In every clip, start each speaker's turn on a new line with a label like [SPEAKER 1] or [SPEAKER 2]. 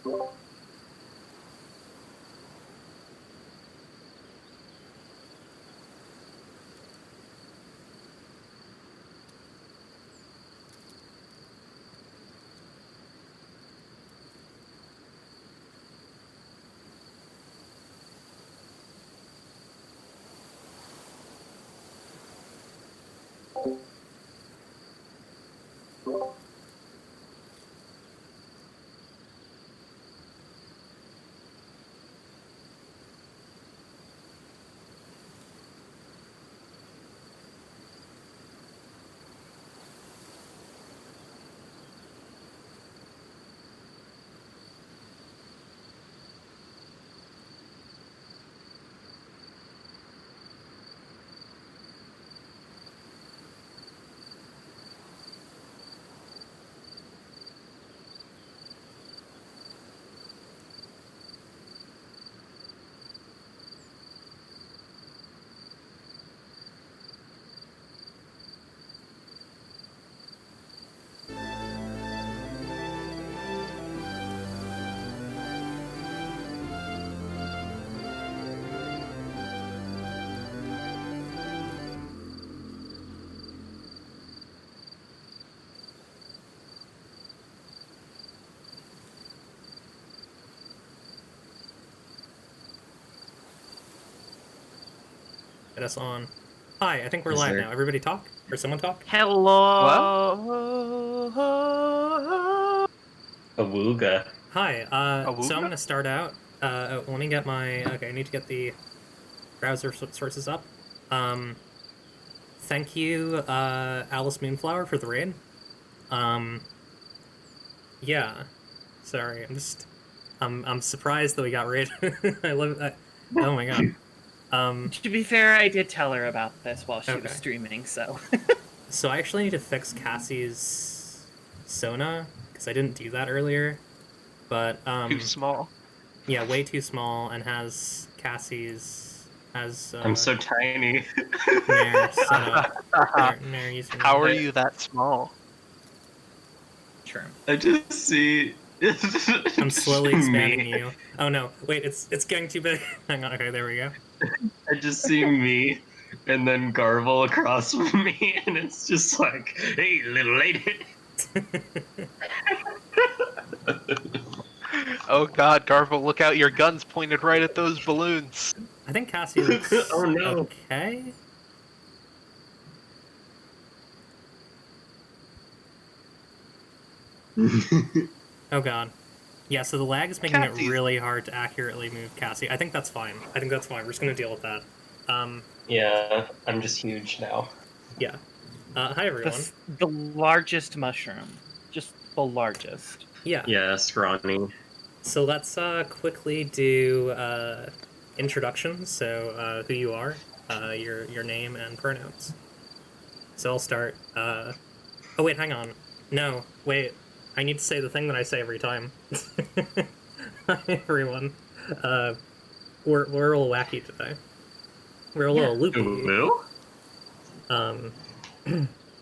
[SPEAKER 1] Get us on. Hi, I think we're live now. Everybody talk? Or someone talk?
[SPEAKER 2] Hello.
[SPEAKER 3] Awooga.
[SPEAKER 1] Hi, so I'm gonna start out. Let me get my... Okay, I need to get the browser sources up. Thank you, Alice Moonflower, for the raid. Yeah. Sorry, I'm surprised that we got raided. I love that. Oh my god.
[SPEAKER 2] To be fair, I did tell her about this while she was streaming, so...
[SPEAKER 1] So I actually need to fix Cassie's Sona, because I didn't do that earlier. But,
[SPEAKER 4] Too small.
[SPEAKER 1] Yeah, way too small, and has Cassie's...
[SPEAKER 3] I'm so tiny.
[SPEAKER 1] Nair set up.
[SPEAKER 4] How are you that small?
[SPEAKER 2] True.
[SPEAKER 3] I just see...
[SPEAKER 1] I'm slowly expanding you. Oh no, wait, it's getting too big. Hang on, okay, there we go.
[SPEAKER 3] I just see me, and then Garble across from me, and it's just like, hey, little lady.
[SPEAKER 4] Oh god, Garble, look out, your gun's pointed right at those balloons.
[SPEAKER 1] I think Cassie looks
[SPEAKER 3] Oh no.
[SPEAKER 1] okay. Oh god. Yeah, so the lag is making it really hard to accurately move Cassie. I think that's fine. I think that's fine. We're just gonna deal with that.
[SPEAKER 3] Yeah, I'm just huge now.
[SPEAKER 1] Yeah. Hi everyone.
[SPEAKER 2] The largest mushroom. Just the largest.
[SPEAKER 1] Yeah.
[SPEAKER 3] Yeah, scrawny.
[SPEAKER 1] So let's quickly do introductions. So who you are, your name and pronouns. So I'll start. Oh wait, hang on. No, wait. I need to say the thing that I say every time. Hi everyone. We're a little wacky today. We're a little loopy.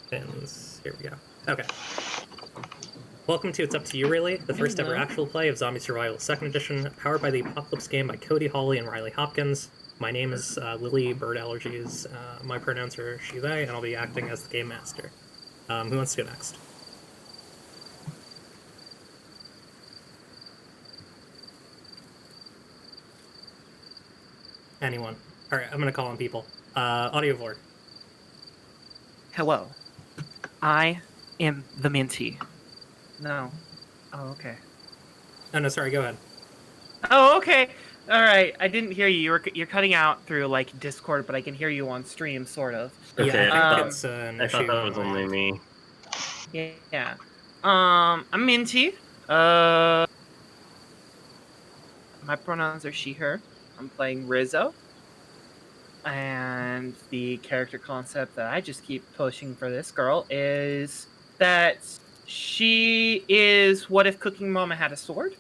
[SPEAKER 1] Pins. Here we go. Okay. Welcome to It's Up to You, Really, the first ever actual play of Zombie Survivalist Second Edition, powered by the Apocalypse game by Cody, Hawley, and Riley Hopkins. My name is Lily Bird Allergies. My pronouns are she, they, and I'll be acting as the game master. Who wants to go next? Anyone. Alright, I'm gonna call on people. Audiovore.
[SPEAKER 2] Hello. I am the Minty. No. Oh, okay.
[SPEAKER 1] Oh, no, sorry, go ahead.
[SPEAKER 2] Oh, okay. Alright, I didn't hear you. You're cutting out through, like, Discord, but I can hear you on stream, sort of.
[SPEAKER 3] Okay,
[SPEAKER 1] Yeah, that's an
[SPEAKER 3] I
[SPEAKER 1] issue.
[SPEAKER 3] thought that was only me.
[SPEAKER 2] Yeah. I'm Minty. My pronouns are she, her. I'm playing Rizzo. And the character concept that I just keep pushing for this girl is that she is what if Cooking Mama had a sword.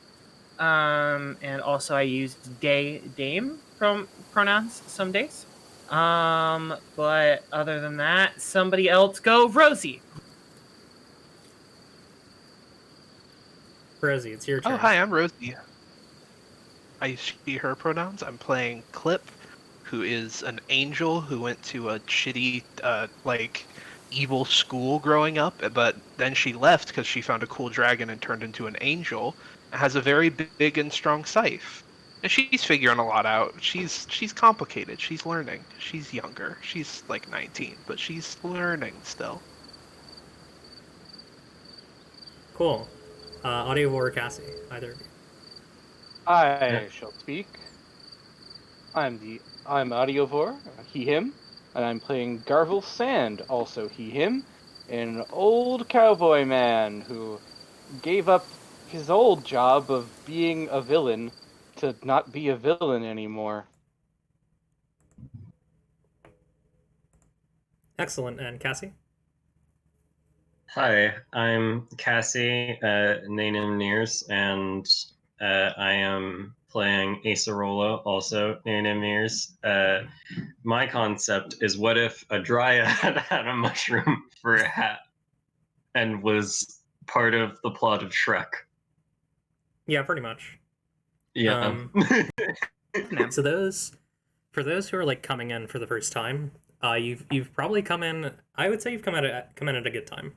[SPEAKER 2] And also I use dame pronouns some days. But other than that, somebody else go Rosie.
[SPEAKER 1] Rosie, it's your turn.
[SPEAKER 4] Oh, hi, I'm Rosie. I use she, her pronouns. I'm playing Clip, who is an angel who went to a shitty, evil school growing up, but then she left because she found a cool dragon and turned into an angel, and has a very big and strong scythe. And she's figuring a lot out. She's complicated. She's learning. She's younger. She's like 19, but she's learning still.
[SPEAKER 1] Cool. Audio or Cassie, either of you.
[SPEAKER 5] I shall speak. I'm Audiovore, he, him, and I'm playing Garvel Sand, also he, him, an old cowboy man who gave up his old job of being a villain to not be a villain anymore.
[SPEAKER 1] Excellent. And Cassie?
[SPEAKER 3] Hi, I'm Cassie, Nanim Nears, and I am playing Acerola, also Nanim Nears. My concept is, what if a dryad had a mushroom for a hat and was part of the plot of Shrek?
[SPEAKER 1] Yeah, pretty much.
[SPEAKER 3] Yeah.
[SPEAKER 1] So for those who are like coming in for the first time, you've probably come in. I would say you've come in at a good time.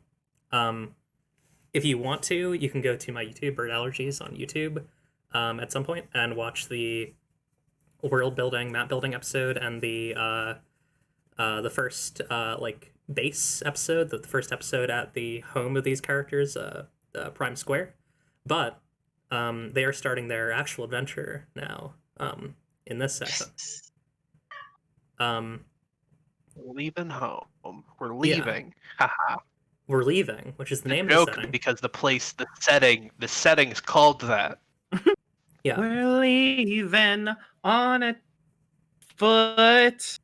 [SPEAKER 1] If you want to, you can go to my YouTube, Bird Allergies, on YouTube, at some point, and watch the world building, map building episode, and the first base episode, the first episode at the home of these characters, Prime Square. But they are starting their actual adventure now, in this section.
[SPEAKER 4] We're leaving home. We're leaving. Haha.
[SPEAKER 1] We're leaving, which is the name of
[SPEAKER 4] Joke,
[SPEAKER 1] the setting.
[SPEAKER 4] because the setting's called that.
[SPEAKER 1] Yeah.
[SPEAKER 2] We're leaving on a foot.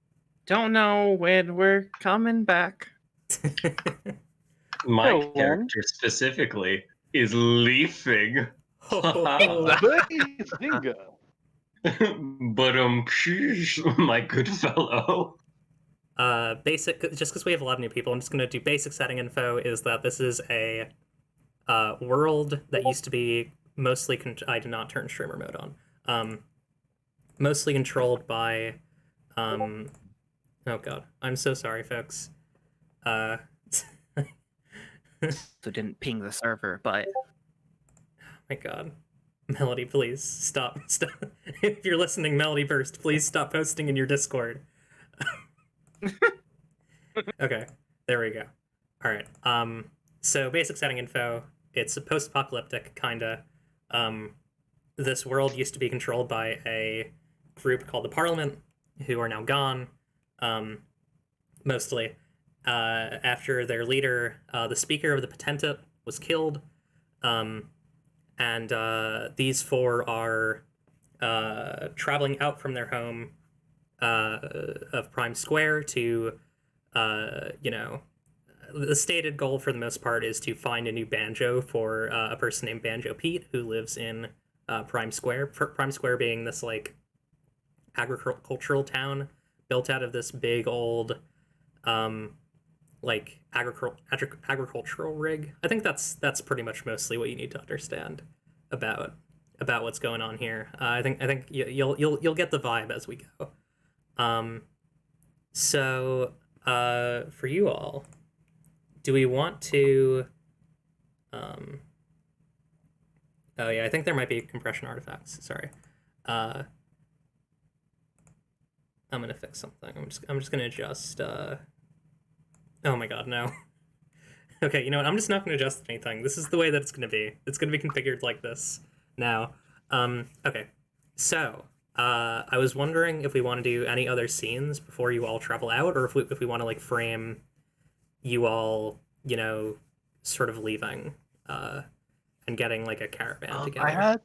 [SPEAKER 2] Don't know when we're coming back.
[SPEAKER 3] My
[SPEAKER 5] Hello.
[SPEAKER 3] character specifically is leafing.
[SPEAKER 5] Bazinga!
[SPEAKER 3] But my good fellow.
[SPEAKER 1] Basic, just because we have a lot of new people, I'm just going to do basic setting info. Is that this is a world that used to be mostly I did not turn streamer mode on. Mostly controlled by oh god, I'm so sorry, folks.
[SPEAKER 2] So didn't ping the server, but
[SPEAKER 1] My god, Melody, please stop. If you're listening, Melody Burst, please stop posting in your Discord. Okay, there we go. All right. So basic setting info. It's a post-apocalyptic kinda. This world used to be controlled by a group called the Parliament, who are now gone. Mostly after their leader, the Speaker of the Potentate, was killed. And these four are traveling out from their home of Prime Square to, the stated goal for the most part is to find a new banjo for a person named Banjo Pete, who lives in Prime Square. Prime Square being this like agricultural town built out of this big old agricultural rig. I think that's pretty much mostly what you need to understand about what's going on here. I think you'll get the vibe as we go. So for you all, do we want to? Oh yeah, I think there might be compression artifacts. Sorry. I'm gonna fix something. I'm just gonna adjust. Oh my god, no. Okay, you know what? I'm just not gonna adjust anything. This is the way that it's gonna be. It's gonna be configured like this now. Okay. So I was wondering if we want to do any other scenes before you all travel out, or if we want to like frame you all, sort of leaving and getting like a caravan together.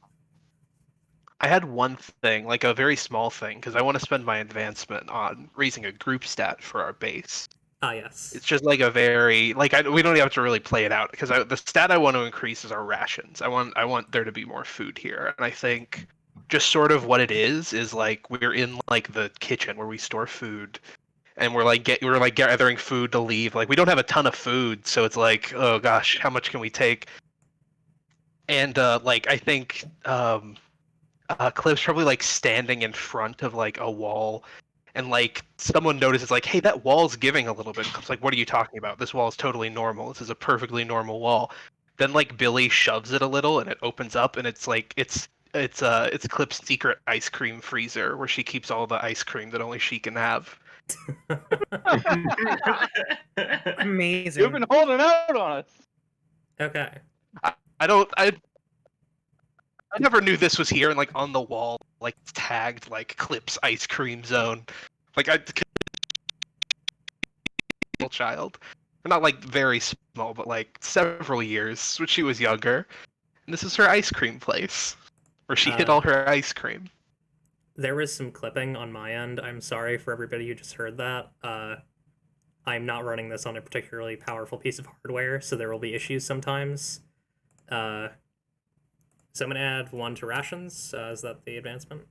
[SPEAKER 4] I had one thing, like a very small thing, because I want to spend my advancement on raising a group stat for our base.
[SPEAKER 1] Ah, yes.
[SPEAKER 4] It's just like a very we don't have to really play it out, because the stat I want to increase is our rations. I want there to be more food here, and I think just sort of what it is like we're in like the kitchen where we store food, and we're gathering food to leave. Like we don't have a ton of food, so it's like, oh gosh, how much can we take? And like I think Cliff's probably like standing in front of like a wall, and like someone notices like, hey, that wall's giving a little bit. Cliff's like, what are you talking about? This wall is totally normal. This is a perfectly normal wall. Then like Billy shoves it a little and it opens up, and it's like it's Cliff's secret ice cream freezer where she keeps all the ice cream that only she can have.
[SPEAKER 2] Amazing.
[SPEAKER 5] You've been holding out on us.
[SPEAKER 1] Okay.
[SPEAKER 4] I never knew this was here, and like on the wall, like tagged like Clip's ice cream zone. Like I child. Or not like very small, but like several years when she was younger. And this is her ice cream place. Where she hid all her ice cream.
[SPEAKER 1] There was some clipping on my end. I'm sorry for everybody who just heard that. I'm not running this on a particularly powerful piece of hardware, so there will be issues sometimes. So I'm going to add 1 to rations. Is that the advancement?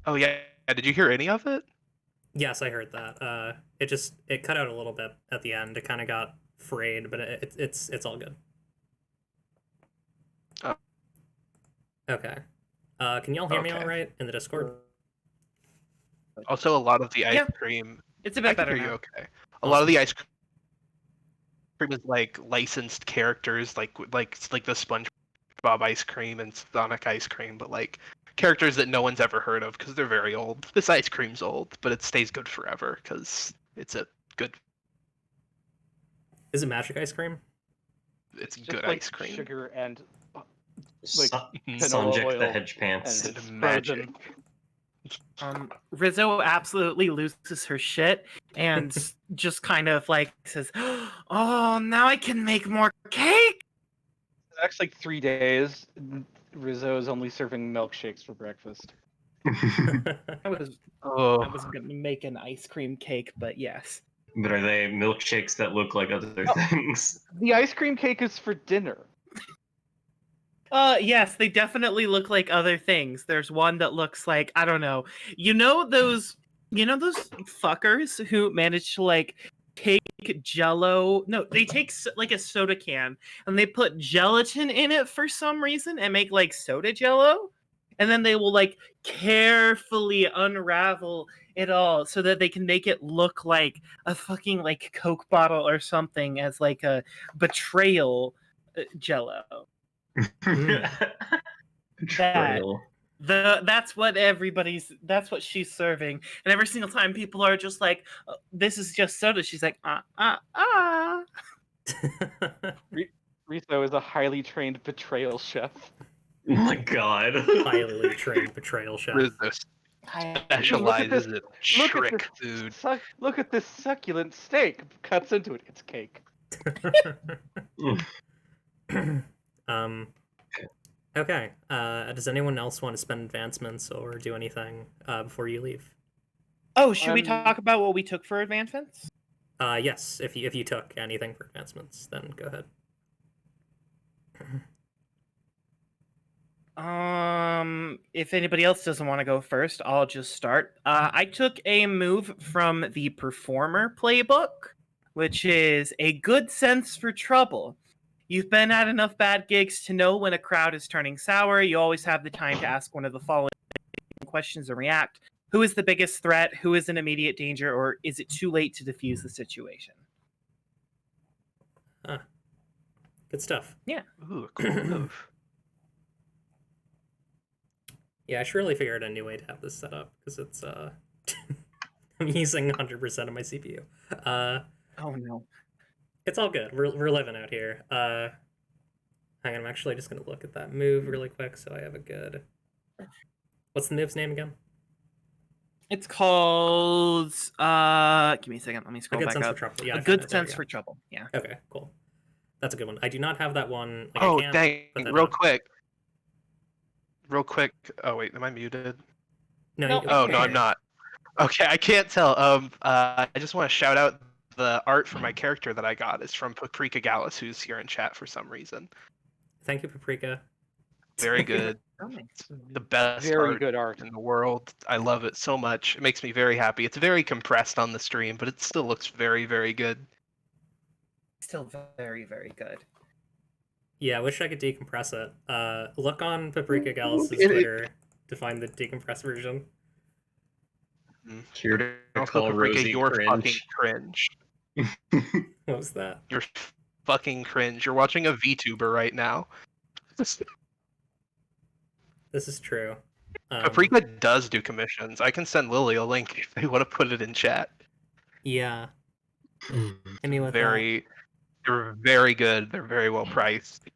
[SPEAKER 4] Oh yeah, did you hear any of it?
[SPEAKER 1] Yes, I heard that. It cut out a little bit at the end. It kind of got frayed, but it's all good.
[SPEAKER 4] Oh.
[SPEAKER 1] Okay. Can y'all hear me all right in the Discord?
[SPEAKER 4] Also, a lot of the ice
[SPEAKER 2] Yeah.
[SPEAKER 4] cream.
[SPEAKER 2] It's a
[SPEAKER 4] I
[SPEAKER 2] bit
[SPEAKER 4] can
[SPEAKER 2] better
[SPEAKER 4] hear you
[SPEAKER 2] now.
[SPEAKER 4] okay. A lot of the ice cream is like licensed characters, like the SpongeBob ice cream and Sonic ice cream, but like characters that no one's ever heard of because they're very old. This ice cream's old, but it stays good forever because it's a good.
[SPEAKER 1] Is it magic ice cream?
[SPEAKER 4] It's
[SPEAKER 5] Just
[SPEAKER 4] good
[SPEAKER 5] like
[SPEAKER 4] ice cream.
[SPEAKER 5] sugar and
[SPEAKER 3] Sanjik
[SPEAKER 5] canola oil
[SPEAKER 3] the Hedge Pants.
[SPEAKER 5] and
[SPEAKER 4] magic.
[SPEAKER 2] Rizzo absolutely loses her shit and just kind of like says, "Oh, now I can make more cake."
[SPEAKER 5] The next like 3 days, Rizzo is only serving milkshakes for breakfast.
[SPEAKER 2] I was
[SPEAKER 4] Oh,
[SPEAKER 2] gonna make an ice cream cake, but yes.
[SPEAKER 3] But are they milkshakes that look like other things?
[SPEAKER 5] The ice cream cake is for dinner.
[SPEAKER 2] Yes, they definitely look like other things. There's one that looks like, I don't know. You know those fuckers who manage to like take Jello? No, they take like a soda can and they put gelatin in it for some reason and make like soda Jello, and then they will like carefully unravel it all so that they can make it look like a fucking like Coke bottle or something as like a betrayal Jello.
[SPEAKER 3] Betrayal.
[SPEAKER 2] That's what she's serving, and every single time people are just like, "Oh, this is just soda," she's like,
[SPEAKER 5] Rizzo is a highly trained betrayal chef.
[SPEAKER 3] Oh my god.
[SPEAKER 1] Highly trained betrayal chef.
[SPEAKER 4] Rizzo specializes in trick food.
[SPEAKER 5] Look at this succulent steak. Cuts into it. It's cake.
[SPEAKER 1] Okay. Does anyone else want to spend advancements or do anything before you leave?
[SPEAKER 2] Oh, should we talk about what we took for advancements?
[SPEAKER 1] Yes. If you took anything for advancements, then go ahead.
[SPEAKER 2] If anybody else doesn't want to go first, I'll just start. I took a move from the Performer playbook, which is a good sense for trouble. You've been at enough bad gigs to know when a crowd is turning sour. You always have the time to ask one of the following questions and react. Who is the biggest threat? Who is in immediate danger? Or is it too late to defuse the situation?
[SPEAKER 1] Good stuff.
[SPEAKER 2] Yeah.
[SPEAKER 4] Ooh, cool move.
[SPEAKER 1] Yeah, I should really figure out a new way to have this set up because it's I'm using 100% of my CPU.
[SPEAKER 2] Oh no.
[SPEAKER 1] It's all good. We're living out here. Hang on, I'm actually just gonna look at that move really quick so I have a good. What's the move's name again?
[SPEAKER 2] It's called. Give me a second. Let me
[SPEAKER 1] A
[SPEAKER 2] scroll
[SPEAKER 1] good
[SPEAKER 2] back
[SPEAKER 1] sense
[SPEAKER 2] up.
[SPEAKER 1] for trouble. Yeah, I
[SPEAKER 2] A
[SPEAKER 1] found
[SPEAKER 2] good
[SPEAKER 1] it. There we
[SPEAKER 2] sense
[SPEAKER 1] go.
[SPEAKER 2] for trouble. Yeah.
[SPEAKER 1] Okay, cool. That's a good one. I do not have that one. Like,
[SPEAKER 4] Oh
[SPEAKER 1] I can't
[SPEAKER 4] dang!
[SPEAKER 1] put that
[SPEAKER 4] Real
[SPEAKER 1] on.
[SPEAKER 4] quick. Real quick. Oh wait, am I muted?
[SPEAKER 1] No.
[SPEAKER 2] No.
[SPEAKER 4] Oh no, I'm not. Okay, I can't tell. I just want to shout out the art for my character that I got is from Paprika Gallus, who's here in chat for some reason.
[SPEAKER 1] Thank you, Paprika.
[SPEAKER 4] Very good. The best
[SPEAKER 5] Very
[SPEAKER 4] art
[SPEAKER 5] good art.
[SPEAKER 4] in the world. I love it so much. It makes me very happy. It's very compressed on the stream, but it still looks very, very good.
[SPEAKER 2] Still very, very good.
[SPEAKER 1] Yeah, I wish I could decompress it. Look on Paprika Gallus'
[SPEAKER 4] It-
[SPEAKER 1] Twitter to find the decompressed version.
[SPEAKER 3] Here to
[SPEAKER 4] Also,
[SPEAKER 3] call
[SPEAKER 4] Paprika,
[SPEAKER 3] Rosie
[SPEAKER 4] you're fucking
[SPEAKER 3] cringe.
[SPEAKER 4] cringe.
[SPEAKER 1] What was that?
[SPEAKER 4] You're fucking cringe. You're watching a VTuber right now.
[SPEAKER 1] This is true.
[SPEAKER 4] Paprika does do commissions. I can send Lily a link if they want to put it in chat.
[SPEAKER 1] Yeah. Hit me with that.
[SPEAKER 4] They're very good. They're very well priced.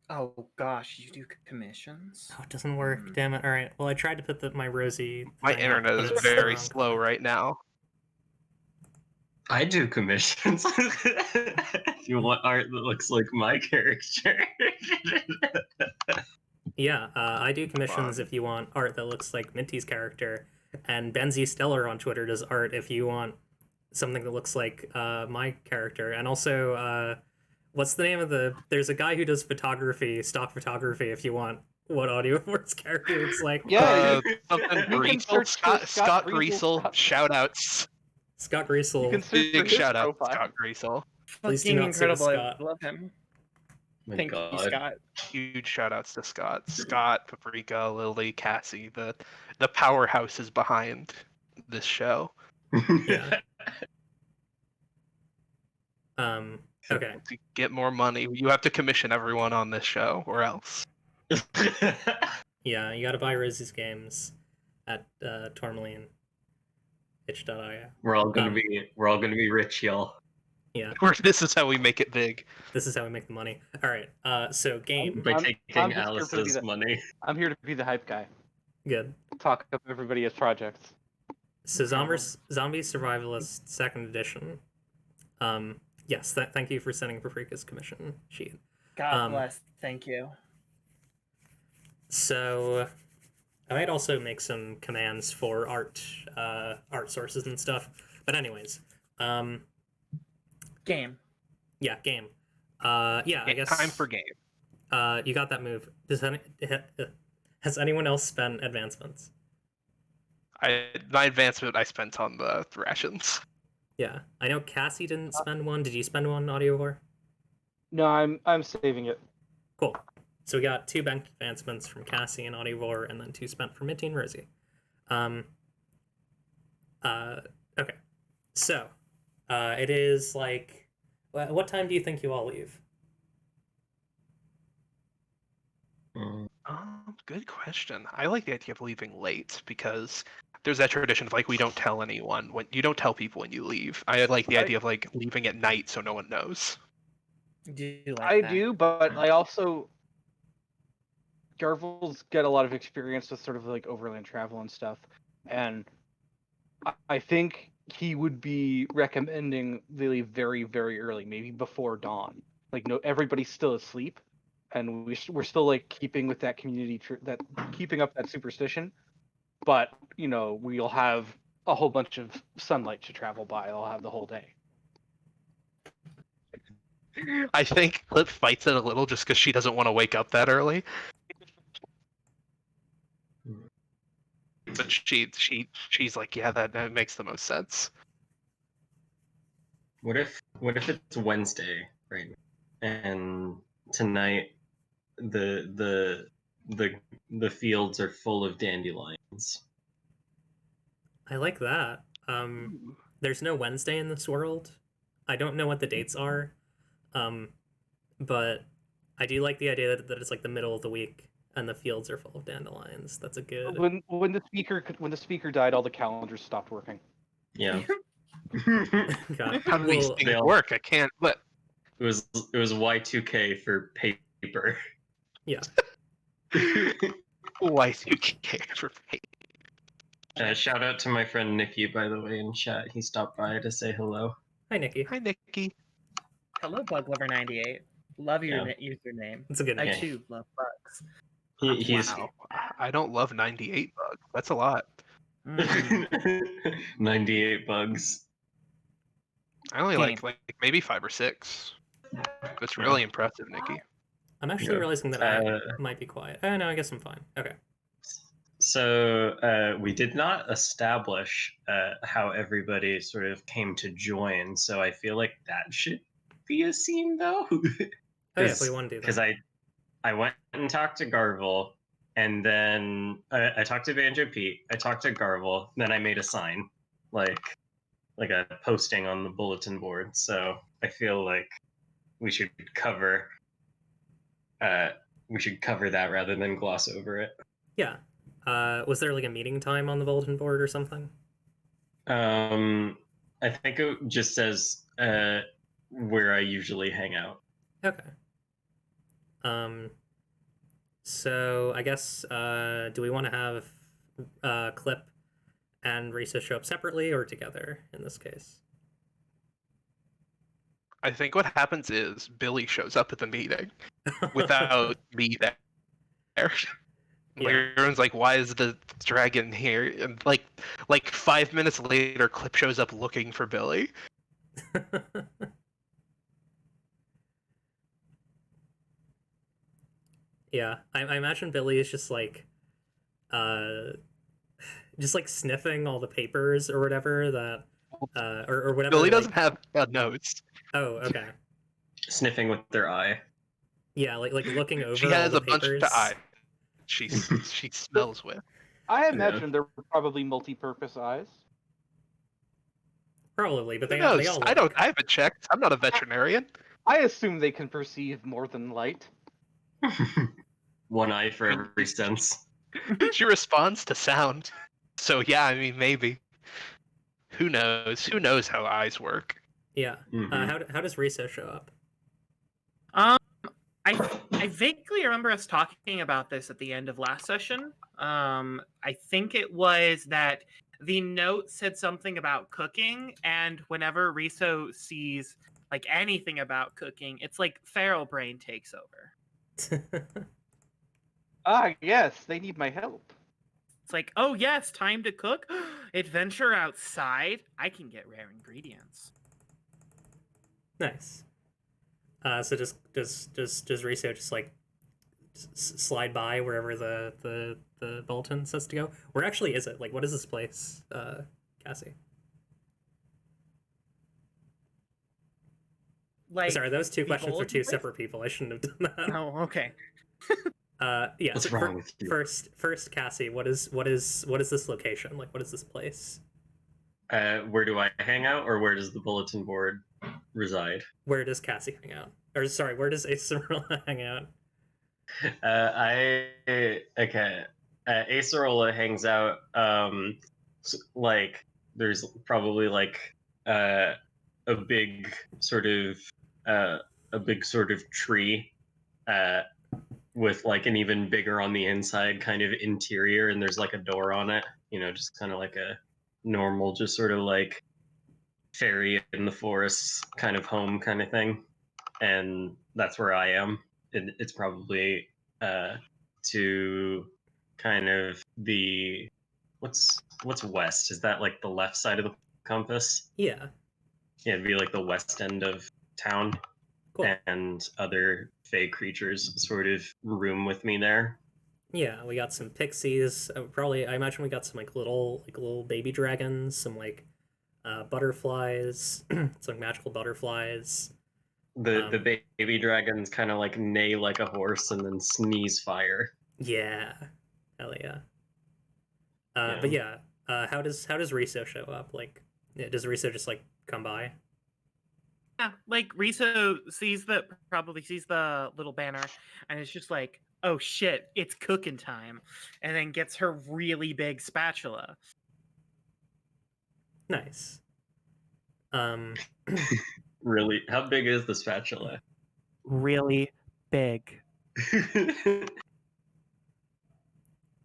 [SPEAKER 2] Oh gosh, you do commissions?
[SPEAKER 1] Oh, it doesn't work. Damn it. All right. Well, I tried to put my Rosie.
[SPEAKER 4] My
[SPEAKER 1] thing up,
[SPEAKER 4] internet
[SPEAKER 1] but
[SPEAKER 4] is
[SPEAKER 1] it's the
[SPEAKER 4] very
[SPEAKER 1] wrong
[SPEAKER 4] slow
[SPEAKER 1] color.
[SPEAKER 4] right now.
[SPEAKER 3] I do commissions. If you want art that looks like my character.
[SPEAKER 1] Yeah, I do commissions if you want art that looks like Minty's character, and Benzie Stellar on Twitter does art if you want something that looks like my character, and also what's the name of the? There's a guy who does photography, stock photography. If you want what Audio Force character looks like,
[SPEAKER 5] Yeah,
[SPEAKER 4] Something
[SPEAKER 5] you can
[SPEAKER 4] Greasel.
[SPEAKER 5] search for
[SPEAKER 4] Scott
[SPEAKER 5] Greasel.
[SPEAKER 4] Greasel. Shout outs.
[SPEAKER 1] Scott
[SPEAKER 5] You
[SPEAKER 1] Greasel.
[SPEAKER 5] can search for
[SPEAKER 4] Big
[SPEAKER 5] his
[SPEAKER 4] shout out,
[SPEAKER 5] profile.
[SPEAKER 4] Scott Greasel.
[SPEAKER 1] Please do
[SPEAKER 2] Fucking
[SPEAKER 1] not say
[SPEAKER 2] incredible. I
[SPEAKER 1] Scott.
[SPEAKER 2] love him.
[SPEAKER 3] My
[SPEAKER 2] Thank
[SPEAKER 3] God.
[SPEAKER 2] you, Scott.
[SPEAKER 4] Huge shout outs to Scott. Scott, Paprika, Lily, Cassie. The powerhouse is behind this show.
[SPEAKER 1] Yeah. Okay.
[SPEAKER 4] To get more money, you have to commission everyone on this show, or else.
[SPEAKER 1] Yeah, you got to buy Rosie's games at Tourmaline. Itch.io.
[SPEAKER 3] We're all gonna be rich, y'all.
[SPEAKER 1] Yeah,
[SPEAKER 4] This is how we make it big.
[SPEAKER 1] this is how we make the money. All right. So game.
[SPEAKER 3] By
[SPEAKER 5] I'm
[SPEAKER 3] taking
[SPEAKER 5] just here to be
[SPEAKER 3] Alice's
[SPEAKER 5] the-
[SPEAKER 3] money.
[SPEAKER 5] I'm here to be the hype guy.
[SPEAKER 1] Good.
[SPEAKER 5] Talk up everybody as projects.
[SPEAKER 1] So Zombie Survivalist Second Edition. Yes. Thank you for sending Paprika's commission sheet.
[SPEAKER 2] God bless. Thank you.
[SPEAKER 1] So I might also make some commands for art sources and stuff. But anyways,
[SPEAKER 2] Game.
[SPEAKER 1] yeah, game. Yeah, I guess
[SPEAKER 4] Time for game.
[SPEAKER 1] you got that move. Has anyone else spent advancements?
[SPEAKER 4] My advancement I spent on the rations.
[SPEAKER 1] Yeah, I know Cassie didn't spend one. Did you spend one, Audiovore?
[SPEAKER 5] No, I'm saving it.
[SPEAKER 1] Cool. So we got 2 bank advancements from Cassie and Audiovore, and then 2 spent from Minty and Rosie. Okay. So, it is like, what time do you think you all leave?
[SPEAKER 4] Good question. I like the idea of leaving late because there's that tradition of like we don't tell anyone when you don't tell people when you leave. I like the idea of like leaving at night so no one knows.
[SPEAKER 2] Do you like
[SPEAKER 5] I
[SPEAKER 2] that?
[SPEAKER 5] do, but I also Garvel's get a lot of experience with sort of like overland travel and stuff, and I think he would be recommending they leave very, very early, maybe before dawn. Like no, everybody's still asleep, and we're still like keeping with that community keeping up that superstition. But you know, we'll have a whole bunch of sunlight to travel by. I'll have the whole day.
[SPEAKER 4] I think Clip fights it a little just because she doesn't want to wake up that early. But she's like, yeah, that makes the most sense.
[SPEAKER 3] What if it's Wednesday, right? And tonight the fields are full of dandelions.
[SPEAKER 1] I like that. There's no Wednesday in this world. I don't know what the dates are, but I do like the idea that it's like the middle of the week and the fields are full of dandelions. That's a good.
[SPEAKER 5] When the speaker died, all the calendars stopped working.
[SPEAKER 3] Yeah.
[SPEAKER 1] God.
[SPEAKER 4] How do these
[SPEAKER 1] Well,
[SPEAKER 4] things work? I can't. What?
[SPEAKER 3] It was Y2K for paper.
[SPEAKER 1] Yeah.
[SPEAKER 4] Y2K for paper.
[SPEAKER 3] Shout out to my friend Nikki, by the way, in chat. He stopped by to say hello.
[SPEAKER 1] Hi, Nikki.
[SPEAKER 4] Hi, Nikki.
[SPEAKER 2] Hello, Buglover98. Love your username.
[SPEAKER 1] That's a good
[SPEAKER 2] I
[SPEAKER 1] name.
[SPEAKER 2] too love bugs.
[SPEAKER 3] He's
[SPEAKER 4] Wow. I don't love 98 bugs. That's a lot.
[SPEAKER 3] 98 bugs.
[SPEAKER 4] I only
[SPEAKER 2] Game.
[SPEAKER 4] like maybe 5 or 6. That's really impressive, Nikki.
[SPEAKER 1] I'm actually
[SPEAKER 3] Yeah.
[SPEAKER 1] realizing that I might be quiet. Oh, no, I guess I'm fine. Okay.
[SPEAKER 3] So we did not establish how everybody sort of came to join. So I feel like that should be a scene, though.
[SPEAKER 1] Oh yeah, if we want to do
[SPEAKER 3] Because
[SPEAKER 1] that.
[SPEAKER 3] I went and talked to Garvel, and then I talked to Banjo Pete. I talked to Garvel. Then I made a sign, like a posting on the bulletin board. So I feel like we should cover that rather than gloss over it.
[SPEAKER 1] Yeah. Was there like a meeting time on the bulletin board or something?
[SPEAKER 3] I think it just says where I usually hang out.
[SPEAKER 1] Okay. So I guess do we want to have Clip and Risa show up separately or together in this case?
[SPEAKER 4] I think what happens is Billy shows up at the meeting without me there.
[SPEAKER 1] Yeah.
[SPEAKER 4] Everyone's like, "Why is the dragon here?" And like 5 minutes later, Clip shows up looking for Billy.
[SPEAKER 1] Yeah, I imagine Billy is uh, just like sniffing all the papers or whatever that, or whatever.
[SPEAKER 4] Billy
[SPEAKER 1] like...
[SPEAKER 4] doesn't have notes.
[SPEAKER 1] Oh, okay.
[SPEAKER 3] Sniffing with their eye.
[SPEAKER 1] Yeah, like looking over
[SPEAKER 4] She
[SPEAKER 1] all
[SPEAKER 4] has
[SPEAKER 1] the
[SPEAKER 4] a bunch
[SPEAKER 1] papers.
[SPEAKER 4] of eyes. She smells with.
[SPEAKER 5] I imagine they're probably multi-purpose eyes.
[SPEAKER 1] Probably, but
[SPEAKER 4] Who
[SPEAKER 1] they
[SPEAKER 4] knows?
[SPEAKER 1] all look...
[SPEAKER 4] I don't. I haven't checked. I'm not a veterinarian.
[SPEAKER 5] I assume they can perceive more than light.
[SPEAKER 3] One eye for every sense.
[SPEAKER 4] She responds to sound. So yeah, I mean maybe. Who knows? Who knows how eyes work?
[SPEAKER 1] Yeah.
[SPEAKER 3] Mhm.
[SPEAKER 1] How does Riso show up?
[SPEAKER 2] I vaguely remember us talking about this at the end of last session. I think it was that the note said something about cooking, and whenever Riso sees like anything about cooking, it's like feral brain takes over.
[SPEAKER 5] Ah, yes, they need my help.
[SPEAKER 2] It's like, oh yes, time to cook. Adventure outside. I can get rare ingredients.
[SPEAKER 1] Nice. So does Riso just like slide by wherever the bulletin says to go? Where actually is it? Like, what is this place, Cassie?
[SPEAKER 2] Like,
[SPEAKER 1] sorry, those two questions for
[SPEAKER 2] bulletin
[SPEAKER 1] two
[SPEAKER 2] place?
[SPEAKER 1] separate people. I shouldn't have done that.
[SPEAKER 2] Oh, okay.
[SPEAKER 1] Yeah.
[SPEAKER 3] What's
[SPEAKER 1] so
[SPEAKER 3] wrong with you?
[SPEAKER 1] First, Cassie, what is this location? Like, what is this place?
[SPEAKER 3] Where do I hang out, or where does the bulletin board reside?
[SPEAKER 1] Where does Cassie hang out? Or sorry, where does Acerola hang out?
[SPEAKER 3] Acerola hangs out. Like there's probably like a big sort of tree, with like an even bigger on the inside kind of interior, and there's like a door on it. Just kind of like a normal, just sort of like fairy in the forest kind of home kind of thing, and that's where I am. It's probably to kind of the what's west? Is that like the left side of the compass?
[SPEAKER 1] Yeah.
[SPEAKER 3] Yeah, it'd be like the west end of town.
[SPEAKER 1] Cool.
[SPEAKER 3] And other fey creatures sort of room with me there.
[SPEAKER 1] Yeah, we got some pixies. Probably, I imagine we got some like little baby dragons, some like butterflies, some magical butterflies.
[SPEAKER 3] The baby dragons kind of like neigh like a horse and then sneeze fire.
[SPEAKER 1] Yeah, hell yeah.
[SPEAKER 3] Yeah.
[SPEAKER 1] But yeah, how does Riso show up? Like, does Riso just like come by?
[SPEAKER 2] Yeah, like Riso probably sees the little banner and it's just like, oh shit, it's cooking time, and then gets her really big spatula.
[SPEAKER 1] Nice.
[SPEAKER 3] Really? How big is the spatula?
[SPEAKER 2] Really big.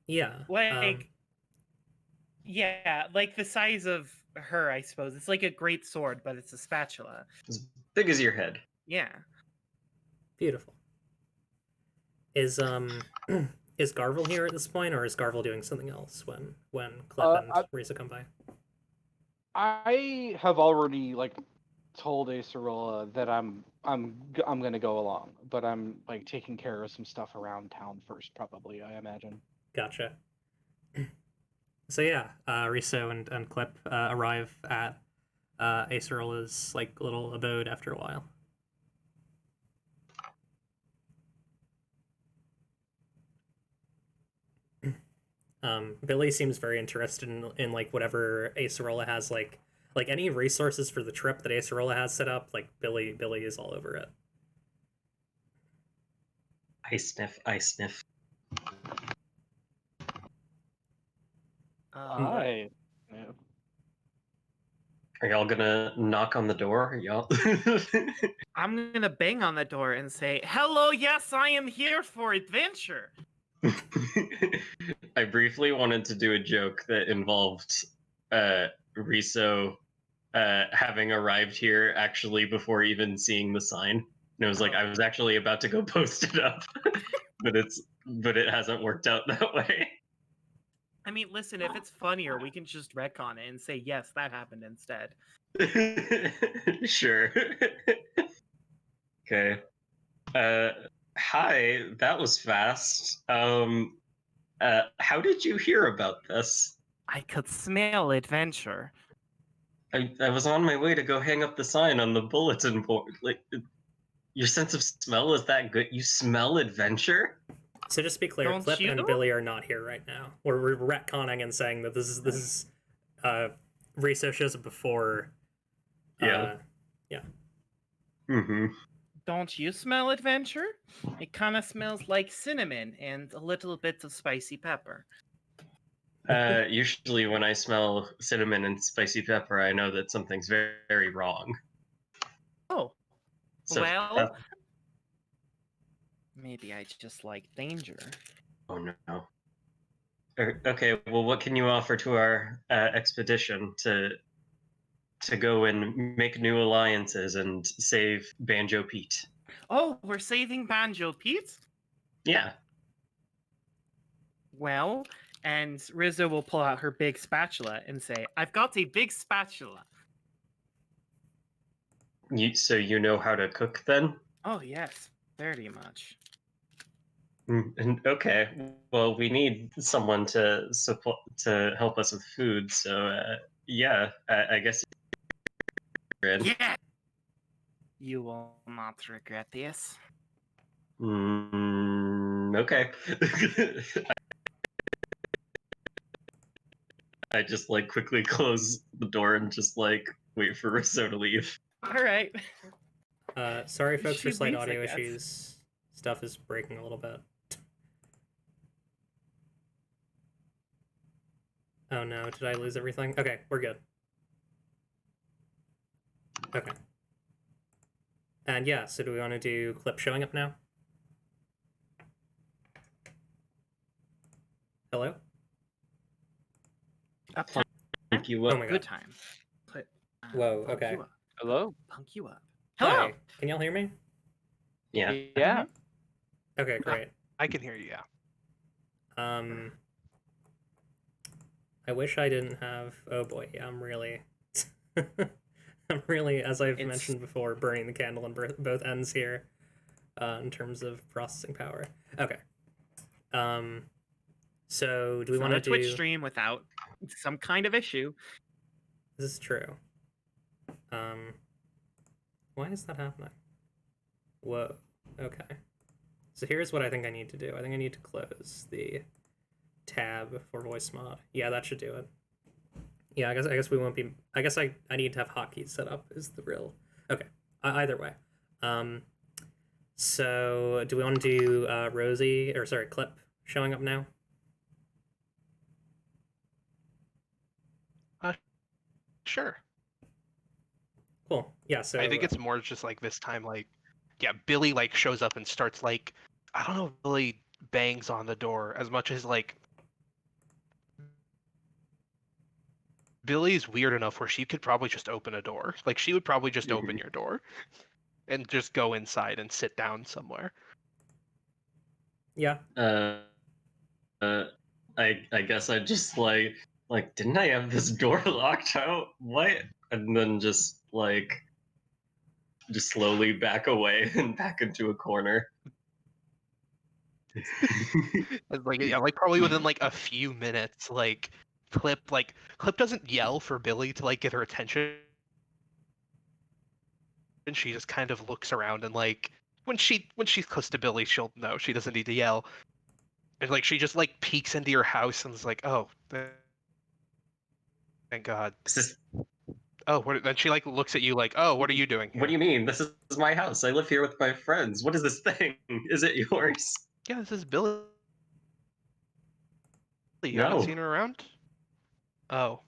[SPEAKER 1] Yeah.
[SPEAKER 2] Like, yeah, like the size of her, I suppose. It's like a great sword, but it's a spatula.
[SPEAKER 3] As big as your head.
[SPEAKER 2] Yeah.
[SPEAKER 1] Beautiful. Is is Garvel here at this point, or is Garvel doing something else when Clip and Riso come by?
[SPEAKER 5] I have already told Acerola that I'm gonna go along, but I'm like taking care of some stuff around town first, probably. I imagine.
[SPEAKER 1] Gotcha. So yeah, Riso and Clip arrive at Acerola's like little abode after a while. Billy seems very interested in like whatever Acerola has, like any resources for the trip that Acerola has set up. Like Billy is all over it.
[SPEAKER 3] I sniff. I sniff.
[SPEAKER 5] Hi. Yeah.
[SPEAKER 3] Are y'all gonna knock on the door? Y'all.
[SPEAKER 2] I'm gonna bang on the door and say, "Hello, yes, I am here for adventure."
[SPEAKER 3] I briefly wanted to do a joke that involved Riso having arrived here actually before even seeing the sign. And it was like I was actually about to go post it up, but it hasn't worked out that way.
[SPEAKER 2] I mean, listen, if it's funnier, we can just retcon it and say, yes, that happened instead.
[SPEAKER 3] Sure. Okay. Hi, that was fast. How did you hear about this?
[SPEAKER 2] I could smell adventure.
[SPEAKER 3] I was on my way to go hang up the sign on the bulletin board. Like, your sense of smell is that good? You smell adventure?
[SPEAKER 1] So just to be clear,
[SPEAKER 2] Don't
[SPEAKER 1] Clip
[SPEAKER 2] you?
[SPEAKER 1] and Billy are not here right now. We're retconning and saying that this is Riso shows up before.
[SPEAKER 3] Yeah.
[SPEAKER 1] Yeah.
[SPEAKER 3] Mm-hmm.
[SPEAKER 2] Don't you smell adventure? It kind of smells like cinnamon and a little bit of spicy pepper.
[SPEAKER 3] Usually when I smell cinnamon and spicy pepper, I know that something's very, very wrong.
[SPEAKER 2] Oh,
[SPEAKER 3] So,
[SPEAKER 2] well, maybe I just like danger.
[SPEAKER 3] oh no. Okay, well, what can you offer to our expedition to go and make new alliances and save Banjo Pete?
[SPEAKER 2] Oh, we're saving Banjo Pete?
[SPEAKER 3] Yeah.
[SPEAKER 2] Well, and Rizzo will pull out her big spatula and say, I've got a big spatula.
[SPEAKER 3] So you know how to cook then?
[SPEAKER 2] Oh, yes, very much.
[SPEAKER 3] Okay. Well, we need someone to support to help us with food. So yeah, I guess you're in.
[SPEAKER 2] Yeah! You will not regret this.
[SPEAKER 3] Okay. I just like quickly close the door and just like wait for Rizzo to leave.
[SPEAKER 2] All right.
[SPEAKER 1] Sorry, folks, for
[SPEAKER 2] She
[SPEAKER 1] slight
[SPEAKER 2] leaves, I
[SPEAKER 1] audio
[SPEAKER 2] guess.
[SPEAKER 1] issues. Stuff is breaking a little bit. Oh no, did I lose everything? Okay, we're good. Okay. And yeah, so do we want to do Clip showing up now? Hello?
[SPEAKER 2] Uptime.
[SPEAKER 3] Thank you.
[SPEAKER 1] Oh my
[SPEAKER 2] Good
[SPEAKER 1] god.
[SPEAKER 2] time. Put,
[SPEAKER 1] Whoa,
[SPEAKER 2] punk
[SPEAKER 1] okay.
[SPEAKER 2] you up.
[SPEAKER 5] Hello?
[SPEAKER 2] Punk you up. Hello!
[SPEAKER 1] Hi, can y'all hear me?
[SPEAKER 3] Yeah.
[SPEAKER 5] Yeah.
[SPEAKER 1] Okay, great.
[SPEAKER 4] I can hear you. Yeah.
[SPEAKER 1] I wish I didn't have. Oh boy, yeah, I'm really, I'm really, as I've
[SPEAKER 2] It's-
[SPEAKER 1] mentioned before, burning the candle on both ends here, in terms of processing power. Okay. So do we
[SPEAKER 2] It's
[SPEAKER 1] want
[SPEAKER 2] not
[SPEAKER 1] to
[SPEAKER 2] a Twitch
[SPEAKER 1] do?
[SPEAKER 2] stream without some kind of issue.
[SPEAKER 1] This is true. Why is that happening? Whoa. Okay. So here's what I think I need to do. I think I need to close the tab for voice mod. Yeah, that should do it. Yeah, I guess we won't be. I guess I need to have hotkeys set up. Is the real. Okay. Either way. So do we want to do Rosie or sorry Clip showing up now?
[SPEAKER 4] Sure.
[SPEAKER 1] Cool. Yeah. So
[SPEAKER 4] I think it's more just like this time, like, yeah, Billy like shows up and starts like, I don't know, if Billy bangs on the door as much as like Billy's weird enough where she could probably just open a door. Like she would probably just open your door and just go inside and sit down somewhere.
[SPEAKER 1] yeah.
[SPEAKER 3] I guess I just like didn't I have this door locked out? What? And then just slowly back away and back into a corner.
[SPEAKER 4] Like yeah, like probably within like a few minutes, Clip doesn't yell for Billy to like get her attention. And she just kind of looks around and like when she's close to Billy, she'll know she doesn't need to yell. And like she just like peeks into your house and is like, "Oh, thank God."
[SPEAKER 3] This is,
[SPEAKER 4] Oh, what? Then she like looks at you like, "Oh, what are you doing here?"
[SPEAKER 3] what do you mean? This is my house. I live here with my friends. What is this thing? Is it yours?
[SPEAKER 4] Yeah, this is Billy. You haven't
[SPEAKER 3] No.
[SPEAKER 4] seen her around? Oh.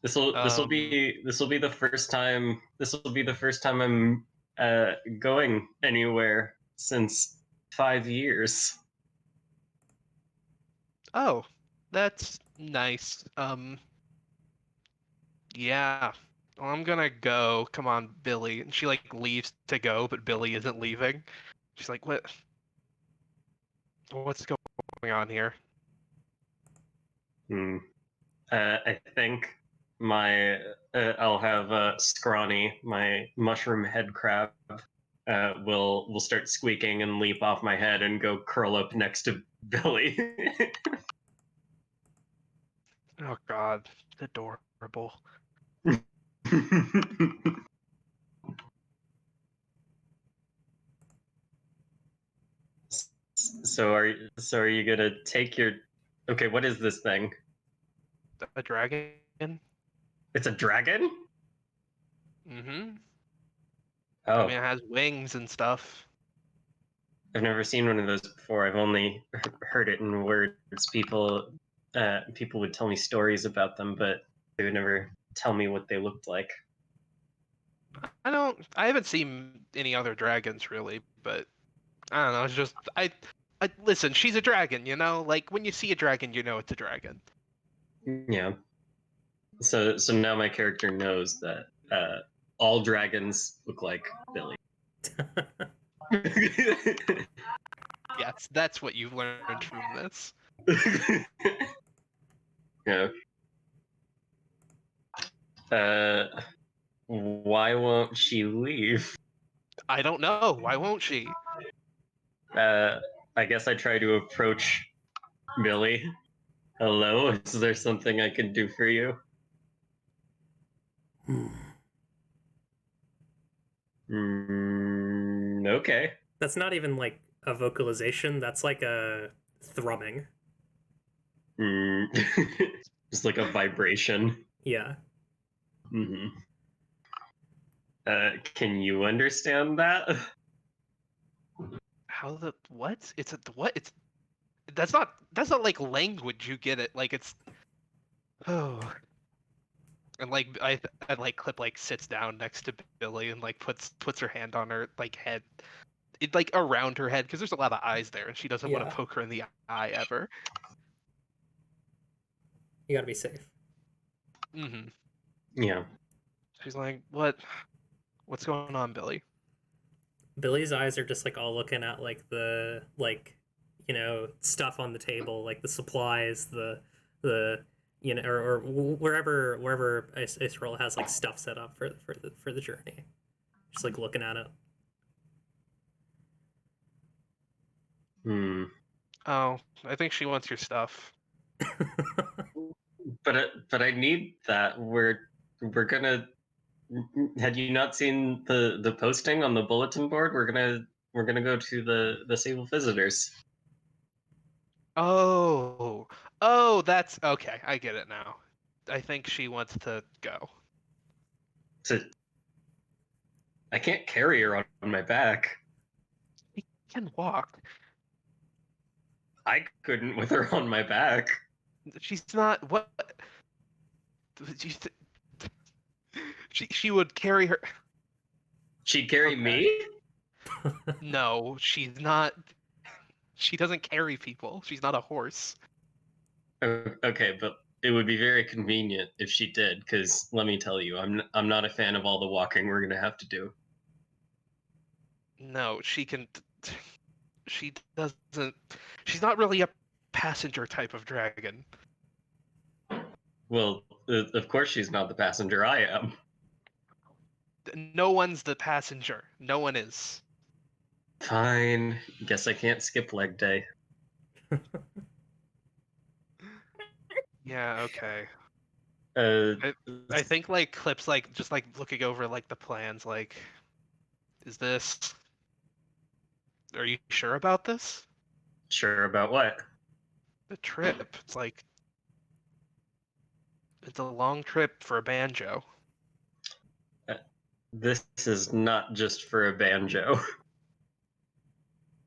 [SPEAKER 3] This will be the first time. This will be the first time I'm going anywhere since 5 years.
[SPEAKER 4] Oh, that's nice. Yeah. Well, I'm gonna go. Come on, Billy. And she like leaves to go, but Billy isn't leaving. She's like, "What? What's going on here?"
[SPEAKER 3] Hmm. I think my I'll have Scrawny, my mushroom head crab, will start squeaking and leap off my head and go curl up next to Billy.
[SPEAKER 4] Oh God, it's adorable.
[SPEAKER 3] So are you gonna take your? Okay, what is this thing?
[SPEAKER 4] A dragon?
[SPEAKER 3] It's a dragon?
[SPEAKER 4] Mm-hmm. I
[SPEAKER 3] Oh,
[SPEAKER 4] mean, it has wings and stuff.
[SPEAKER 3] I've never seen one of those before. I've only heard it in words. People would tell me stories about them, but they would never tell me what they looked like.
[SPEAKER 4] I haven't seen any other dragons really, but I don't know. It's just I listen. She's a dragon, you know. Like when you see a dragon, you know it's a dragon.
[SPEAKER 3] Yeah. So now my character knows that all dragons look like Billy.
[SPEAKER 4] Yes, that's what you've learned from this.
[SPEAKER 3] Yeah. Why won't she leave?
[SPEAKER 4] I don't know. Why won't she?
[SPEAKER 3] I guess I try to approach Billy. Hello, is there something I can do for you? Okay.
[SPEAKER 1] That's not even like a vocalization. That's like a thrumming.
[SPEAKER 3] Mm. Just like a vibration.
[SPEAKER 1] Yeah.
[SPEAKER 3] Hmm. Can you understand that?
[SPEAKER 4] How the what? It's a what? It's that's not like language. You get it? Like it's oh. And like I like Clip like sits down next to Billy and like puts her hand on her like head, it like around her head because there's a lot of eyes there and she doesn't want
[SPEAKER 1] Yeah.
[SPEAKER 4] to poke her in the eye ever.
[SPEAKER 1] You gotta be safe.
[SPEAKER 4] Mm-hmm.
[SPEAKER 3] Yeah.
[SPEAKER 4] She's like, what's going on, Billy?
[SPEAKER 1] Billy's eyes are just like all looking at like the stuff on the table, like the supplies, the or wherever Israel has like stuff set up for the journey. Just like looking at it.
[SPEAKER 3] Hmm.
[SPEAKER 4] Oh, I think she wants your stuff.
[SPEAKER 3] But I need that. We're gonna. Had you not seen the posting on the bulletin board? We're gonna go to the Sable Visitors.
[SPEAKER 4] Oh, that's okay. I get it now. I think she wants to go.
[SPEAKER 3] I can't carry her on my back.
[SPEAKER 4] She can walk.
[SPEAKER 3] I couldn't with her on my back.
[SPEAKER 4] She's not what. She would carry her.
[SPEAKER 3] She'd carry
[SPEAKER 4] Okay.
[SPEAKER 3] me?
[SPEAKER 4] No, she's not. She doesn't carry people. She's not a horse.
[SPEAKER 3] Okay, but it would be very convenient if she did, because let me tell you, I'm not a fan of all the walking we're gonna have to do.
[SPEAKER 4] No, she can. She doesn't. She's not really a passenger type of dragon.
[SPEAKER 3] Well, of course she's not the passenger. I am.
[SPEAKER 4] No one's the passenger. No one is.
[SPEAKER 3] Fine. Guess I can't skip leg day.
[SPEAKER 4] Yeah. Okay.
[SPEAKER 3] Uh,
[SPEAKER 4] I think like Clip's like just like looking over like the plans. Like, is this? Are you sure about this?
[SPEAKER 3] Sure about what?
[SPEAKER 4] The trip. It's a long trip for a banjo.
[SPEAKER 3] This is not just for a banjo.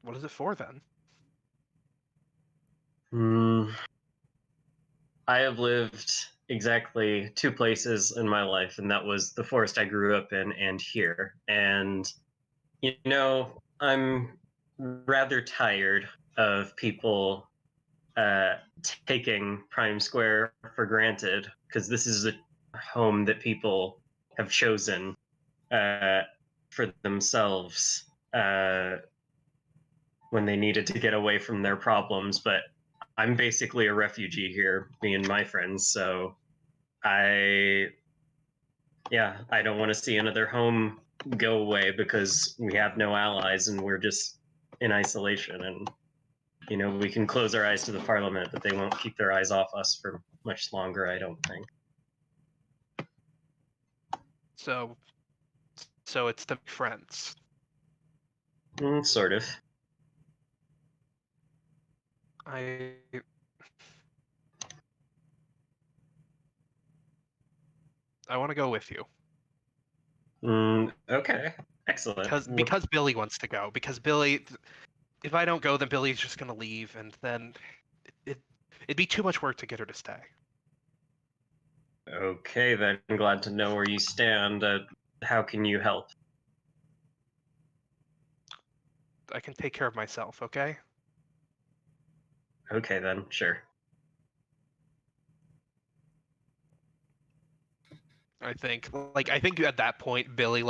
[SPEAKER 4] What is it for then?
[SPEAKER 3] I have lived exactly 2 places in my life, and that was the forest I grew up in and here. And, I'm rather tired of people taking Prime Square for granted, because this is a home that people have chosen for themselves when they needed to get away from their problems. But I'm basically a refugee here, me and my friends, so I don't want to see another home go away because we have no allies and we're just in isolation. And we can close our eyes to the parliament, but they won't keep their eyes off us for much longer, I don't think.
[SPEAKER 4] So it's to be friends.
[SPEAKER 3] Sort of.
[SPEAKER 4] I want to go with you.
[SPEAKER 3] Okay. Excellent.
[SPEAKER 4] Because Billy wants to go. Because Billy, if I don't go, then Billy's just gonna leave, and then it'd be too much work to get her to stay.
[SPEAKER 3] Okay, then. I'm glad to know where you stand. How can you help?
[SPEAKER 4] I can take care of myself, okay?
[SPEAKER 3] Okay, then. Sure.
[SPEAKER 4] I think at that point, Billy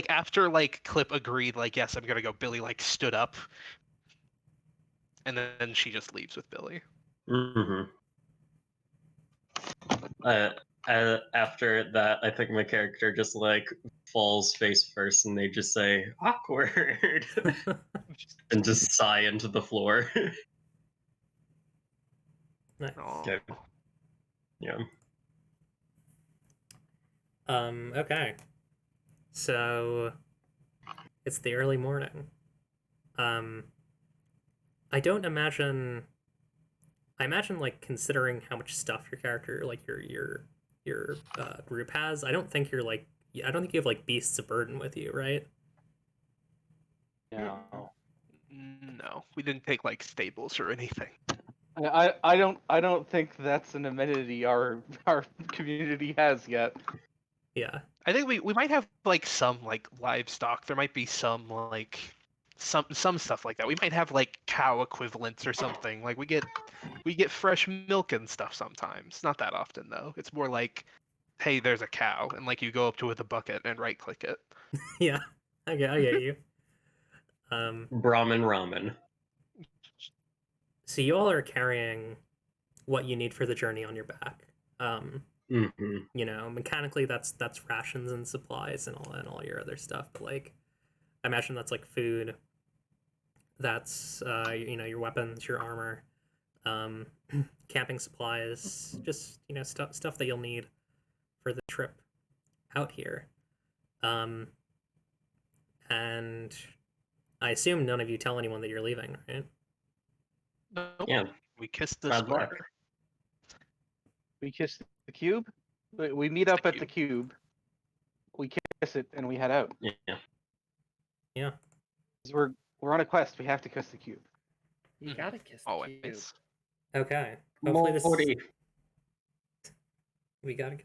[SPEAKER 4] after Clip agreed, yes, I'm gonna go. Billy stood up, and then she just leaves with Billy.
[SPEAKER 3] Mm-hmm. After that, I think my character just falls face first, and they just say awkward, and just sigh into the floor.
[SPEAKER 1] Nice.
[SPEAKER 3] Okay. Yeah.
[SPEAKER 1] Okay. So it's the early morning. I don't imagine. I imagine, considering how much stuff your character, your group has. I don't think you're I don't think you have beasts of burden with you, right?
[SPEAKER 5] No.
[SPEAKER 4] No, we didn't take stables or anything.
[SPEAKER 5] I don't think that's an amenity our community has yet.
[SPEAKER 1] Yeah.
[SPEAKER 4] I think we might have some livestock. There might be some some stuff like that. We might have cow equivalents or something. We get fresh milk and stuff sometimes. Not that often though. It's more hey, there's a cow, and you go up to it with a bucket and right click it.
[SPEAKER 1] Yeah. I get you.
[SPEAKER 3] Brahmin ramen.
[SPEAKER 1] So you all are carrying what you need for the journey on your back.
[SPEAKER 3] Mm-hmm.
[SPEAKER 1] Mechanically that's rations and supplies and all your other stuff. But I imagine that's food. That's your weapons, your armor, camping supplies, just stuff that you'll need for the trip out here. And I assume none of you tell anyone that you're leaving, right?
[SPEAKER 4] Nope.
[SPEAKER 3] Yeah.
[SPEAKER 4] We kissed the
[SPEAKER 3] Bad
[SPEAKER 4] square.
[SPEAKER 3] luck.
[SPEAKER 5] We kiss the cube. We meet up at the cube. We kiss it and we head out.
[SPEAKER 3] Yeah.
[SPEAKER 1] Yeah.
[SPEAKER 5] 'Cause we're on a quest. We have to kiss the cube.
[SPEAKER 2] You gotta kiss the cube.
[SPEAKER 4] Always.
[SPEAKER 1] Okay. Hopefully
[SPEAKER 3] Morty.
[SPEAKER 1] we gotta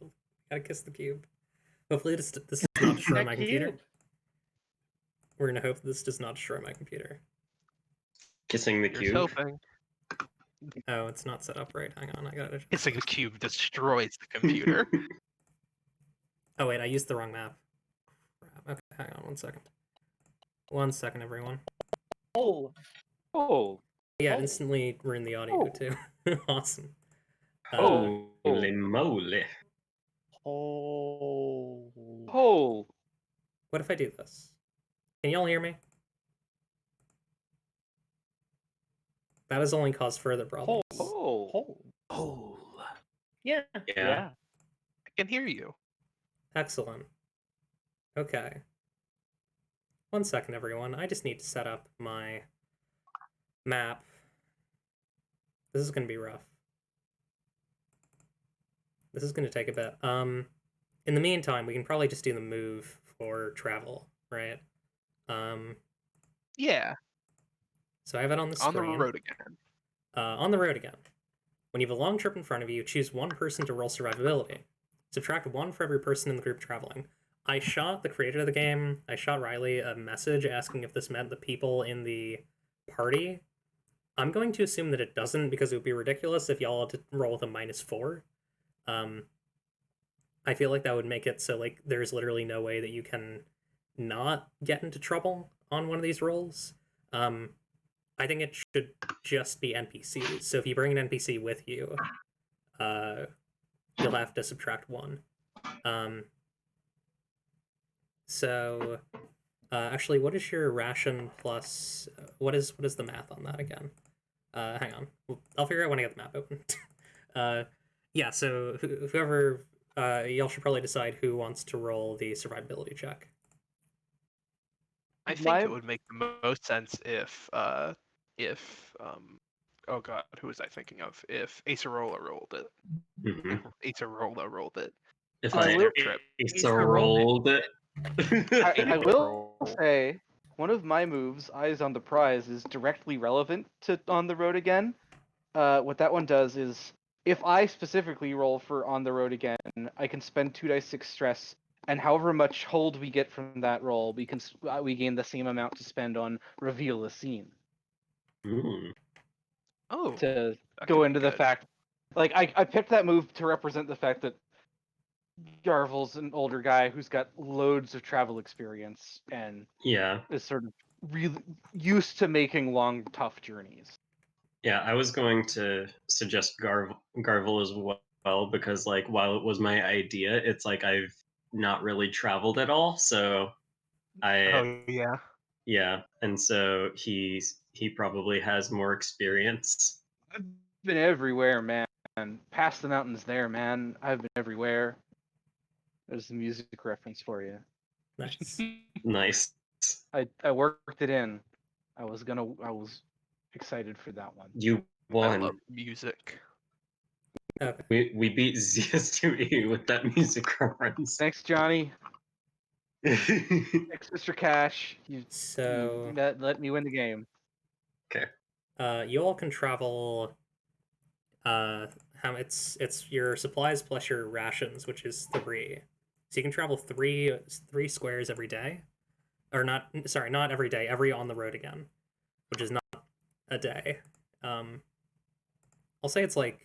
[SPEAKER 1] kiss the cube. Hopefully this does not destroy my computer.
[SPEAKER 2] Cube.
[SPEAKER 1] We're gonna hope this does not destroy my computer.
[SPEAKER 3] Kissing the
[SPEAKER 4] Here's
[SPEAKER 3] cube.
[SPEAKER 4] hoping.
[SPEAKER 1] Oh, it's not set up right. Hang on, I gotta.
[SPEAKER 4] Kissing the cube destroys the computer.
[SPEAKER 1] Oh wait, I used the wrong map. Crap. Okay, hang on 1 second. 1 second, everyone.
[SPEAKER 2] Oh,
[SPEAKER 1] Yeah,
[SPEAKER 2] Oh.
[SPEAKER 1] instantly ruined the audio too. Awesome.
[SPEAKER 3] Holy moly.
[SPEAKER 5] Oh.
[SPEAKER 1] What if I do this? Can y'all hear me? That has only caused further problems.
[SPEAKER 2] Yeah.
[SPEAKER 3] Yeah.
[SPEAKER 4] I can hear you.
[SPEAKER 1] Excellent. Okay. 1 second, everyone. I just need to set up my Map. This is going to be rough. This is going to take a bit. In the meantime, we can probably just do the move for travel, right?
[SPEAKER 4] Yeah,
[SPEAKER 1] So I have it on the
[SPEAKER 4] on
[SPEAKER 1] screen.
[SPEAKER 4] the road again.
[SPEAKER 1] On the road again. When you have a long trip in front of you, choose one person to roll survivability. Subtract 1 for every person in the group traveling. I shot the creator of the game, I shot Riley a message asking if this meant the people in the party. I'm going to assume that it doesn't, because it would be ridiculous if y'all had to roll with a -4. I feel like that would make it so like there's literally no way that you can not get into trouble on one of these rolls. I think it should just be NPCs. So if you bring an NPC with you, you'll have to subtract 1. Actually, what is your ration plus? What is the math on that again? Hang on, I'll figure out when I get the map open. Yeah. So whoever, y'all should probably decide who wants to roll the survivability check.
[SPEAKER 4] I think it would make the most sense if oh god, who was I thinking of? If Acerola rolled it.
[SPEAKER 3] Mhm.
[SPEAKER 4] Acerola rolled it.
[SPEAKER 3] If
[SPEAKER 5] I
[SPEAKER 3] I
[SPEAKER 5] will-
[SPEAKER 3] rolled it.
[SPEAKER 5] I will say, one of my moves, Eyes on the Prize, is directly relevant to On the Road Again. What that one does is, if I specifically roll for On the Road Again, I can spend 2d6 stress, and however much hold we get from that roll, we gain the same amount to spend on Reveal a Scene.
[SPEAKER 4] Oh,
[SPEAKER 5] To
[SPEAKER 4] that
[SPEAKER 5] go
[SPEAKER 4] could be
[SPEAKER 5] into the
[SPEAKER 4] good.
[SPEAKER 5] fact, like, I picked that move to represent the fact that Garvel's an older guy who's got loads of travel experience and
[SPEAKER 3] Yeah.
[SPEAKER 5] is sort of really used to making long, tough journeys.
[SPEAKER 3] Yeah, I was going to suggest Garvel as well, because like while it was my idea, it's like I've not really traveled at all, so
[SPEAKER 4] Oh yeah.
[SPEAKER 3] yeah, and so he probably has more experience.
[SPEAKER 5] I've been everywhere, man. Past the mountains there, man. I've been everywhere. There's the music reference for you.
[SPEAKER 1] Nice.
[SPEAKER 3] Nice.
[SPEAKER 5] I worked it in. I was excited for that one.
[SPEAKER 3] You
[SPEAKER 4] I
[SPEAKER 3] won.
[SPEAKER 4] love music.
[SPEAKER 1] Okay.
[SPEAKER 3] We beat ZS2E with that music reference.
[SPEAKER 5] Thanks, Johnny. Thanks, Mr. Cash. You
[SPEAKER 1] So
[SPEAKER 5] let me win the game.
[SPEAKER 1] you all can travel. It's your supplies plus your rations, which is 3. So you can travel three squares every day, or not. Sorry, not every day. Every on the road again, which is not a day. I'll say it's like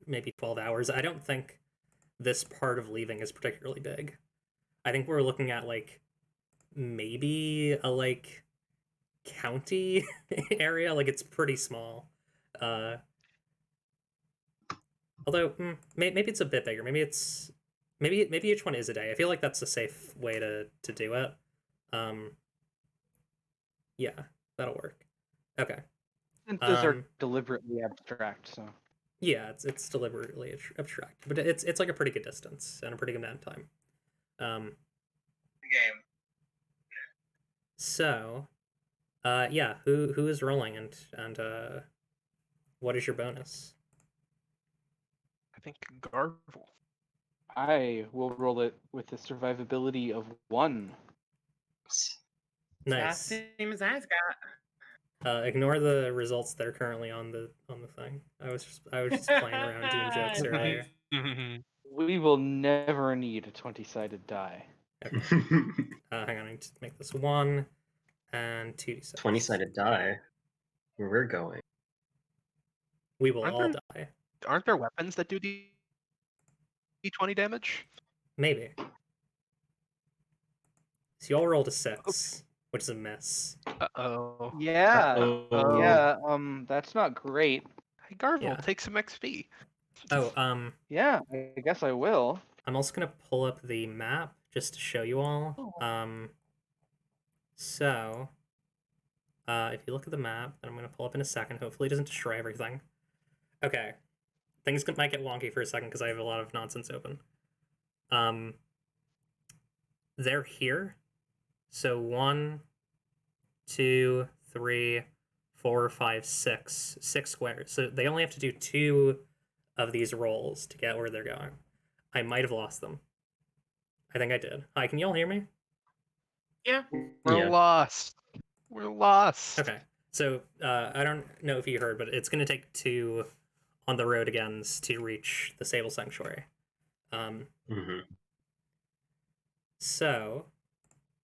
[SPEAKER 1] maybe 12 hours. I don't think this part of leaving is particularly big. I think we're looking at like maybe a like county area. Like it's pretty small. Although maybe it's a bit bigger. Maybe each one is a day. I feel like that's a safe way to do it. Yeah, that'll work. Okay.
[SPEAKER 5] And those are deliberately abstract, so.
[SPEAKER 1] Yeah, it's deliberately abstract, but it's like a pretty good distance and a pretty good amount of time.
[SPEAKER 2] Game.
[SPEAKER 1] So, yeah, who is rolling and what is your bonus?
[SPEAKER 4] I think Garvel.
[SPEAKER 5] I will roll it with a survivability of 1.
[SPEAKER 1] Nice.
[SPEAKER 2] Same as I've got.
[SPEAKER 1] Ignore the results that are currently on the thing. I was just playing around doing jokes earlier.
[SPEAKER 5] We will never need a 20-sided die.
[SPEAKER 1] Okay. Hang on, I need to make this 1 and 2d6.
[SPEAKER 3] 20-sided die. Where we're going.
[SPEAKER 1] We will
[SPEAKER 4] Aren't
[SPEAKER 1] all
[SPEAKER 4] there-
[SPEAKER 1] die.
[SPEAKER 4] Aren't there weapons that do D20 damage?
[SPEAKER 1] Maybe. So you all rolled a 6, which is a miss.
[SPEAKER 4] Uh-oh.
[SPEAKER 5] Yeah.
[SPEAKER 3] Uh-oh.
[SPEAKER 5] Yeah, that's not great.
[SPEAKER 4] Hey, Garvel,
[SPEAKER 1] Yeah.
[SPEAKER 4] take some XP.
[SPEAKER 1] Oh,
[SPEAKER 5] Yeah, I guess I will.
[SPEAKER 1] I'm also gonna pull up the map just to show you all. So, if you look at the map, that I'm gonna pull up in a second, hopefully it doesn't destroy everything. Okay, things might get wonky for a second because I have a lot of nonsense open. They're here. So 1, 2, 3, 4, 5, 6, 6 squares. So they only have to do 2 of these rolls to get where they're going. I might have lost them. I think I did. Hi, can you all hear me?
[SPEAKER 2] Yeah.
[SPEAKER 4] We're
[SPEAKER 3] Yeah.
[SPEAKER 4] lost. We're lost.
[SPEAKER 1] Okay. So I don't know if you heard, but it's going to take 2 on the road agains to reach the Sable Sanctuary.
[SPEAKER 3] Mm-hmm.
[SPEAKER 1] So,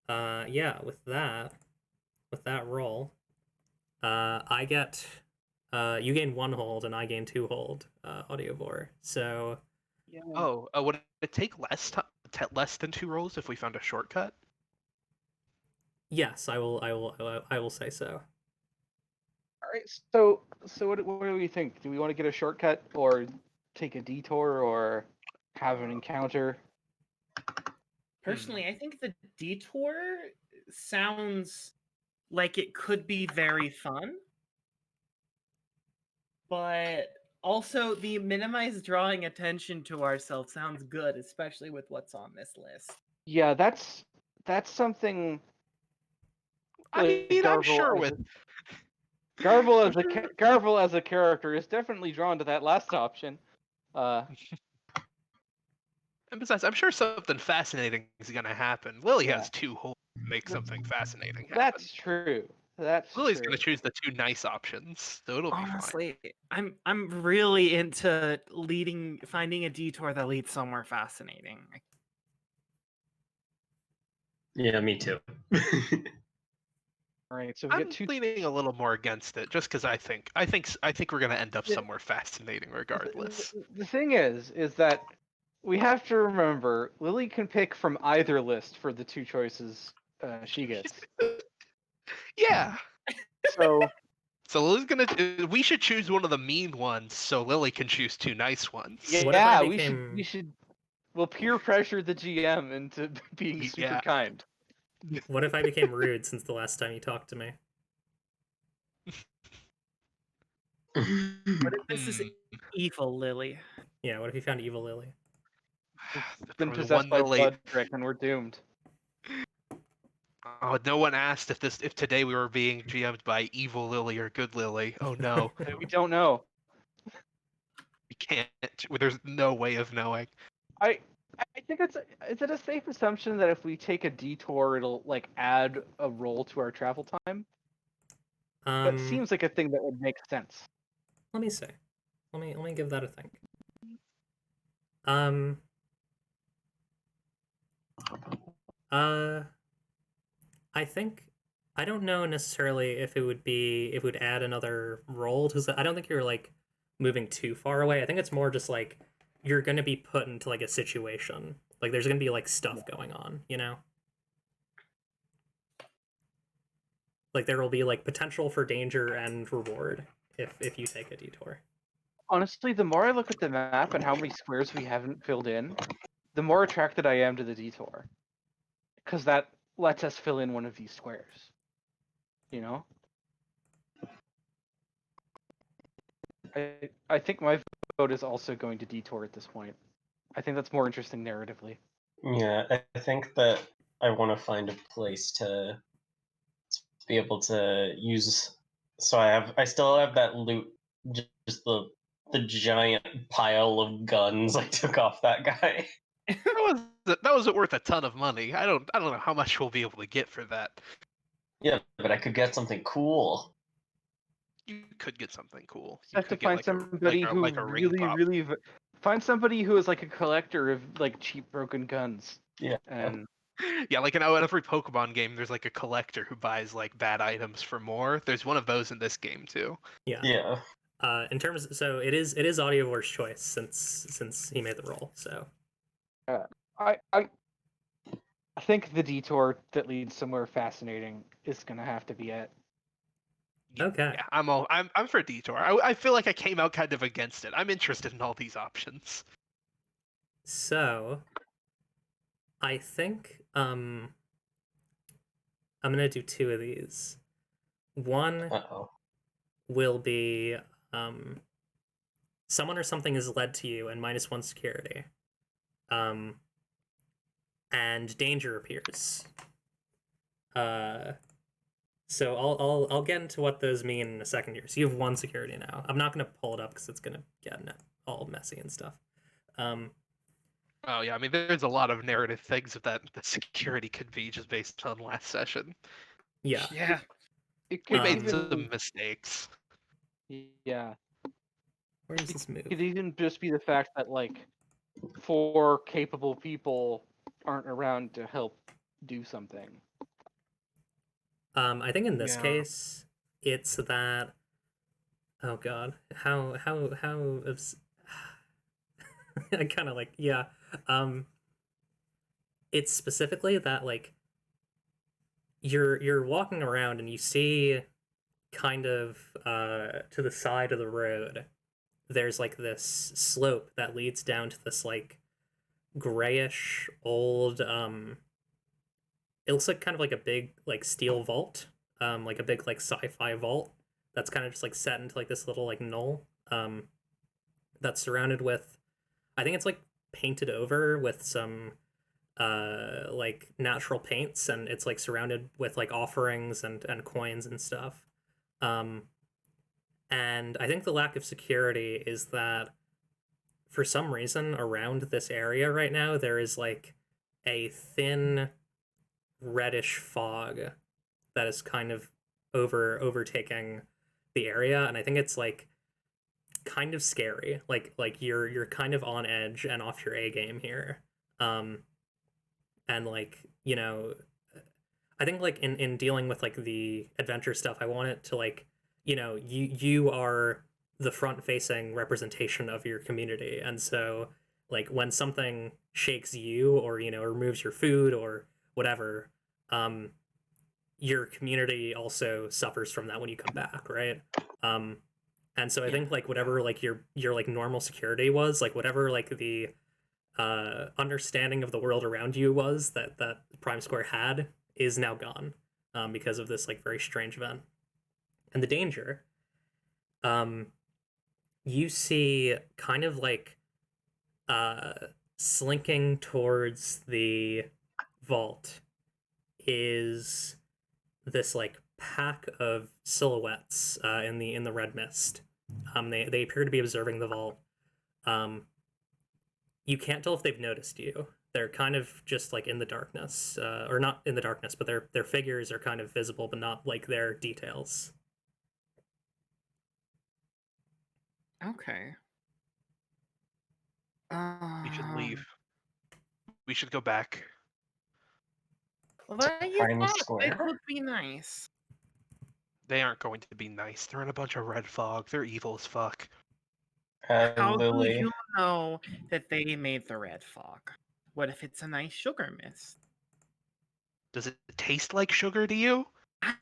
[SPEAKER 1] yeah, with that roll, I get, you gain 1 hold and I gain 2 hold, Audiovore. So,
[SPEAKER 5] Yeah.
[SPEAKER 4] Oh, would it take less than 2 rolls if we found a shortcut?
[SPEAKER 1] yes, I will say so.
[SPEAKER 5] All right. So what do we think? Do we want to get a shortcut or take a detour or have an encounter?
[SPEAKER 2] Personally, I think the detour sounds like it could be very fun, but also the minimize drawing attention to ourselves sounds good, especially with what's on this list.
[SPEAKER 5] Yeah, that's something.
[SPEAKER 4] I
[SPEAKER 5] like,
[SPEAKER 4] mean, I'm
[SPEAKER 5] Garble
[SPEAKER 4] sure
[SPEAKER 5] as
[SPEAKER 4] with
[SPEAKER 5] a- Garble as a character is definitely drawn to that last option.
[SPEAKER 4] and besides, I'm sure something fascinating is gonna happen. Lily
[SPEAKER 5] Yeah.
[SPEAKER 4] has 2 holes to make something fascinating happen.
[SPEAKER 5] That's true. That's
[SPEAKER 4] Lily's
[SPEAKER 5] true.
[SPEAKER 4] gonna choose the 2 nice options, so it'll be fine.
[SPEAKER 2] Honestly, I'm really into finding a detour that leads somewhere fascinating.
[SPEAKER 3] Yeah, me too.
[SPEAKER 5] All right, so we
[SPEAKER 4] I'm
[SPEAKER 5] get 2.
[SPEAKER 4] leaning a little more against it, just because I think we're gonna end up somewhere fascinating regardless.
[SPEAKER 5] The thing is that we have to remember Lily can pick from either list for the 2 choices she gets.
[SPEAKER 4] Yeah.
[SPEAKER 5] So
[SPEAKER 4] So Lily's gonna. We should choose one of the mean ones, so Lily can choose 2 nice ones.
[SPEAKER 5] yeah,
[SPEAKER 1] What if I
[SPEAKER 5] we
[SPEAKER 1] became-
[SPEAKER 5] should we'll peer pressure the GM into being super
[SPEAKER 4] Yeah.
[SPEAKER 5] kind.
[SPEAKER 1] What if I became rude since the last time you talked to me?
[SPEAKER 2] What if this is
[SPEAKER 4] Hmm.
[SPEAKER 2] evil, Lily?
[SPEAKER 1] Yeah, what if you found Evil Lily?
[SPEAKER 5] Been
[SPEAKER 4] For the
[SPEAKER 5] possessed
[SPEAKER 4] one
[SPEAKER 5] by
[SPEAKER 4] Lily.
[SPEAKER 5] blood trick and we're doomed.
[SPEAKER 4] Oh, no one asked if today we were being GM'd by evil Lily or good Lily. Oh no,
[SPEAKER 5] We don't know.
[SPEAKER 4] we can't. There's no way of knowing.
[SPEAKER 5] I think is it a safe assumption that if we take a detour it'll like add a roll to our travel time? That seems like a thing that would make sense.
[SPEAKER 1] Let me see. Let me give that a think. I think I don't know necessarily if it would add another roll, because I don't think you're like moving too far away. I think it's more just like you're gonna be put into like a situation. Like there's gonna be like stuff going on, you know? Like there will be like potential for danger and reward if you take a detour.
[SPEAKER 5] Honestly, the more I look at the map and how many squares we haven't filled in, the more attracted I am to the detour. Because that lets us fill in one of these squares. You know? I think my vote is also going to detour at this point. I think that's more interesting narratively.
[SPEAKER 3] Yeah, I think that I want to find a place to be able to use. So I still have that loot, just the giant pile of guns I took off that guy.
[SPEAKER 4] That wasn't worth a ton of money. I don't know how much we'll be able to get for that.
[SPEAKER 3] Yeah, but I could get something cool.
[SPEAKER 4] You could get something cool.
[SPEAKER 5] You have to
[SPEAKER 4] could get,
[SPEAKER 5] find
[SPEAKER 4] like,
[SPEAKER 5] somebody who
[SPEAKER 4] like a ring pop.
[SPEAKER 5] find somebody who is like a collector of like cheap broken guns.
[SPEAKER 3] Yeah.
[SPEAKER 5] And
[SPEAKER 4] Yeah, like in every Pokemon game, there's like a collector who buys like bad items for more. There's one of those in this game too.
[SPEAKER 1] Yeah.
[SPEAKER 3] Yeah.
[SPEAKER 1] In terms, so it is Audiovore's choice since he made the roll. So
[SPEAKER 5] I think the detour that leads somewhere fascinating is gonna have to be it.
[SPEAKER 1] okay.
[SPEAKER 4] Yeah, I'm for detour. I feel like I came out kind of against it. I'm interested in all these options.
[SPEAKER 1] So I think I'm gonna do 2 of these. One
[SPEAKER 3] Uh-oh.
[SPEAKER 1] will be someone or something is led to you and -1 security. And danger appears. So I'll get into what those mean in a second here. So you have 1 security now. I'm not gonna pull it up because it's gonna get all messy and stuff.
[SPEAKER 4] Oh yeah, I mean, there's a lot of narrative things that the security could be just based on last session.
[SPEAKER 1] Yeah.
[SPEAKER 2] Yeah.
[SPEAKER 5] It
[SPEAKER 4] We
[SPEAKER 5] could
[SPEAKER 4] made
[SPEAKER 5] even,
[SPEAKER 4] some mistakes.
[SPEAKER 5] yeah,
[SPEAKER 1] Where does this
[SPEAKER 5] it
[SPEAKER 1] move?
[SPEAKER 5] could even just be the fact that like 4 capable people aren't around to help do something.
[SPEAKER 1] I think in this
[SPEAKER 4] Yeah.
[SPEAKER 1] case, it's that. Oh God, how I kind of like yeah. It's specifically that like you're walking around and you see kind of to the side of the road there's like this slope that leads down to this like grayish old it looks like kind of like a big like steel vault, like a big like sci-fi vault that's kind of just like set into like this little like knoll, that's surrounded with, I think it's like painted over with some like natural paints, and it's like surrounded with like offerings and coins and stuff. Um and I think the lack of security is that for some reason around this area right now there is like a thin reddish fog that is kind of overtaking the area, and I think it's like kind of scary. Like you're kind of on edge and off your A game here. And like, you know, I think like in dealing with like the adventure stuff, I want it to like, you know, you are the front facing representation of your community, and so like when something shakes you or you know removes your food or whatever, um your community also suffers from that when you come back, right? And so I think like whatever like your like normal security was, like whatever like the understanding of the world around you was that Prime Square had is now gone, because of this like very strange event. And the danger, you see kind of like slinking towards the vault is this like pack of silhouettes in the red mist. They appear to be observing the vault. You can't tell if they've noticed you. They're kind of just like in the darkness, or not in the darkness, but their figures are kind of visible, but not like their details.
[SPEAKER 2] Okay.
[SPEAKER 4] We should leave. We should go back.
[SPEAKER 2] Well, that you
[SPEAKER 3] Prime
[SPEAKER 2] thought they
[SPEAKER 3] Square?
[SPEAKER 2] would be nice.
[SPEAKER 4] They aren't going to be nice. They're in a bunch of red fog. They're evil as fuck.
[SPEAKER 2] How do
[SPEAKER 3] Lily.
[SPEAKER 2] you know that they made the red fog? What if it's a nice sugar mist?
[SPEAKER 4] Does it taste like sugar to you?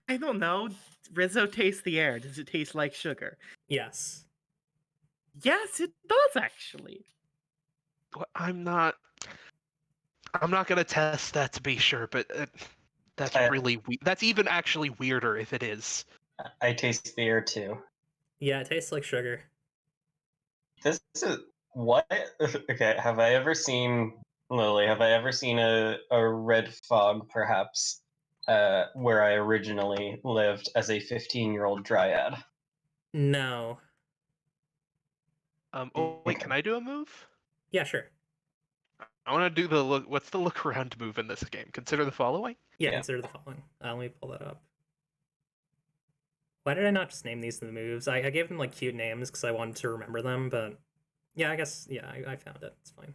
[SPEAKER 2] I don't know. Rizzo tastes the air. Does it taste like sugar?
[SPEAKER 1] Yes.
[SPEAKER 2] Yes, it does actually.
[SPEAKER 4] I'm not gonna test that to be sure, but that's really that's even actually weirder if it is.
[SPEAKER 3] I taste the air too.
[SPEAKER 1] Yeah, it tastes like sugar.
[SPEAKER 3] This is what? Okay, have I ever seen Lily? Have I ever seen a red fog, perhaps, where I originally lived as a 15-year-old dryad?
[SPEAKER 1] No.
[SPEAKER 4] Oh wait, can I do a move?
[SPEAKER 1] Yeah, sure.
[SPEAKER 4] I want to do the look. What's the look around move in this game? Consider the following.
[SPEAKER 1] Yeah,
[SPEAKER 3] Yeah.
[SPEAKER 1] consider the following. Let me pull that up. Why did I not just name these the moves? I gave them like cute names because I wanted to remember them, but yeah, I guess I found it. It's fine.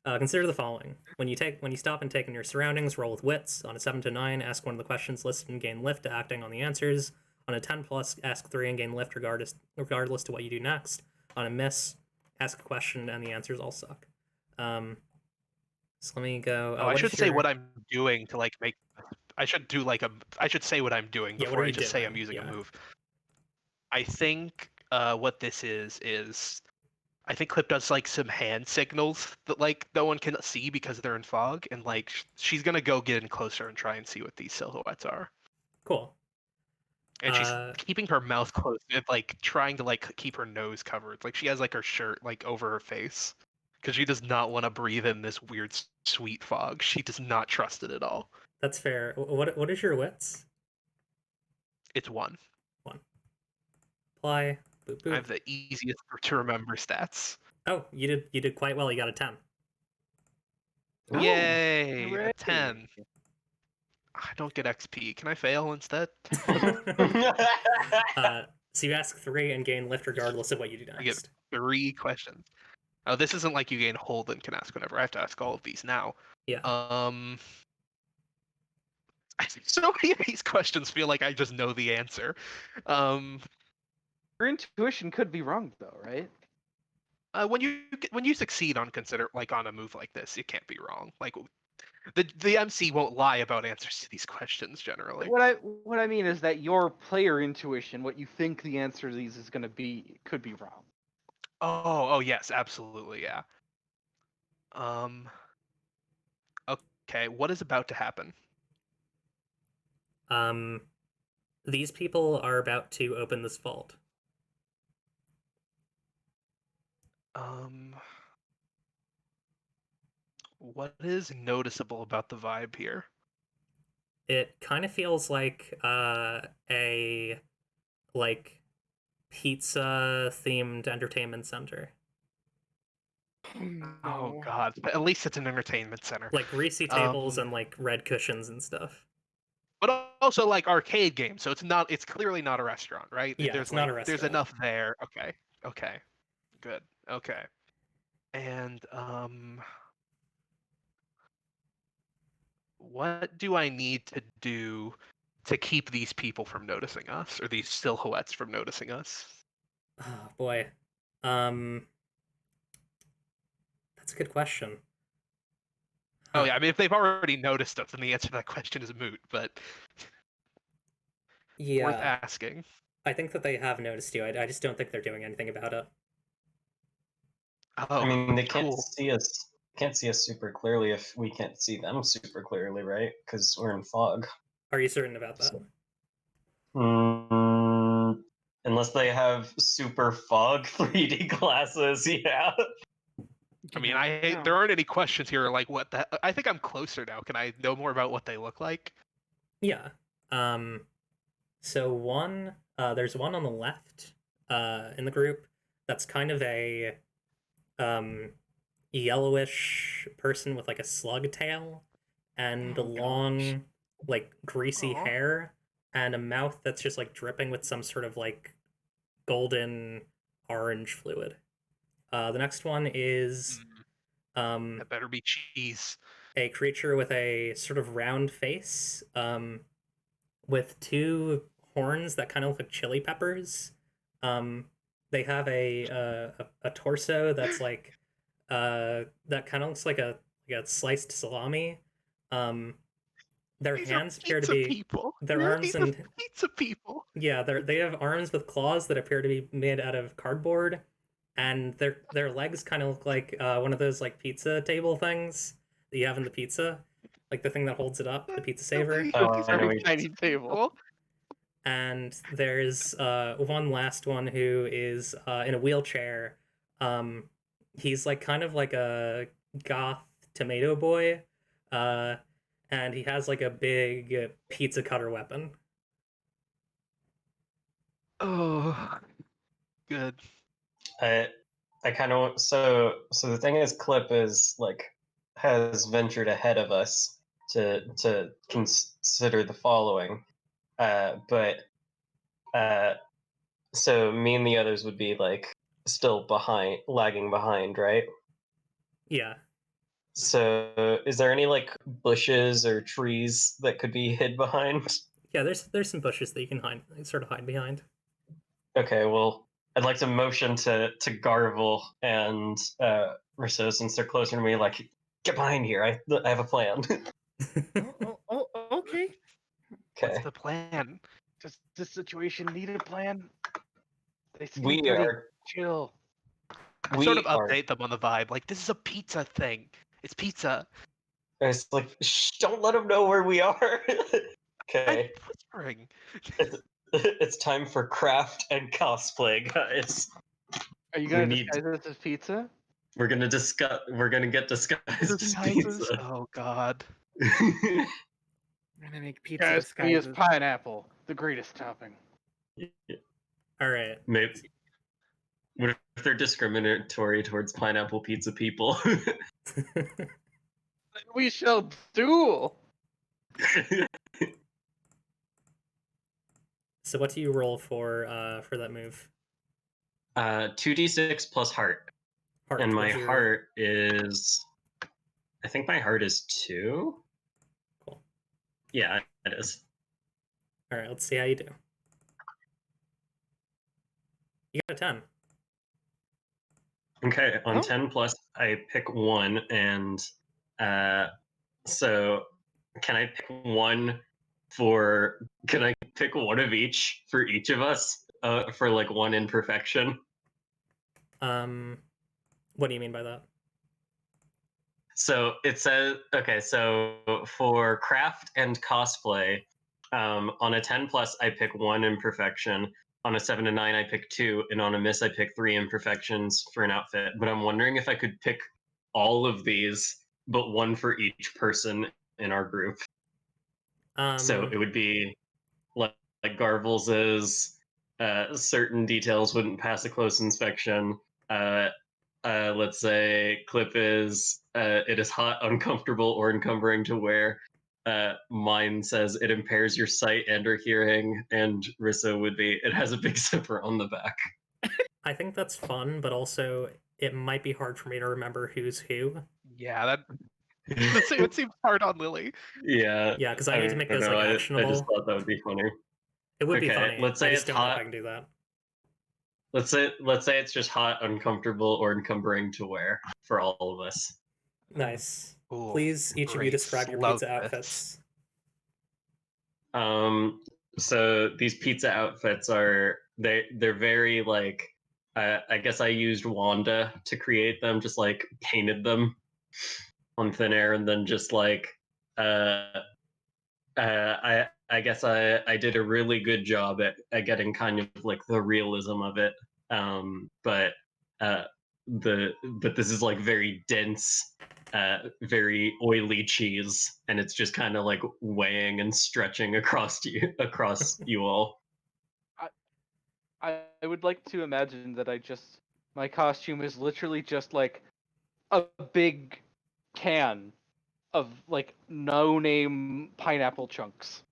[SPEAKER 1] Consider the following: when you stop and take in your surroundings, roll with wits. On a 7 to 9, ask one of the questions listed and gain lift to acting on the answers. On a 10 plus, ask 3 and gain lift regardless to what you do next. On a miss, ask a question and the answers all suck. So let me go.
[SPEAKER 4] I should say what I'm doing to like make. I should do like a. I should say what I'm doing
[SPEAKER 1] Yeah, what
[SPEAKER 4] before
[SPEAKER 1] are
[SPEAKER 4] I
[SPEAKER 1] you
[SPEAKER 4] just say
[SPEAKER 1] doing?
[SPEAKER 4] I'm using
[SPEAKER 1] Yeah.
[SPEAKER 4] a move. I think what this is I think Clip does like some hand signals that like no one can see because they're in fog, and like she's gonna go get in closer and try and see what these silhouettes are.
[SPEAKER 1] Cool.
[SPEAKER 4] And she's keeping her mouth closed and like trying to like keep her nose covered. Like she has like her shirt like over her face because she does not want to breathe in this weird sweet fog. She does not trust it at all.
[SPEAKER 1] That's fair. What is your wits?
[SPEAKER 4] It's 1.
[SPEAKER 1] Apply. Boop boop.
[SPEAKER 4] I have the easiest to remember stats.
[SPEAKER 1] Oh, you did quite well. You got a 10.
[SPEAKER 5] Oh,
[SPEAKER 4] Yay! A
[SPEAKER 5] hooray.
[SPEAKER 4] 10. I don't get XP. Can I fail instead?
[SPEAKER 1] So you ask 3 and gain lift regardless of what you do
[SPEAKER 4] I get
[SPEAKER 1] next.
[SPEAKER 4] 3 questions. Oh, this isn't like you gain hold and can ask whatever. I have to ask all of these now.
[SPEAKER 1] Yeah.
[SPEAKER 4] I think so many of these questions feel like I just know the answer.
[SPEAKER 5] Your intuition could be wrong, though, right?
[SPEAKER 4] When you succeed on on a move like this, it can't be wrong. Like the MC won't lie about answers to these questions generally.
[SPEAKER 5] What I mean is that your player intuition, what you think the answer to these is going to be, could be wrong.
[SPEAKER 4] Oh yes, absolutely, yeah. Okay, what is about to happen?
[SPEAKER 1] These people are about to open this vault.
[SPEAKER 4] What is noticeable about the vibe here?
[SPEAKER 1] It kind of feels like a like pizza themed entertainment center.
[SPEAKER 4] Oh god, but at least it's an entertainment center.
[SPEAKER 1] Like greasy tables and like red cushions and stuff.
[SPEAKER 4] But also like arcade games, so it's clearly not a restaurant, right?
[SPEAKER 1] Yeah,
[SPEAKER 4] there's
[SPEAKER 1] it's not a restaurant.
[SPEAKER 4] There's enough there. Okay. Good. Okay. And what do I need to do to keep these people from noticing us, or these silhouettes from noticing us?
[SPEAKER 1] Oh boy. That's a good question.
[SPEAKER 4] Oh yeah, I mean if they've already noticed us, then the answer to that question is moot, but
[SPEAKER 1] Yeah.
[SPEAKER 4] worth asking.
[SPEAKER 1] I think that they have noticed you. I just don't think they're doing anything about it.
[SPEAKER 4] Oh,
[SPEAKER 3] I mean, they can't
[SPEAKER 4] cool.
[SPEAKER 3] see us. Can't see us super clearly if we can't see them super clearly, right? Because we're in fog.
[SPEAKER 1] Are you certain about that?
[SPEAKER 3] Unless they have super fog 3D glasses, yeah.
[SPEAKER 4] I mean, there aren't any questions here like what the. I think I'm closer now. Can I know more about what they look like?
[SPEAKER 1] Yeah. So there's one on the left in the group that's kind of a yellowish person with like a slug tail and long like greasy hair and a mouth that's just like dripping with some sort of like golden orange fluid. The next one is
[SPEAKER 4] That better be cheese.
[SPEAKER 1] a creature with a sort of round face with 2 horns that kind of look like chili peppers. They have a torso that's like that kind of looks like a sliced salami. Their
[SPEAKER 4] These
[SPEAKER 1] hands
[SPEAKER 4] are
[SPEAKER 1] appear to
[SPEAKER 4] pizza
[SPEAKER 1] be
[SPEAKER 4] people.
[SPEAKER 1] their arms
[SPEAKER 4] These
[SPEAKER 1] and
[SPEAKER 4] are pizza people.
[SPEAKER 1] yeah, they have arms with claws that appear to be made out of cardboard, and their legs kind of look like one of those like pizza table things that you have in the pizza, like the thing that holds it up, the pizza saver.
[SPEAKER 4] These are
[SPEAKER 5] Very tiny table.
[SPEAKER 1] And there's one last one who is in a wheelchair. He's like kind of like a goth tomato boy, and he has like a big pizza cutter weapon.
[SPEAKER 4] Oh, good.
[SPEAKER 3] I kind of so the thing is, Clip is like has ventured ahead of us to consider the following, but so me and the others would be like still lagging behind, right?
[SPEAKER 1] Yeah.
[SPEAKER 3] So is there any like bushes or trees that could be hid behind?
[SPEAKER 1] Yeah, there's some bushes that you can hide behind.
[SPEAKER 3] Okay, well, I'd like to motion to Garvel and Rousseau, since they're closer to me, like, get behind here. I have a plan.
[SPEAKER 5] Okay.
[SPEAKER 4] What's the plan?
[SPEAKER 5] Does this situation need a plan? They seem
[SPEAKER 3] We
[SPEAKER 5] pretty
[SPEAKER 3] are.
[SPEAKER 5] chill.
[SPEAKER 4] I sort of update them on the vibe. Like, this is a pizza thing. It's pizza.
[SPEAKER 3] It's like, shh, don't let them know where we are. Okay.
[SPEAKER 4] I'm whispering.
[SPEAKER 3] It's time for craft and cosplay, guys.
[SPEAKER 5] Are you gonna disguise this as pizza?
[SPEAKER 3] We're gonna get disguised as pizza.
[SPEAKER 4] Oh God.
[SPEAKER 2] I make pizza
[SPEAKER 5] Guys, me is
[SPEAKER 2] disguises.
[SPEAKER 5] pineapple, the greatest topping.
[SPEAKER 1] All right.
[SPEAKER 3] Maybe. What if they're discriminatory towards pineapple pizza people?
[SPEAKER 5] We shall duel.
[SPEAKER 1] So what do you roll for that move?
[SPEAKER 3] 2d6 plus heart.
[SPEAKER 1] Heart.
[SPEAKER 3] And my
[SPEAKER 1] what'd you roll?
[SPEAKER 3] heart is. I think my heart is 2.
[SPEAKER 1] Cool.
[SPEAKER 3] Yeah, it is.
[SPEAKER 1] All right, let's see how you do. You got a 10.
[SPEAKER 3] Okay, on
[SPEAKER 2] Oh.
[SPEAKER 3] 10 plus, I pick 1, and so can I pick one for? Can I pick one of each for each of us for like one imperfection?
[SPEAKER 1] What do you mean by that?
[SPEAKER 3] So it says, okay, so for craft and cosplay, on a 10 plus, I pick one imperfection. On a 7 to 9, I pick 2, and on a miss, I pick 3 imperfections for an outfit. But I'm wondering if I could pick all of these, but one for each person in our group. So it would be like Garvel's is certain details wouldn't pass a close inspection. Let's say Clip is it is hot, uncomfortable, or encumbering to wear. Mine says it impairs your sight and or hearing, and Rissa would be it has a big zipper on the back.
[SPEAKER 1] I think that's fun, but also it might be hard for me to remember who's who.
[SPEAKER 4] Yeah, that it seems hard on Lily.
[SPEAKER 3] Yeah.
[SPEAKER 1] Yeah, because I need to make those
[SPEAKER 3] know,
[SPEAKER 1] like
[SPEAKER 3] I
[SPEAKER 1] actionable.
[SPEAKER 3] just thought that would be funny.
[SPEAKER 1] It would be
[SPEAKER 3] Okay,
[SPEAKER 1] funny.
[SPEAKER 3] let's say
[SPEAKER 1] I just
[SPEAKER 3] it's
[SPEAKER 1] don't know if
[SPEAKER 3] hot.
[SPEAKER 1] I can do that.
[SPEAKER 3] Let's say it's just hot, uncomfortable, or encumbering to wear for all of us.
[SPEAKER 1] Nice.
[SPEAKER 4] Ooh,
[SPEAKER 1] Please, each of you
[SPEAKER 4] great.
[SPEAKER 1] describe your
[SPEAKER 4] Love
[SPEAKER 1] pizza
[SPEAKER 4] this.
[SPEAKER 1] outfits.
[SPEAKER 3] So these pizza outfits are they're very like I guess I used Wanda to create them, just like painted them on thin air, and then just like I guess I did a really good job at getting kind of like the realism of it. But this is like very dense, very oily cheese, and it's just kind of like weighing and stretching across you all.
[SPEAKER 5] I would like to imagine that my costume is literally just like a big can of like no-name pineapple chunks.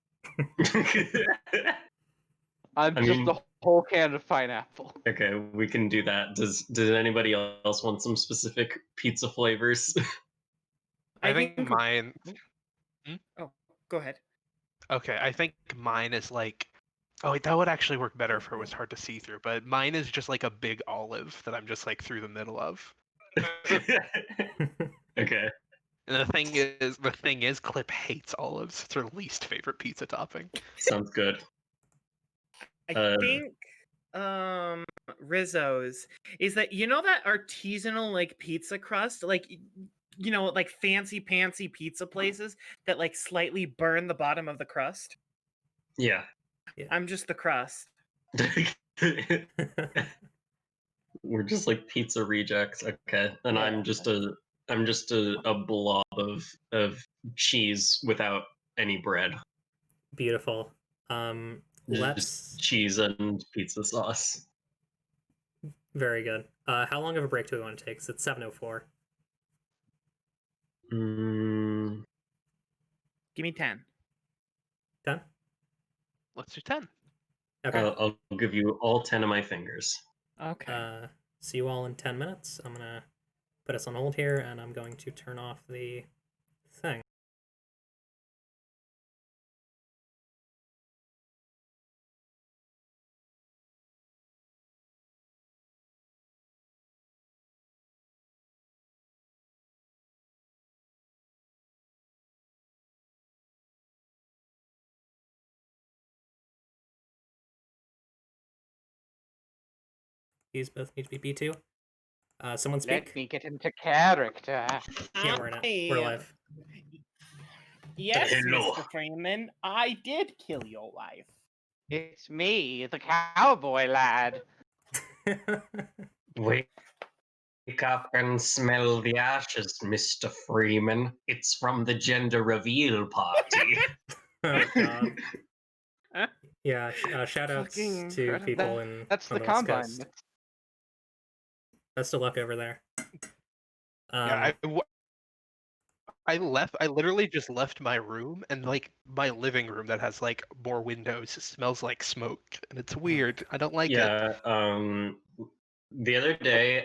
[SPEAKER 5] I'm
[SPEAKER 3] I
[SPEAKER 5] just
[SPEAKER 3] mean-
[SPEAKER 5] the whole can of pineapple.
[SPEAKER 3] Okay, we can do that. Does anybody else want some specific pizza flavors?
[SPEAKER 4] I think mine.
[SPEAKER 2] Oh, go ahead.
[SPEAKER 4] Okay, I think mine is like. Oh, wait, that would actually work better if it was hard to see through. But mine is just like a big olive that I'm just like through the middle of.
[SPEAKER 3] Okay.
[SPEAKER 4] And the thing is, Clip hates olives. It's her least favorite pizza topping.
[SPEAKER 3] Sounds good.
[SPEAKER 2] I think Rizzo's is that that artisanal like pizza crust, like like fancy pantsy pizza places that like slightly burn the bottom of the crust.
[SPEAKER 3] Yeah.
[SPEAKER 2] I'm just the crust.
[SPEAKER 3] We're just like pizza rejects. Okay. And
[SPEAKER 5] Yeah.
[SPEAKER 3] I'm just a blob of cheese without any bread.
[SPEAKER 1] Beautiful. Let's.
[SPEAKER 3] Just cheese and pizza sauce.
[SPEAKER 1] Very good. How long of a break do we want to take? 'Cause it's 7:04.
[SPEAKER 2] Give me 10.
[SPEAKER 1] 10?
[SPEAKER 4] Let's do 10.
[SPEAKER 1] Okay.
[SPEAKER 3] I'll give you all 10 of my fingers.
[SPEAKER 2] Okay.
[SPEAKER 1] See you all in 10 minutes. I'm gonna put us on hold here, and I'm going to turn off the thing. These both need to be B2. Someone speak.
[SPEAKER 5] Let me get into character.
[SPEAKER 1] Yeah, we're in it. We're live.
[SPEAKER 2] Yes,
[SPEAKER 3] Hello.
[SPEAKER 2] Mr. Freeman, I did kill your wife.
[SPEAKER 5] It's me, the cowboy lad.
[SPEAKER 3] Wake up and smell the ashes, Mr. Freeman. It's from the gender reveal party.
[SPEAKER 1] Oh god.
[SPEAKER 2] Huh?
[SPEAKER 1] Yeah, shout outs
[SPEAKER 2] Fucking
[SPEAKER 1] to
[SPEAKER 2] incredible.
[SPEAKER 1] people in
[SPEAKER 5] That's
[SPEAKER 1] on
[SPEAKER 5] the
[SPEAKER 1] the West
[SPEAKER 5] combine.
[SPEAKER 1] Coast. Best of luck over there.
[SPEAKER 4] Yeah, I literally just left my room, and like my living room that has like more windows smells like smoke, and it's weird. I don't like it.
[SPEAKER 3] Yeah. The other day,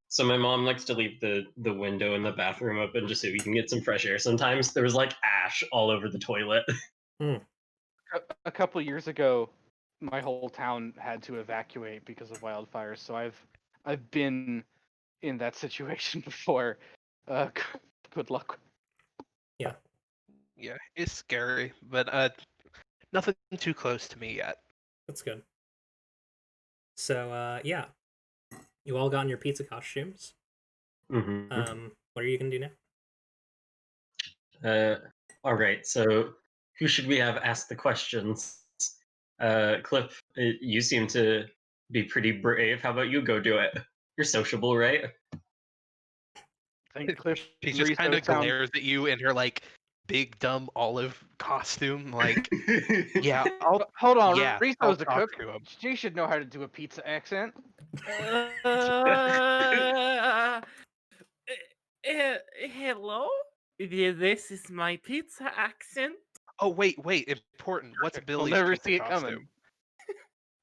[SPEAKER 3] so my mom likes to leave the window in the bathroom open just so we can get some fresh air. Sometimes there was like ash all over the toilet.
[SPEAKER 5] A couple years ago, my whole town had to evacuate because of wildfires. So I've been in that situation before. Good luck.
[SPEAKER 4] Yeah, it's scary, but nothing too close to me yet.
[SPEAKER 1] That's good. So yeah, you all got in your pizza costumes.
[SPEAKER 3] Mm-hmm.
[SPEAKER 1] What are you gonna do now?
[SPEAKER 3] All right. So who should we have ask the questions? Cliff, you seem to be pretty brave. How about you go do it? You're sociable, right?
[SPEAKER 5] I think Cliff
[SPEAKER 4] She just kind of
[SPEAKER 5] sounds.
[SPEAKER 4] glares at you in her like big dumb olive costume, like, yeah, I'll
[SPEAKER 5] Hold on,
[SPEAKER 4] yeah,
[SPEAKER 5] Rizo's
[SPEAKER 4] I'll
[SPEAKER 5] the
[SPEAKER 4] talk
[SPEAKER 5] cook.
[SPEAKER 4] to him.
[SPEAKER 5] She should know how to do a pizza accent.
[SPEAKER 2] Hello? This is my pizza accent.
[SPEAKER 4] Oh wait, important. What's
[SPEAKER 5] We'll
[SPEAKER 4] Billy's
[SPEAKER 5] never
[SPEAKER 4] pizza
[SPEAKER 5] see it
[SPEAKER 4] costume?
[SPEAKER 5] coming.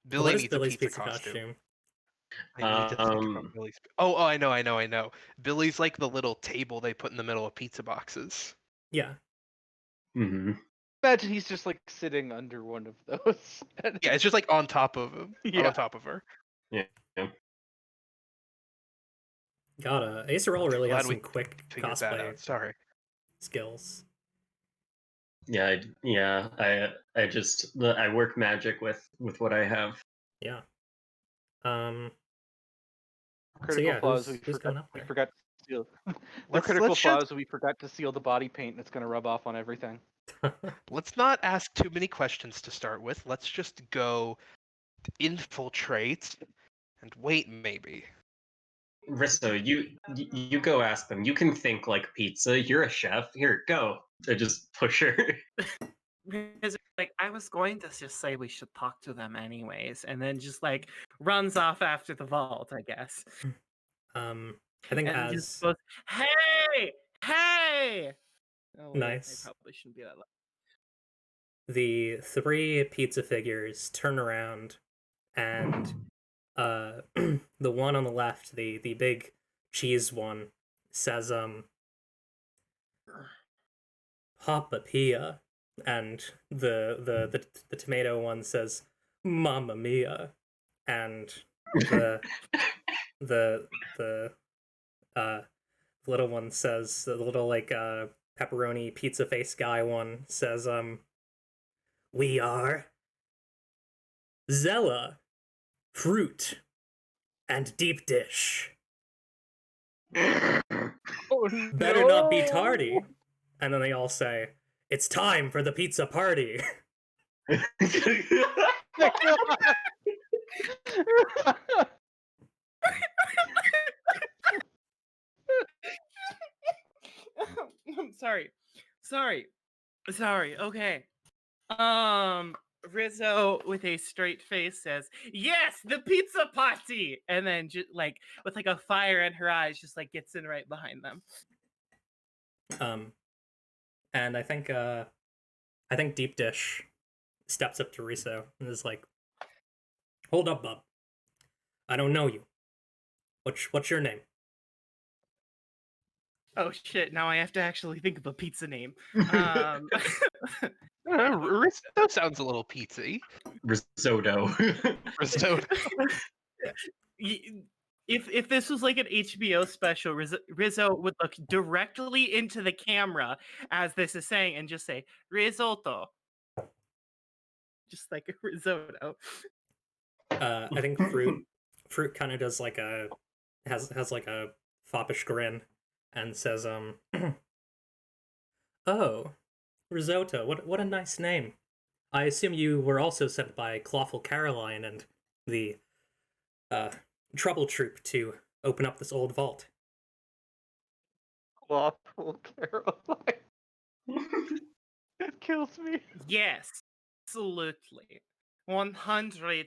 [SPEAKER 4] Billy
[SPEAKER 1] What is
[SPEAKER 4] needs
[SPEAKER 1] Billy's
[SPEAKER 4] a pizza costume. I need to think about
[SPEAKER 3] Um,
[SPEAKER 4] Billy's. Oh, I know. Billy's like the little table they put in the middle of pizza boxes.
[SPEAKER 1] Yeah.
[SPEAKER 3] hmm
[SPEAKER 5] Imagine he's just like sitting under one of those.
[SPEAKER 4] Yeah, it's just like on top of him,
[SPEAKER 5] Yeah.
[SPEAKER 4] on top of her.
[SPEAKER 1] God, Acerol really has
[SPEAKER 4] Glad we
[SPEAKER 1] some quick
[SPEAKER 4] Figured that
[SPEAKER 1] cosplay
[SPEAKER 4] out. Sorry.
[SPEAKER 1] skills.
[SPEAKER 3] Yeah, I work magic with what I have.
[SPEAKER 1] Yeah. So
[SPEAKER 5] Critical
[SPEAKER 1] yeah,
[SPEAKER 5] flaws
[SPEAKER 1] who's going up
[SPEAKER 5] we
[SPEAKER 1] there?
[SPEAKER 5] forgot to seal. The
[SPEAKER 4] Let's
[SPEAKER 5] critical
[SPEAKER 4] just
[SPEAKER 5] flaws we forgot to seal the body paint and it's gonna rub off on everything.
[SPEAKER 4] let's not ask too many questions to start with. Let's just go infiltrate and wait, maybe.
[SPEAKER 3] Risto, you go ask them. You can think like pizza. You're a chef. Here, go. I just push her.
[SPEAKER 2] Because like I was going to just say we should talk to them anyways, and then just like runs off after the vault, I guess.
[SPEAKER 1] I think
[SPEAKER 2] And
[SPEAKER 1] as
[SPEAKER 2] just goes, hey! Oh, wait,
[SPEAKER 1] Nice.
[SPEAKER 2] I probably shouldn't be that loud.
[SPEAKER 1] the three pizza figures turn around and the one on the left, the big cheese one, says Papa Pia, and the tomato one says Mamma Mia, and the the little one says, the little like pepperoni pizza face guy one says we are Zella, fruit, and deep dish.
[SPEAKER 5] Oh no!
[SPEAKER 1] Better not be tardy. And then they all say, it's time for the pizza party.
[SPEAKER 2] I'm sorry. Okay. Rizzo with a straight face says, "Yes, the pizza party," and then just like with like a fire in her eyes, just like gets in right behind them.
[SPEAKER 1] And I think Deep Dish steps up to Rizzo and is like, hold up, bub. I don't know you. What's your name?
[SPEAKER 2] Oh shit! Now I have to actually think of a pizza name.
[SPEAKER 4] Risotto sounds a little pizza-y.
[SPEAKER 3] Risotto.
[SPEAKER 4] Risotto.
[SPEAKER 2] If this was like an HBO special, Rizzo would look directly into the camera as this is saying and just say risotto, just like a risotto.
[SPEAKER 1] I think fruit kind of does like a has like a foppish grin and says oh, risotto, what a nice name. I assume you were also sent by Clawful Caroline and the trouble troop to open up this old vault.
[SPEAKER 5] Awful Caroline. That kills me.
[SPEAKER 2] Yes, absolutely. 100%.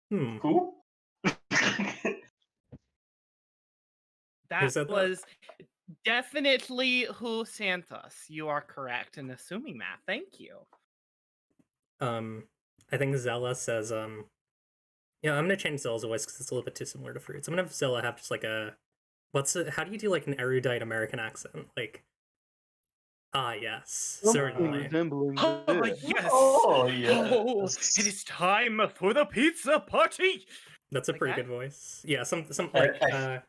[SPEAKER 3] Who?
[SPEAKER 1] Who said that?
[SPEAKER 2] Was definitely who sent us. You are correct in assuming that. Thank you.
[SPEAKER 1] I think Zella says, yeah, I'm gonna change Zella's voice because it's a little bit too similar to Fruits. I'm gonna have Zella have just like a, how do you do like an erudite American accent? Like, yes, certainly.
[SPEAKER 5] Resembling
[SPEAKER 2] Oh,
[SPEAKER 5] this.
[SPEAKER 2] yes.
[SPEAKER 3] Oh, yes.
[SPEAKER 2] Oh, it is time for the pizza party.
[SPEAKER 1] That's a
[SPEAKER 2] Like
[SPEAKER 1] pretty
[SPEAKER 2] that?
[SPEAKER 1] good voice. Yeah, some
[SPEAKER 3] I-
[SPEAKER 1] like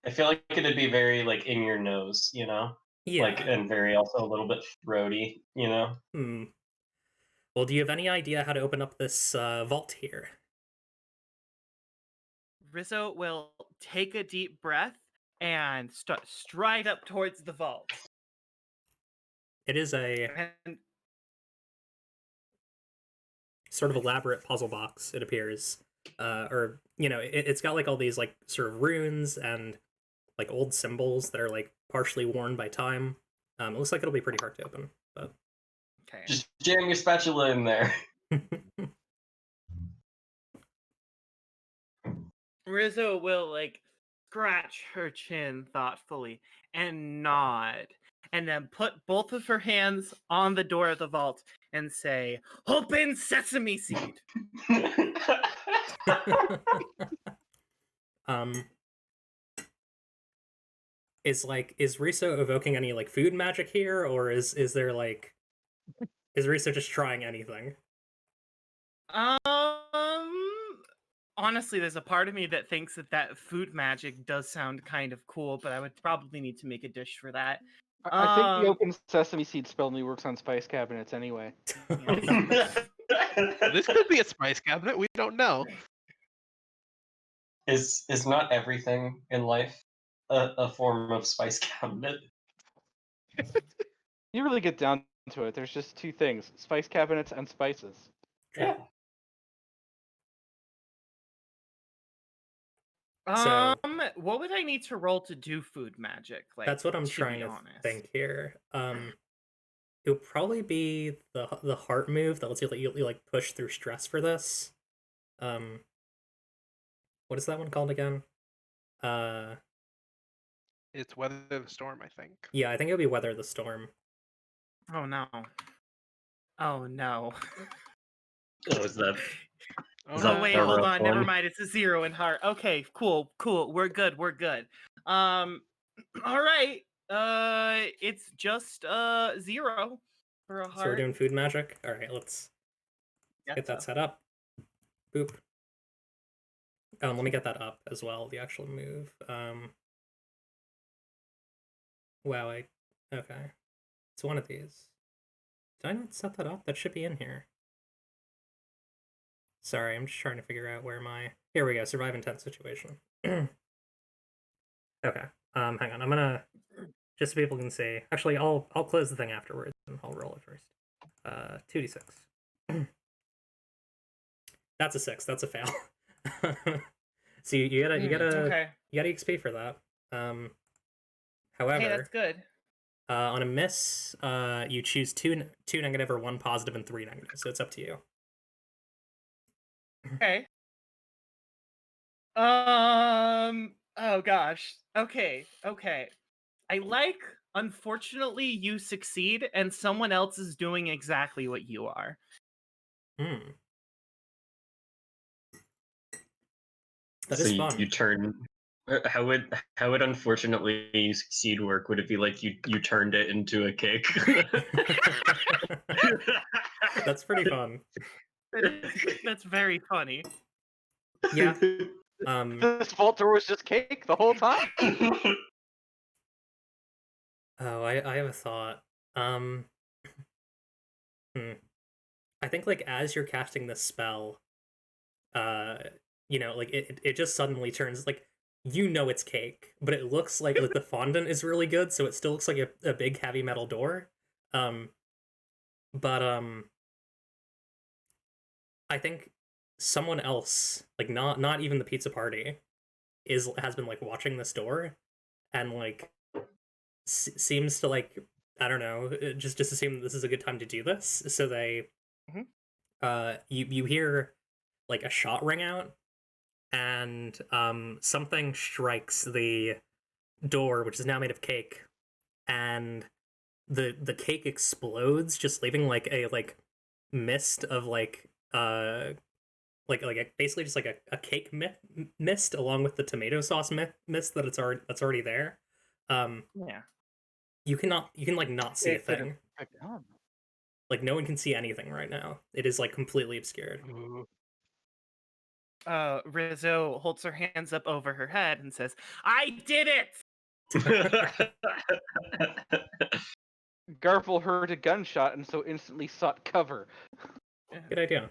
[SPEAKER 3] I feel like it'd be very like in your nose, you know,
[SPEAKER 1] yeah.
[SPEAKER 3] like and very also a little bit throaty, you know.
[SPEAKER 1] Well, do you have any idea how to open up this vault here?
[SPEAKER 2] Rizzo will take a deep breath and stride up towards the vault.
[SPEAKER 1] It is a
[SPEAKER 2] And
[SPEAKER 1] sort of elaborate puzzle box, it appears. Or, you know, it's got like all these like sort of runes and like old symbols that are like partially worn by time. It looks like it'll be pretty hard to open, but
[SPEAKER 2] okay.
[SPEAKER 3] Just jam your spatula in there.
[SPEAKER 2] Rizzo will like scratch her chin thoughtfully and nod, and then put both of her hands on the door of the vault and say, "Open sesame seed."
[SPEAKER 1] Is Riso evoking any like food magic here, or is there like is Riso just trying anything?
[SPEAKER 2] Honestly, there's a part of me that thinks that food magic does sound kind of cool, but I would probably need to make a dish for that.
[SPEAKER 5] I think the open sesame seed spell only works on spice cabinets anyway.
[SPEAKER 4] This could be a spice cabinet. We don't know.
[SPEAKER 3] Is not everything in life a form of spice cabinet?
[SPEAKER 5] You really get down to it. There's just two things: spice cabinets and spices.
[SPEAKER 3] Yeah.
[SPEAKER 2] What would I need to roll to do food magic? Like,
[SPEAKER 1] That's what I'm
[SPEAKER 2] to
[SPEAKER 1] trying
[SPEAKER 2] be
[SPEAKER 1] to
[SPEAKER 2] honest?
[SPEAKER 1] think here. It would probably be the heart move that lets you like push through stress for this. What is that one called again?
[SPEAKER 4] It's Weather the Storm, I think.
[SPEAKER 1] Yeah, I think it would be Weather the Storm.
[SPEAKER 2] Oh no. Oh no.
[SPEAKER 3] Oh, is that?
[SPEAKER 4] Oh,
[SPEAKER 3] Is
[SPEAKER 2] Oh
[SPEAKER 3] that
[SPEAKER 2] wait,
[SPEAKER 3] a
[SPEAKER 2] hold
[SPEAKER 3] rough
[SPEAKER 2] on. Never
[SPEAKER 3] one?
[SPEAKER 2] mind. It's a 0 in heart. Okay, cool. We're good. All right. It's just 0 for a
[SPEAKER 1] So we're
[SPEAKER 2] heart.
[SPEAKER 1] doing food magic. All right, let's get that set up. Boop. Let me get that up as well. The actual move. Wow. Okay. It's one of these. Did I not set that up? That should be in here. Sorry, I'm just trying to figure out where my... Here we go, survive intense situation. Okay, hang on, I'm gonna... Just so people can see... Actually, I'll close the thing afterwards, and I'll roll it first. 2d6. That's a 6, that's a fail. So you gotta XP for that. However...
[SPEAKER 2] Hey, that's good.
[SPEAKER 1] On a miss, you choose two negative or 1 positive and 3 negative, so it's up to you.
[SPEAKER 2] Okay. Oh gosh. Okay. I like, unfortunately, you succeed and someone else is doing exactly what you are.
[SPEAKER 1] That
[SPEAKER 3] So
[SPEAKER 1] is fun.
[SPEAKER 3] you turn. How would unfortunately you succeed work? Would it be like you turned it into a cake?
[SPEAKER 1] That's pretty fun.
[SPEAKER 2] That's very funny.
[SPEAKER 1] Yeah.
[SPEAKER 5] This vault door was just cake the whole time.
[SPEAKER 1] Oh, I have a thought. I think like as you're casting this spell, you know, like it just suddenly turns like, you know, it's cake, but it looks like the fondant is really good, so it still looks like a big heavy metal door. But I think someone else, like not even the pizza party, has been like watching this door, and like seems to like I don't know, just assume this is a good time to do this. So they, you hear like a shot ring out, and something strikes the door, which is now made of cake, and the cake explodes, just leaving like a mist of basically just like a cake mist along with the tomato sauce mist that's already there.
[SPEAKER 2] Yeah.
[SPEAKER 1] You can like not see a
[SPEAKER 5] It could
[SPEAKER 1] thing.
[SPEAKER 5] affect- oh,
[SPEAKER 1] Like no one can see anything right now. It is like completely obscured.
[SPEAKER 4] Ooh.
[SPEAKER 2] Rizzo holds her hands up over her head and says, "I did it!"
[SPEAKER 5] Garble heard a gunshot and so instantly sought cover.
[SPEAKER 1] Good idea.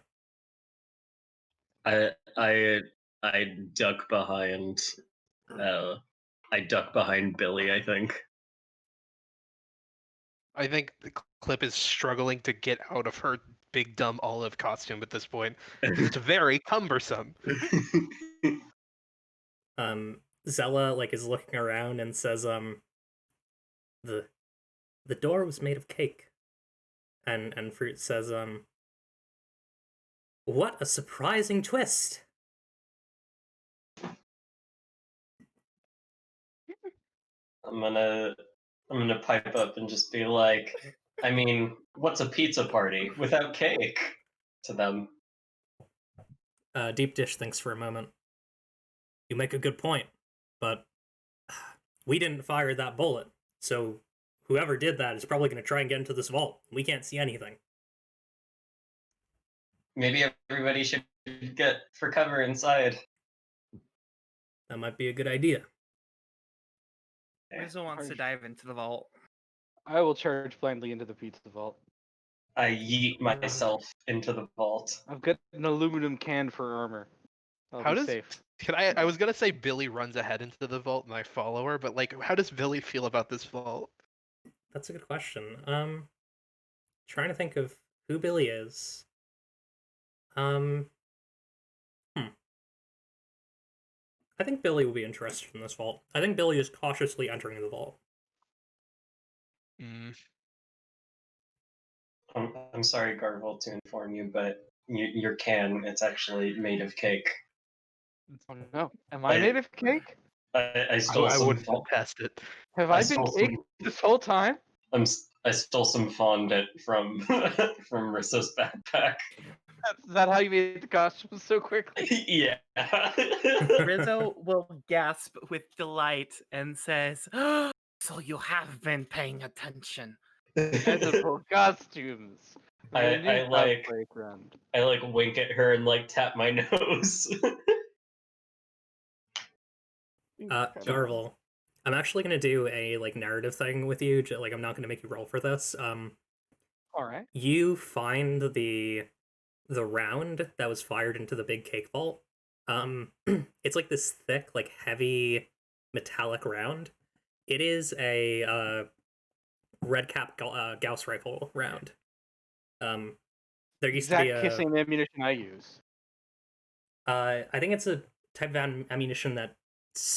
[SPEAKER 3] I duck behind Billy, I think.
[SPEAKER 4] I think the Clip is struggling to get out of her big dumb olive costume at this point. It's very cumbersome.
[SPEAKER 1] Zella like is looking around and says, the door was made of cake. And Fruit says, what a surprising twist.
[SPEAKER 3] I'm gonna pipe up and just be like, I mean, what's a pizza party without cake? To them.
[SPEAKER 1] Deep Dish thinks for a moment. You make a good point, but we didn't fire that bullet, so whoever did that is probably going to try and get into this vault. We can't see anything.
[SPEAKER 3] Maybe everybody should get for cover inside.
[SPEAKER 1] That might be a good idea.
[SPEAKER 2] Rizzo wants to dive into the vault.
[SPEAKER 5] I will charge blindly into the pizza vault.
[SPEAKER 3] I yeet myself into the vault.
[SPEAKER 5] I've got an aluminum can for armor. I'll be safe.
[SPEAKER 4] I was gonna say Billy runs ahead into the vault and I follow her, but like, how does Billy feel about this vault?
[SPEAKER 1] That's a good question. Trying to think of who Billy is. I think Billy will be interested in this vault. I think Billy is cautiously entering the vault.
[SPEAKER 3] I'm sorry, Garble, to inform you, but your can, it's actually made of cake.
[SPEAKER 5] Oh no. Am I made of cake?
[SPEAKER 3] I stole
[SPEAKER 4] I
[SPEAKER 3] some
[SPEAKER 4] wouldn't test it.
[SPEAKER 5] Have
[SPEAKER 3] I
[SPEAKER 5] I been
[SPEAKER 3] stole
[SPEAKER 5] cake this whole time?
[SPEAKER 3] I stole some fondant from from Risso's backpack.
[SPEAKER 5] Is that how you made the costume so quickly?
[SPEAKER 3] Yeah.
[SPEAKER 2] Rizzo will gasp with delight and says, "So you have been paying attention."
[SPEAKER 5] Edible costumes.
[SPEAKER 3] I like
[SPEAKER 5] playground.
[SPEAKER 3] I like wink at her and like tap my nose.
[SPEAKER 1] Garvel, I'm actually gonna do a like narrative thing with you. Like I'm not gonna make you roll for this.
[SPEAKER 5] All right.
[SPEAKER 1] You find the round that was fired into the big cake vault. It's like this thick, like heavy metallic round. It is a red cap Gauss rifle round. There used to be a
[SPEAKER 5] same ammunition I use.
[SPEAKER 1] I think it's a type of ammunition that I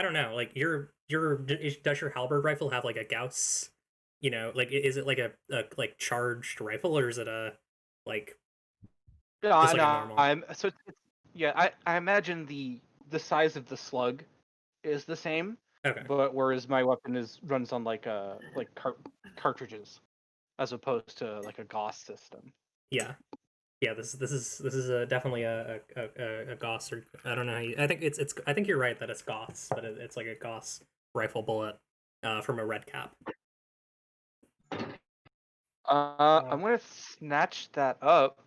[SPEAKER 1] don't know. Like does your halberd rifle have like a Gauss? You know, like is it like a like charged rifle, or is it a like?
[SPEAKER 5] No,
[SPEAKER 1] just like a
[SPEAKER 5] no,
[SPEAKER 1] normal?
[SPEAKER 5] I imagine the size of the slug is the same,
[SPEAKER 1] Okay.
[SPEAKER 5] but whereas my weapon runs on cartridges, as opposed to like a Gauss system.
[SPEAKER 1] Yeah. This is definitely a Gauss, or I don't know. I think I think you're right that it's Gauss, but it's like a Gauss rifle bullet from a red cap.
[SPEAKER 5] I'm gonna snatch that up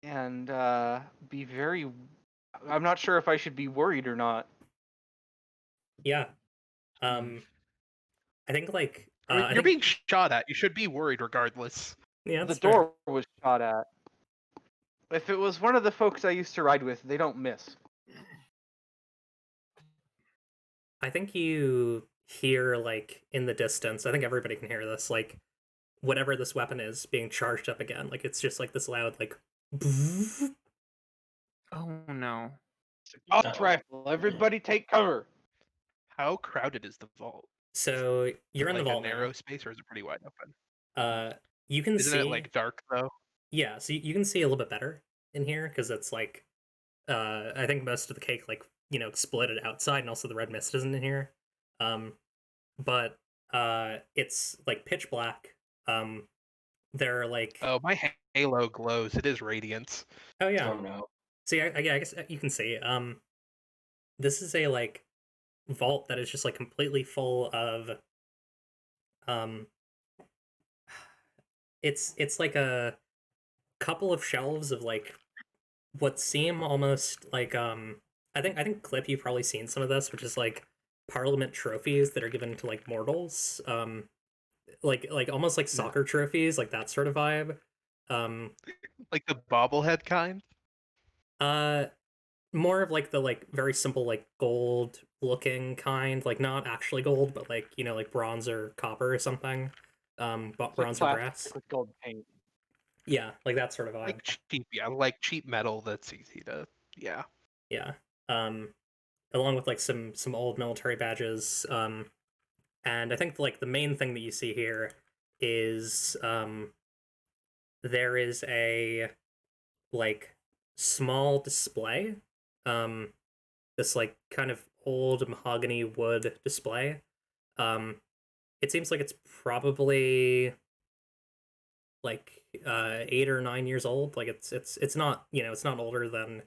[SPEAKER 5] and be very. I'm not sure if I should be worried or not.
[SPEAKER 1] Yeah. I think like
[SPEAKER 4] You're being shot at. You should be worried regardless.
[SPEAKER 1] Yeah,
[SPEAKER 5] the door was shot at. If it was one of the folks I used to ride with, they don't miss.
[SPEAKER 1] I think you hear like in the distance. I think everybody can hear this. Like whatever this weapon is being charged up again. Like it's just like this loud like.
[SPEAKER 2] Oh no!
[SPEAKER 5] Gauss rifle. Everybody take cover.
[SPEAKER 4] How crowded is the vault?
[SPEAKER 1] So you're in
[SPEAKER 4] like
[SPEAKER 1] the
[SPEAKER 4] a
[SPEAKER 1] vault
[SPEAKER 4] narrow
[SPEAKER 1] now.
[SPEAKER 4] space, or is it pretty wide open?
[SPEAKER 1] You can
[SPEAKER 4] Isn't
[SPEAKER 1] see.
[SPEAKER 4] it like dark though?
[SPEAKER 1] Yeah, so you can see a little bit better in here because it's like I think most of the cake like exploded outside, and also the red mist isn't in here. But it's like pitch black. There are like
[SPEAKER 4] Oh, my halo glows. It is radiance.
[SPEAKER 1] oh yeah.
[SPEAKER 3] Oh no.
[SPEAKER 1] See, I guess you can see. This is a like vault that is just like completely full of um. It's like a couple of shelves of like what seem almost like I think Clip, you've probably seen some of this, which is like Parliament trophies that are given to like mortals. Like almost like soccer trophies, like that sort of vibe. Um
[SPEAKER 4] Like the bobblehead kind.
[SPEAKER 1] uh More of like the like very simple like gold looking kind, like not actually gold, but like like bronze or copper or something. But
[SPEAKER 5] It's like
[SPEAKER 1] bronze or brass.
[SPEAKER 5] plastic with gold paint.
[SPEAKER 1] Yeah, like that sort of vibe.
[SPEAKER 4] Like cheap, yeah, like cheap metal that's easy to, yeah.
[SPEAKER 1] Yeah. Um Along with like some old military badges. And I think like the main thing that you see here is there is a like small display. This like kind of old mahogany wood display. Um it seems like it's probably like 8 or 9 years old. Like it's not it's not older than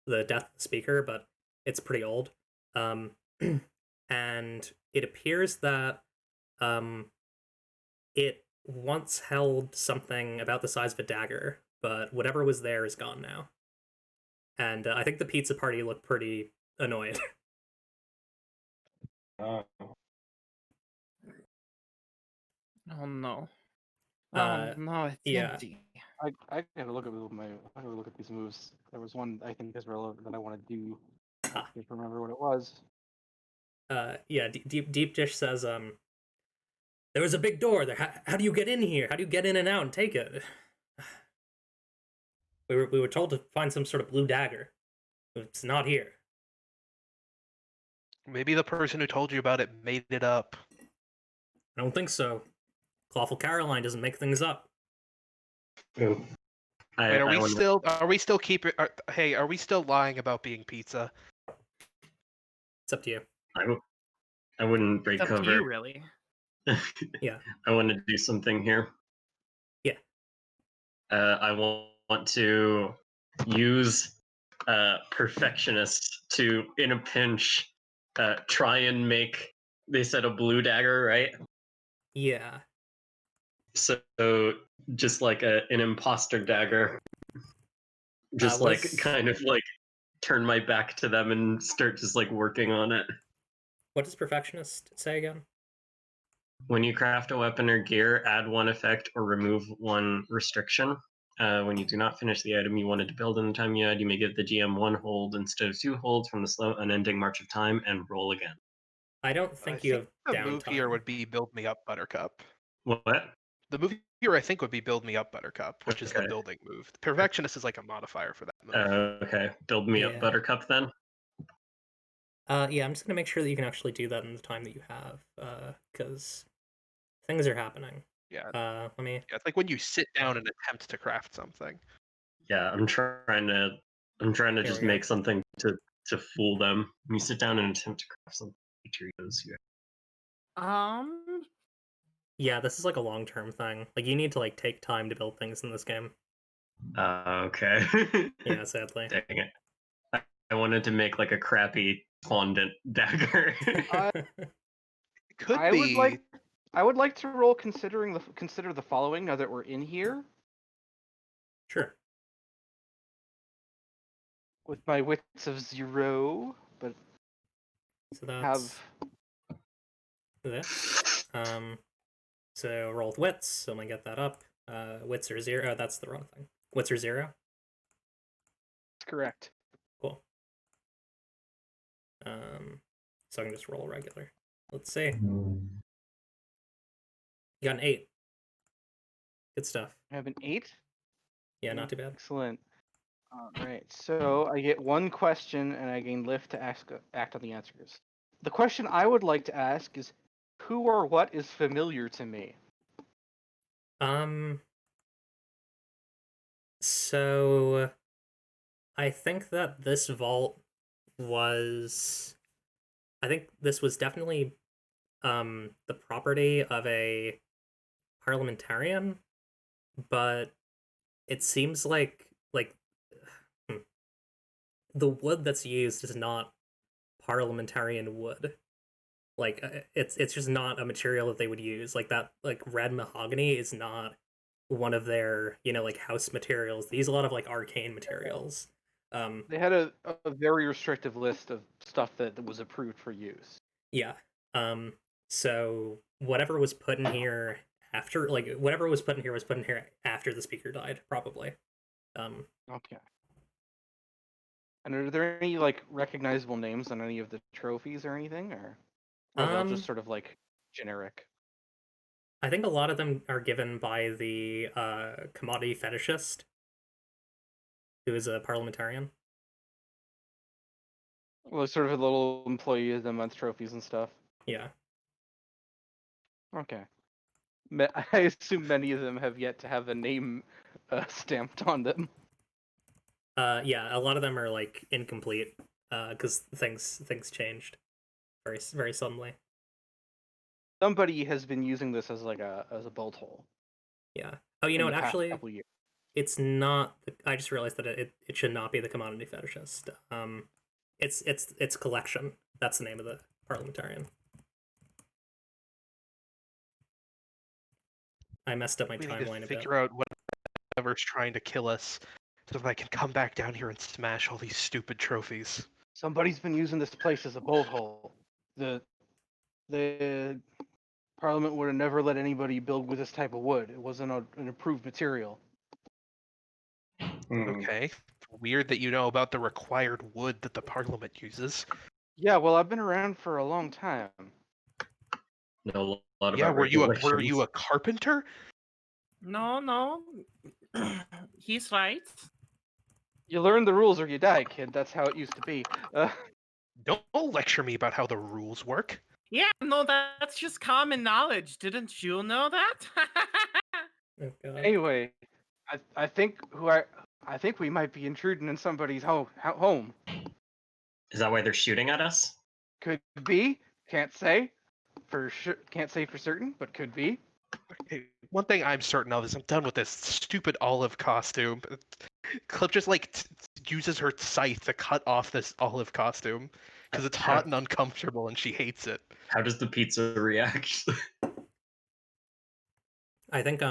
[SPEAKER 1] the death of the speaker, but it's pretty old. Um and it appears that it once held something about the size of a dagger, but whatever was there is gone now. And I think the pizza party looked pretty annoyed.
[SPEAKER 3] Oh.
[SPEAKER 2] Oh no.
[SPEAKER 1] Uh,
[SPEAKER 2] Oh no, it's
[SPEAKER 1] yeah.
[SPEAKER 2] empty.
[SPEAKER 5] I gotta look at I gotta look at these moves. There was one I think is relevant that I want to do. I can't remember what it was.
[SPEAKER 1] Yeah. Deep Dish says there was a big door there. How do you get in here? How do you get in and out and take it? We were told to find some sort of blue dagger. It's not here.
[SPEAKER 4] Maybe the person who told you about it made it up.
[SPEAKER 1] I don't think so. Clawful Caroline doesn't make things up.
[SPEAKER 3] Ooh.
[SPEAKER 4] Wait,
[SPEAKER 3] I wonder-
[SPEAKER 4] are we still keeping? Hey, are we still lying about being pizza?
[SPEAKER 1] It's up to you.
[SPEAKER 3] I wouldn't break
[SPEAKER 2] It's up to
[SPEAKER 3] cover.
[SPEAKER 2] you, really.
[SPEAKER 1] Yeah.
[SPEAKER 3] I want to do something here.
[SPEAKER 1] Yeah.
[SPEAKER 3] I want to use Perfectionist to, in a pinch, try and make. They said a blue dagger, right?
[SPEAKER 1] Yeah.
[SPEAKER 3] So just like an imposter dagger, just
[SPEAKER 1] what
[SPEAKER 3] like
[SPEAKER 1] is-
[SPEAKER 3] kind of like turn my back to them and start just like working on it.
[SPEAKER 1] What does Perfectionist say again?
[SPEAKER 3] When you craft a weapon or gear, add one effect or remove one restriction. When you do not finish the item you wanted to build in the time you had, you may give the GM one hold instead of two holds from the slow, unending march of time and roll again.
[SPEAKER 1] I don't think you have
[SPEAKER 4] the move here
[SPEAKER 1] downtime.
[SPEAKER 4] would be build me up, Buttercup.
[SPEAKER 3] What?
[SPEAKER 4] The move here, I think, would be build me up, Buttercup, which is the
[SPEAKER 3] Okay.
[SPEAKER 4] building move. Perfectionist is like a modifier for that move.
[SPEAKER 3] Okay, build me
[SPEAKER 1] Yeah.
[SPEAKER 3] up, Buttercup, then.
[SPEAKER 1] Yeah, I'm just gonna make sure that you can actually do that in the time that you have, because things are happening.
[SPEAKER 4] Yeah.
[SPEAKER 1] Let me.
[SPEAKER 4] Yeah, it's like when you sit down and attempt to craft something.
[SPEAKER 3] Yeah, I'm trying to
[SPEAKER 1] Here
[SPEAKER 3] just
[SPEAKER 1] we go.
[SPEAKER 3] make something to fool them. When you sit down and attempt to craft some materials, you
[SPEAKER 1] Yeah, this is like a long-term thing. Like you need to like take time to build things in this game.
[SPEAKER 3] Okay.
[SPEAKER 1] Yeah, sadly.
[SPEAKER 3] Dang it. I wanted to make like a crappy fondant dagger.
[SPEAKER 4] It could
[SPEAKER 5] I
[SPEAKER 4] be.
[SPEAKER 5] would like to roll consider the following now that we're in here
[SPEAKER 1] Sure.
[SPEAKER 5] with my wits of 0, but
[SPEAKER 1] So that's
[SPEAKER 5] have
[SPEAKER 1] this. So roll with wits. So I'm gonna get that up. Wits are 0. Oh, that's the wrong thing. Wits are 0.
[SPEAKER 5] correct.
[SPEAKER 1] Cool. So I can just roll regular. Let's see. You got an 8. Good stuff.
[SPEAKER 5] I have an 8.
[SPEAKER 1] Yeah, not too bad.
[SPEAKER 5] Excellent. All right, so I get one question and I gain lift to act on the answers. The question I would like to ask is, who or what is familiar to me?
[SPEAKER 1] So I think that this vault was, I think this was definitely the property of a parliamentarian, but it seems like the wood that's used is not parliamentarian wood. Like it's just not a material that they would use. Like that like red mahogany is not one of their, like house materials. They use a lot of like arcane materials.
[SPEAKER 5] They had a very restrictive list of stuff that was approved for use.
[SPEAKER 1] Yeah. So whatever was put in here after, like whatever was put in here was put in here after the speaker died, probably.
[SPEAKER 5] Okay. And are there any like recognizable names on any of the trophies or anything, or are they all just sort of like generic?
[SPEAKER 1] I think a lot of them are given by the commodity fetishist, who is a parliamentarian.
[SPEAKER 5] Well, sort of a little employee of the month trophies and stuff.
[SPEAKER 1] Yeah.
[SPEAKER 5] Okay. I assume many of them have yet to have a name stamped on them.
[SPEAKER 1] Yeah, a lot of them are like incomplete because things changed very suddenly.
[SPEAKER 5] Somebody has been using this as like as a bolt hole.
[SPEAKER 1] Yeah. Oh, you know what? Actually, it's not. I just realized that it should not be the commodity fetishist. It's collection. That's the name of the parliamentarian. I messed up my
[SPEAKER 4] We need
[SPEAKER 1] timeline
[SPEAKER 4] to
[SPEAKER 1] a bit.
[SPEAKER 4] figure out whatever's trying to kill us, so that I can come back down here and smash all these stupid trophies.
[SPEAKER 5] Somebody's been using this place as a bolt hole. The Parliament would have never let anybody build with this type of wood. It wasn't an approved material.
[SPEAKER 4] Okay. Weird that you know about the required wood that the Parliament uses.
[SPEAKER 5] Yeah, well, I've been around for a long time.
[SPEAKER 3] Know a lot
[SPEAKER 4] Yeah,
[SPEAKER 3] about
[SPEAKER 4] were you
[SPEAKER 3] regulations.
[SPEAKER 4] a carpenter?
[SPEAKER 2] No. He's right.
[SPEAKER 5] You learn the rules or you die, kid. That's how it used to be.
[SPEAKER 4] Don't lecture me about how the rules work.
[SPEAKER 2] Yeah, no, that's just common knowledge. Didn't you know that?
[SPEAKER 1] Oh, God.
[SPEAKER 5] Anyway, I think we might be intruding in somebody's home.
[SPEAKER 3] Is that why they're shooting at us?
[SPEAKER 5] Could be. Can't say for sure. Can't say for certain, but could be.
[SPEAKER 4] Okay, one thing I'm certain of is I'm done with this stupid olive costume. Clip just like uses her scythe to cut off this olive costume because it's hot and uncomfortable and she hates it.
[SPEAKER 3] How does the pizza react?
[SPEAKER 1] I think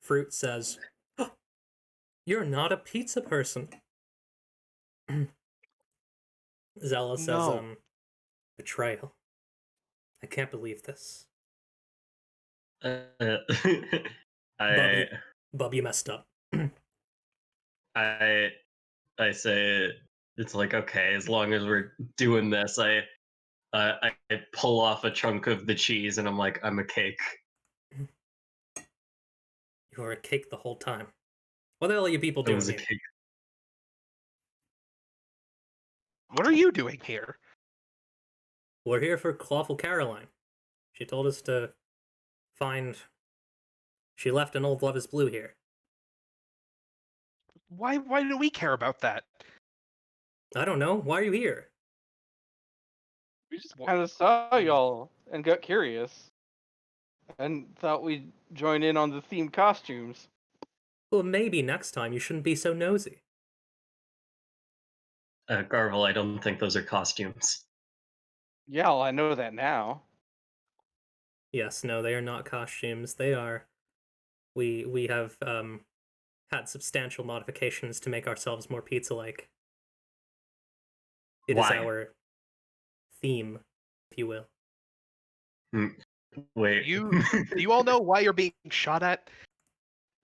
[SPEAKER 1] Fruit says, oh, "You're not a pizza person." Zella says,
[SPEAKER 4] No.
[SPEAKER 1] "Betrayal. I can't believe this. Bub, you messed up."
[SPEAKER 3] I say it's like, okay, as long as we're doing this, I pull off a chunk of the cheese and I'm like, I'm a cake.
[SPEAKER 1] You were a cake the whole time. What the hell are you people
[SPEAKER 3] It
[SPEAKER 1] doing
[SPEAKER 3] was a
[SPEAKER 1] here?
[SPEAKER 3] cake.
[SPEAKER 4] What are you doing here?
[SPEAKER 1] We're here for Clawful Caroline. She told us to find... She left an old Love is Blue here.
[SPEAKER 4] Why do we care about that?
[SPEAKER 1] I don't know. Why are you here?
[SPEAKER 5] We just kind of saw y'all and got curious, and thought we'd join in on the themed costumes.
[SPEAKER 1] Well, maybe next time you shouldn't be so nosy.
[SPEAKER 3] Garvel, I don't think those are costumes.
[SPEAKER 5] Yeah, well, I know that now.
[SPEAKER 1] Yes, no, they are not costumes. They are... We have had substantial modifications to make ourselves more pizza-like. It is our theme, if you will.
[SPEAKER 3] Wait.
[SPEAKER 4] Do you all know why you're being shot at?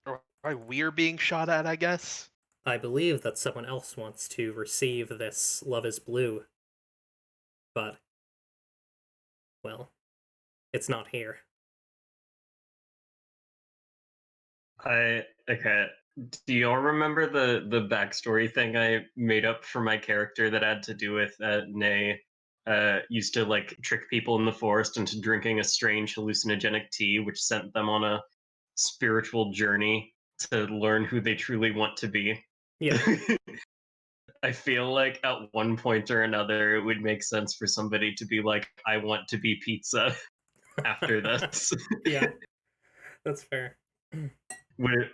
[SPEAKER 4] Or why we're being shot at, I guess?
[SPEAKER 1] I believe that someone else wants to receive this Love is Blue. But, well, it's not here.
[SPEAKER 3] Okay. Do y'all remember the backstory thing I made up for my character that had to do with Nay used to like trick people in the forest into drinking a strange hallucinogenic tea, which sent them on a spiritual journey to learn who they truly want to be.
[SPEAKER 1] Yeah.
[SPEAKER 3] I feel like at one point or another, it would make sense for somebody to be like, "I want to be pizza." After this,
[SPEAKER 1] Yeah, that's fair.
[SPEAKER 3] would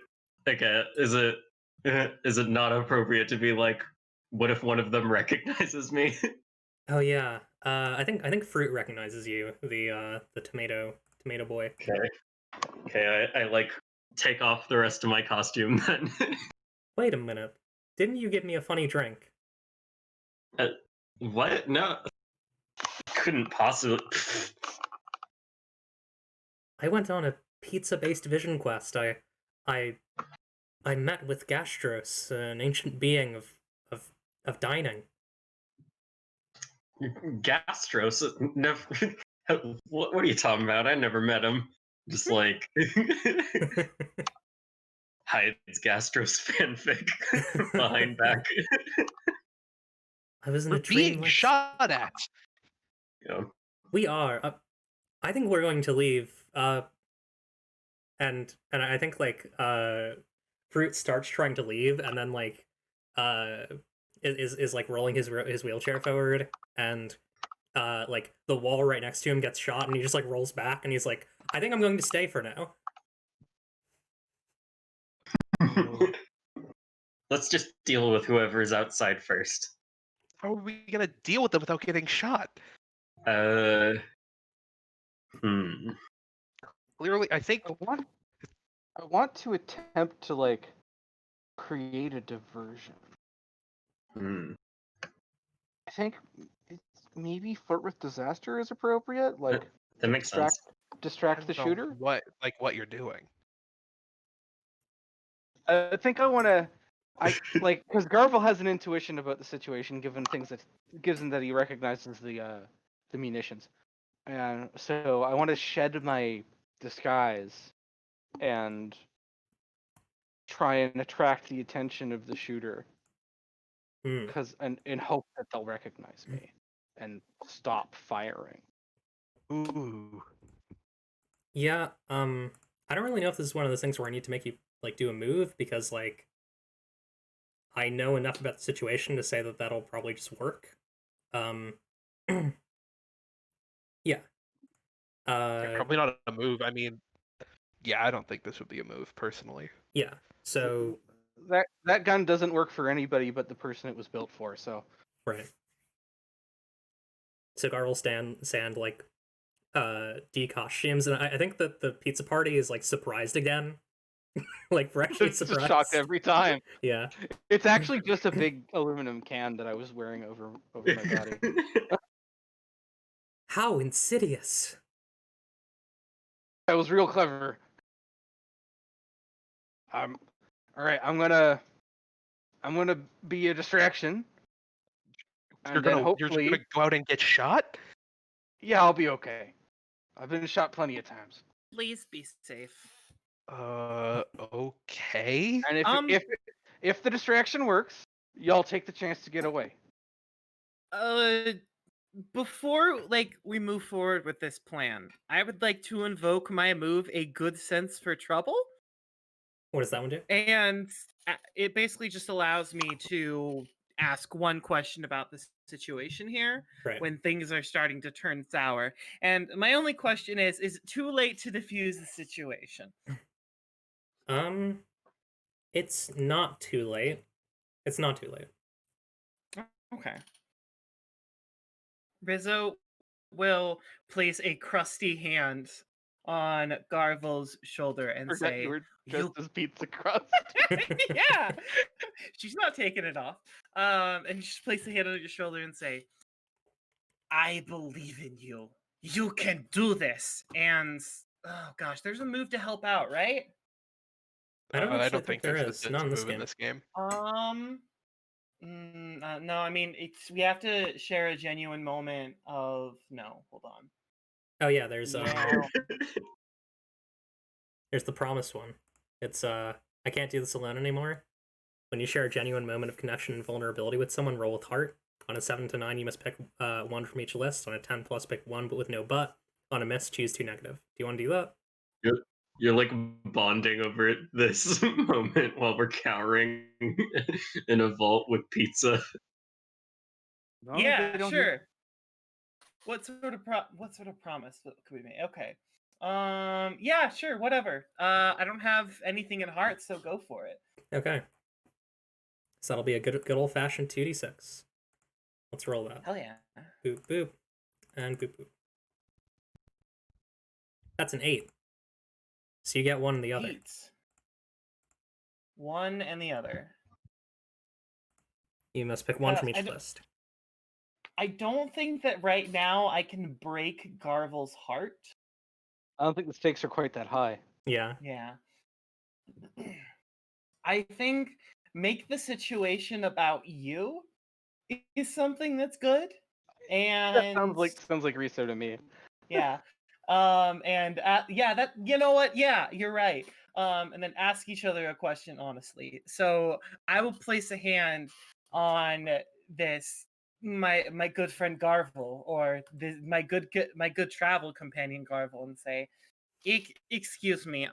[SPEAKER 3] okay? Is it not appropriate to be like, what if one of them recognizes me?
[SPEAKER 1] Oh yeah. I think Fruit recognizes you, the tomato boy.
[SPEAKER 3] Okay. Okay, I like take off the rest of my costume then.
[SPEAKER 1] Wait a minute. Didn't you give me a funny drink?
[SPEAKER 3] What? No. Couldn't possibly.
[SPEAKER 1] I went on a pizza-based vision quest. I met with Gastros, an ancient being of dining.
[SPEAKER 3] Gastros? Never. What are you talking about? I never met him. Just like. Hi, it's Gastros fanfic behind back.
[SPEAKER 1] I was in
[SPEAKER 4] We're
[SPEAKER 1] a dream.
[SPEAKER 4] being shot at.
[SPEAKER 3] Yeah.
[SPEAKER 1] We are. I think we're going to leave. And I think like Fruit starts trying to leave, and then like is like rolling his wheelchair forward, and like the wall right next to him gets shot, and he just like rolls back, and he's like, I think I'm going to stay for now.
[SPEAKER 3] Let's just deal with whoever's outside first.
[SPEAKER 4] How are we gonna deal with them without getting shot?
[SPEAKER 3] Hmm.
[SPEAKER 4] Clearly, I think
[SPEAKER 5] I want to attempt to like create a diversion.
[SPEAKER 3] Hmm.
[SPEAKER 5] I think maybe flirt with disaster is appropriate. Like
[SPEAKER 3] That makes sense.
[SPEAKER 5] distract the
[SPEAKER 4] I don't know
[SPEAKER 5] shooter.
[SPEAKER 4] what you're doing.
[SPEAKER 5] I think I want to. I like because Garble has an intuition about the situation, given that he recognizes the munitions, and so I want to shed my disguise and try and attract the attention of the shooter,
[SPEAKER 1] Hmm.
[SPEAKER 5] because and in hope that they'll recognize me and stop firing.
[SPEAKER 4] Ooh.
[SPEAKER 1] Yeah. I don't really know if this is one of those things where I need to make you like do a move, because like I know enough about the situation to say that that'll probably just work. Yeah.
[SPEAKER 4] Probably not a move. I mean, yeah, I don't think this would be a move personally.
[SPEAKER 1] Yeah. So
[SPEAKER 5] That gun doesn't work for anybody but the person it was built for. So
[SPEAKER 1] right. So Garl Sand like decostumes, and I think that the pizza party is like surprised again. Like we're actually
[SPEAKER 5] it's just
[SPEAKER 1] surprised.
[SPEAKER 5] shocked every time.
[SPEAKER 1] Yeah.
[SPEAKER 5] It's actually just a big aluminum can that I was wearing over my body.
[SPEAKER 1] How insidious.
[SPEAKER 5] That was real clever. All right. I'm gonna be a distraction. And
[SPEAKER 4] You're
[SPEAKER 5] then
[SPEAKER 4] just
[SPEAKER 5] hopefully,
[SPEAKER 4] gonna go out and get shot?
[SPEAKER 5] yeah, I'll be okay. I've been shot plenty of times.
[SPEAKER 2] Please be safe.
[SPEAKER 4] Okay.
[SPEAKER 5] And if the distraction works, y'all take the chance to get away.
[SPEAKER 2] Before like we move forward with this plan, I would like to invoke my move, A Good Sense for Trouble.
[SPEAKER 1] What does that one do?
[SPEAKER 2] And it basically just allows me to ask one question about the situation here
[SPEAKER 1] Right.
[SPEAKER 2] when things are starting to turn sour. And my only question is it too late to defuse the situation?
[SPEAKER 1] It's not too late. It's not too late.
[SPEAKER 2] Okay. Rizzo will place a crusty hand on Garvel's shoulder and
[SPEAKER 5] Forgot
[SPEAKER 2] say,
[SPEAKER 5] you were just as pizza crust.
[SPEAKER 2] yeah, she's not taking it off. And you just place the hand on your shoulder and say, I believe in you. You can do this. And oh gosh, there's a move to help out, right?
[SPEAKER 1] I don't
[SPEAKER 4] I
[SPEAKER 1] actually
[SPEAKER 4] don't
[SPEAKER 1] think
[SPEAKER 4] think
[SPEAKER 1] there
[SPEAKER 4] there's
[SPEAKER 1] is.
[SPEAKER 4] a
[SPEAKER 1] Not in this
[SPEAKER 4] move
[SPEAKER 1] game.
[SPEAKER 4] in this game.
[SPEAKER 2] No, I mean we have to share a genuine moment of no. Hold on.
[SPEAKER 1] Oh yeah, there's
[SPEAKER 2] Yeah.
[SPEAKER 1] there's the promised one. It's I can't do this alone anymore. When you share a genuine moment of connection and vulnerability with someone, roll with heart. On a 7 to 9, you must pick 1 from each list. On a 10 plus, pick 1 but with no but. On a miss, choose 2 negative. Do you want to do that?
[SPEAKER 3] You're like bonding over this moment while we're cowering in a vault with pizza.
[SPEAKER 5] As long as they
[SPEAKER 2] Yeah,
[SPEAKER 5] don't
[SPEAKER 2] sure.
[SPEAKER 5] hear-
[SPEAKER 2] What sort of promise could we make? Okay. Yeah, sure, whatever. I don't have anything in heart, so go for it.
[SPEAKER 1] Okay. So that'll be a good old fashioned 2d6. Let's roll that.
[SPEAKER 2] Hell yeah.
[SPEAKER 1] Boop boop. And boop boop. That's an 8. So you get 1 and the other.
[SPEAKER 2] 8. 1 and the other.
[SPEAKER 1] You must pick 1 from
[SPEAKER 2] I
[SPEAKER 1] each
[SPEAKER 2] don't-
[SPEAKER 1] list.
[SPEAKER 2] I don't think that right now I can break Garvel's heart.
[SPEAKER 5] I don't think the stakes are quite that high.
[SPEAKER 1] Yeah.
[SPEAKER 2] Yeah. I think make the situation about you is something that's good. And
[SPEAKER 5] That sounds like Riso to me.
[SPEAKER 2] yeah. Yeah, that, you know what? Yeah, you're right. And then ask each other a question honestly. So I will place a hand on this my good friend Garvel, or this, my good travel companion Garvel, and say, excuse me,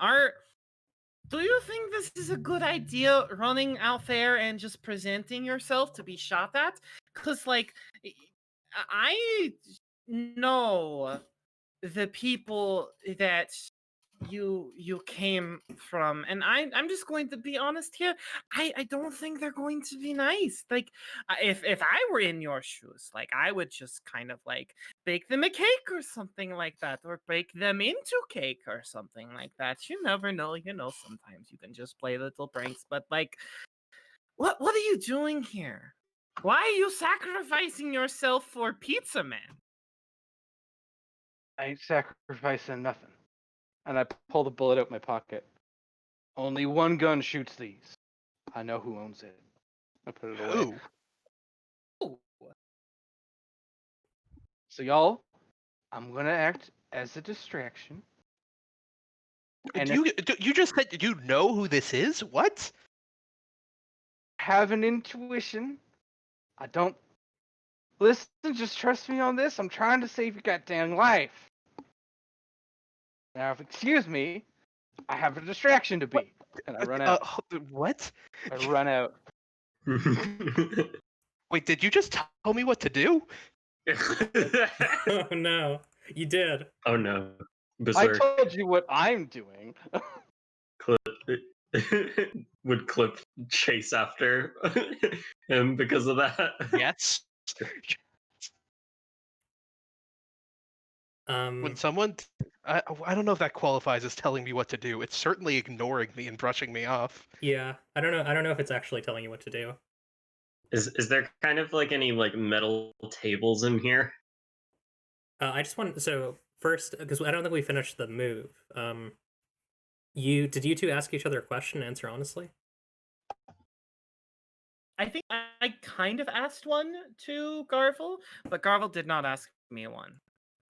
[SPEAKER 2] do you think this is a good idea, running out there and just presenting yourself to be shot at? Because, like, I know the people that you came from, and I'm just going to be honest here. I don't think they're going to be nice. Like, if I were in your shoes, like, I would just kind of like bake them a cake or something like that, or bake them into cake or something like that. You never know. Sometimes you can just play little pranks, but like, what are you doing here? Why are you sacrificing yourself for Pizza Man?
[SPEAKER 5] I ain't sacrificing nothing. And I pull the bullet out my pocket. Only one gun shoots these. I know who owns it. I put it away.
[SPEAKER 4] Who?
[SPEAKER 5] So y'all, I'm gonna act as a distraction. And
[SPEAKER 4] You just said you know who this is? What?
[SPEAKER 5] have an intuition. I don't listen, just trust me on this. I'm trying to save your goddamn life. Now, if excuse me, I have a distraction to be. And I run out.
[SPEAKER 4] What?
[SPEAKER 5] I run out.
[SPEAKER 4] Wait, did you just tell me what to do?
[SPEAKER 1] Oh no. You did.
[SPEAKER 3] Oh no.
[SPEAKER 5] I
[SPEAKER 3] Berserk.
[SPEAKER 5] told you what I'm doing.
[SPEAKER 3] Would Clip chase after him because of that?
[SPEAKER 4] Yes. When someone, I don't know if that qualifies as telling me what to do. It's certainly ignoring me and brushing me off.
[SPEAKER 1] Yeah. I don't know if it's actually telling you what to do.
[SPEAKER 3] Is there kind of like any like metal tables in here?
[SPEAKER 1] I just want so first, because I don't think we finished the move. You two ask each other a question and answer honestly?
[SPEAKER 2] I think I kind of asked one to Garvel, but Garvel did not ask me one.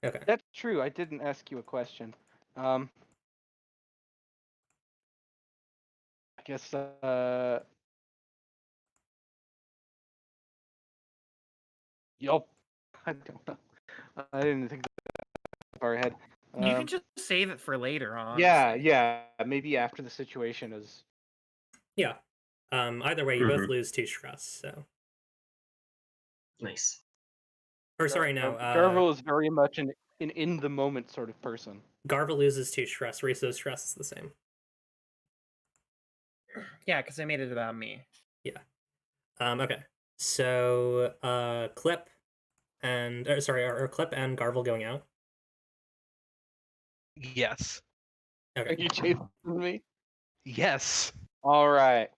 [SPEAKER 1] Okay.
[SPEAKER 5] That's true. I didn't ask you a question. I guess yup. I don't know. I didn't think that far ahead.
[SPEAKER 2] You can just save it for later on.
[SPEAKER 5] Yeah. Maybe after the situation is.
[SPEAKER 1] Yeah. Either way, you both lose 2 stress. So.
[SPEAKER 3] Nice.
[SPEAKER 1] Or sorry, no.
[SPEAKER 5] Garvel is very much an in the moment sort of person.
[SPEAKER 1] Garvel loses 2 stress. Riso's stress is the same.
[SPEAKER 2] Yeah, because I made it about me.
[SPEAKER 1] Yeah. Okay. So Clip and Clip and Garvel going out.
[SPEAKER 4] Yes.
[SPEAKER 5] Are
[SPEAKER 1] Okay.
[SPEAKER 5] you chasing me?
[SPEAKER 4] Yes.
[SPEAKER 5] All right.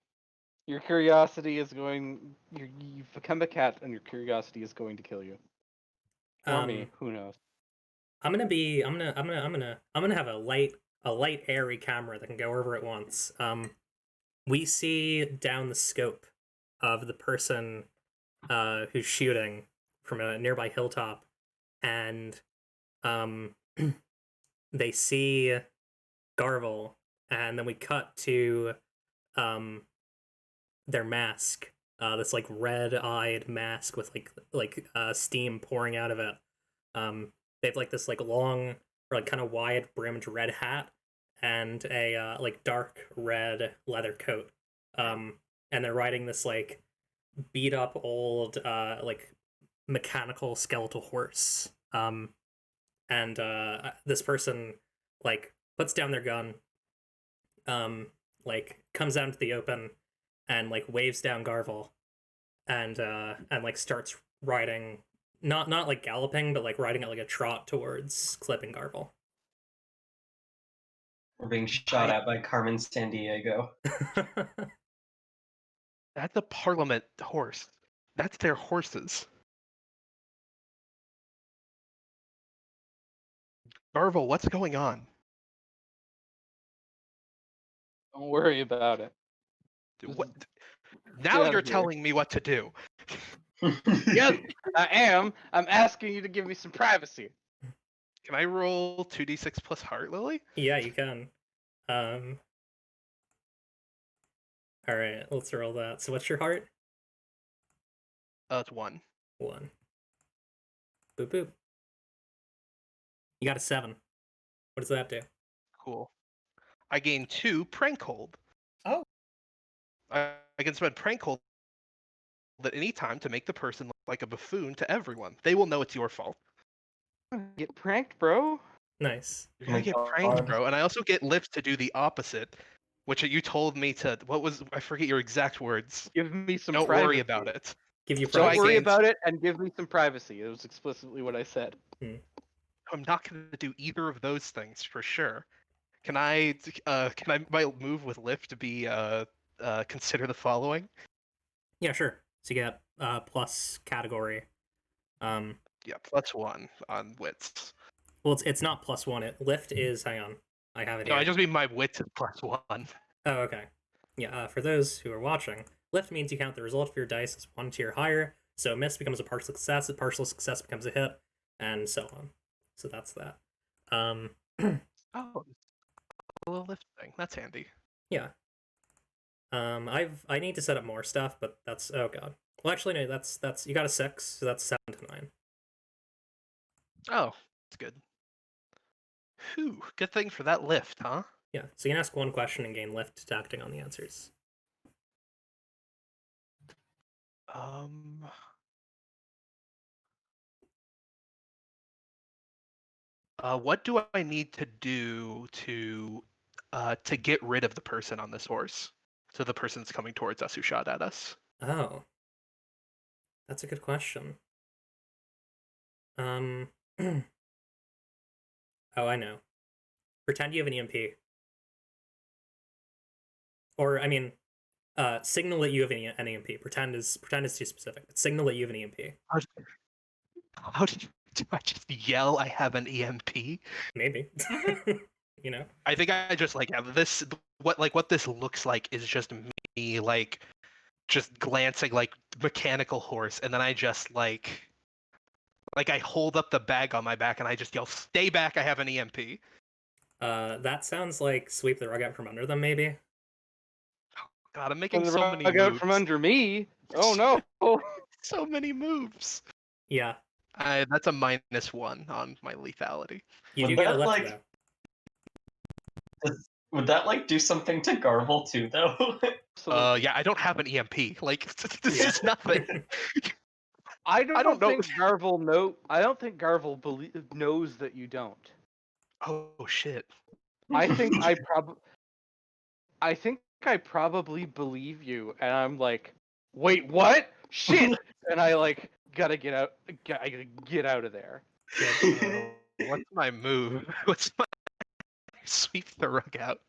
[SPEAKER 5] Your curiosity is going. You've become a cat, and your curiosity is going to kill you. Or me. Who knows?
[SPEAKER 1] I'm gonna have a light airy camera that can go wherever it wants. We see down the scope of the person who's shooting from a nearby hilltop, and they see Garvel, and then we cut to their mask this like red-eyed mask with steam pouring out of it. They have like this like long or like kind of wide brimmed red hat and a like dark red leather coat. And they're riding this like beat up old like mechanical skeletal horse. And this person like puts down their gun, like comes out into the open and like waves down Garvel and like starts riding, not like galloping, but like riding at like a trot towards Clip and Garvel.
[SPEAKER 3] We're being shot at by Carmen Sandiego.
[SPEAKER 4] That's a Parliament horse. That's their horses. Garvel, what's going on?
[SPEAKER 5] Don't worry about it.
[SPEAKER 4] What?
[SPEAKER 5] Get
[SPEAKER 4] Now
[SPEAKER 5] out
[SPEAKER 4] you're
[SPEAKER 5] of here.
[SPEAKER 4] telling me what to do.
[SPEAKER 5] Yes, I am. I'm asking you to give me some privacy.
[SPEAKER 4] Can I roll 2d6 plus Heart Lily?
[SPEAKER 1] Yeah, you can. All right, let's roll that. So what's your heart?
[SPEAKER 4] It's 1.
[SPEAKER 1] 1. Boop boop. You got a 7. What does that do?
[SPEAKER 4] Cool. I gain 2 Prank Hold.
[SPEAKER 2] Oh.
[SPEAKER 4] I can spend Prank Hold at any time to make the person look like a buffoon to everyone. They will know it's your fault.
[SPEAKER 5] Get pranked, bro.
[SPEAKER 1] Nice.
[SPEAKER 4] You're gonna get pranked, bro. And I also get Lift to do the opposite, which you told me to. What was? I forget your exact words.
[SPEAKER 5] Give me some
[SPEAKER 4] Don't
[SPEAKER 5] privacy.
[SPEAKER 4] worry about it.
[SPEAKER 1] Give you
[SPEAKER 4] So
[SPEAKER 5] Don't
[SPEAKER 4] I
[SPEAKER 5] worry
[SPEAKER 4] gained-
[SPEAKER 5] about it and give me some privacy. It was explicitly what I said.
[SPEAKER 4] I'm not gonna do either of those things for sure. Can I my move with Lift to be consider the following?
[SPEAKER 1] Yeah, sure. So you get plus category.
[SPEAKER 4] Yeah, +1 on wits.
[SPEAKER 1] Well, it's not +1. Lift is. Hang on, I have it
[SPEAKER 4] No,
[SPEAKER 1] here.
[SPEAKER 4] I just mean my wits is +1.
[SPEAKER 1] Oh, okay. Yeah. For those who are watching, lift means you count the result of your dice as one tier higher. So miss becomes a partial success. A partial success becomes a hit, and so on. So that's that.
[SPEAKER 4] Oh, a little lift thing. That's handy.
[SPEAKER 1] Yeah. I need to set up more stuff, but that's oh god. Well, actually, no. That's you got a 6, so that's 7 to 9.
[SPEAKER 4] Oh, that's good. Whew, good thing for that lift, huh?
[SPEAKER 1] Yeah. So you can ask one question and gain lift acting on the answers.
[SPEAKER 4] What do I need to do to get rid of the person on this horse? So the person's coming towards us who shot at us.
[SPEAKER 1] Oh. That's a good question. Oh, I know. Pretend you have an EMP. Or, I mean, signal that you have an EMP. Pretend is too specific, but signal that you have an EMP.
[SPEAKER 4] How do I just yell I have an EMP?
[SPEAKER 1] Maybe. You know?
[SPEAKER 4] I think I just like have this. What this looks like is just me like just glancing like mechanical horse, and then I just like I hold up the bag on my back and I just yell, "Stay back! I have an EMP."
[SPEAKER 1] That sounds like sweep the rug out from under them, maybe.
[SPEAKER 4] God, I'm making
[SPEAKER 5] From the
[SPEAKER 4] so many
[SPEAKER 5] rug
[SPEAKER 4] moves.
[SPEAKER 5] out from under me. Oh no.
[SPEAKER 4] So many moves.
[SPEAKER 1] Yeah.
[SPEAKER 4] That's a -1 on my lethality.
[SPEAKER 1] You
[SPEAKER 3] Would
[SPEAKER 1] do get a
[SPEAKER 3] that,
[SPEAKER 1] lift,
[SPEAKER 3] like-
[SPEAKER 1] though.
[SPEAKER 3] Would that like do something to Garble too, though?
[SPEAKER 5] Absolutely.
[SPEAKER 4] Yeah, I don't have an EMP. Like this
[SPEAKER 1] Yeah.
[SPEAKER 4] is nothing.
[SPEAKER 5] I don't
[SPEAKER 4] know.
[SPEAKER 5] think Garvel know. I don't think Garvel knows that you don't.
[SPEAKER 4] Oh shit.
[SPEAKER 5] I think I probably believe you, and I'm like, wait, what? Shit! And I like gotta get out. I gotta get out of there.
[SPEAKER 4] What's my move? What's my sweep the rug out?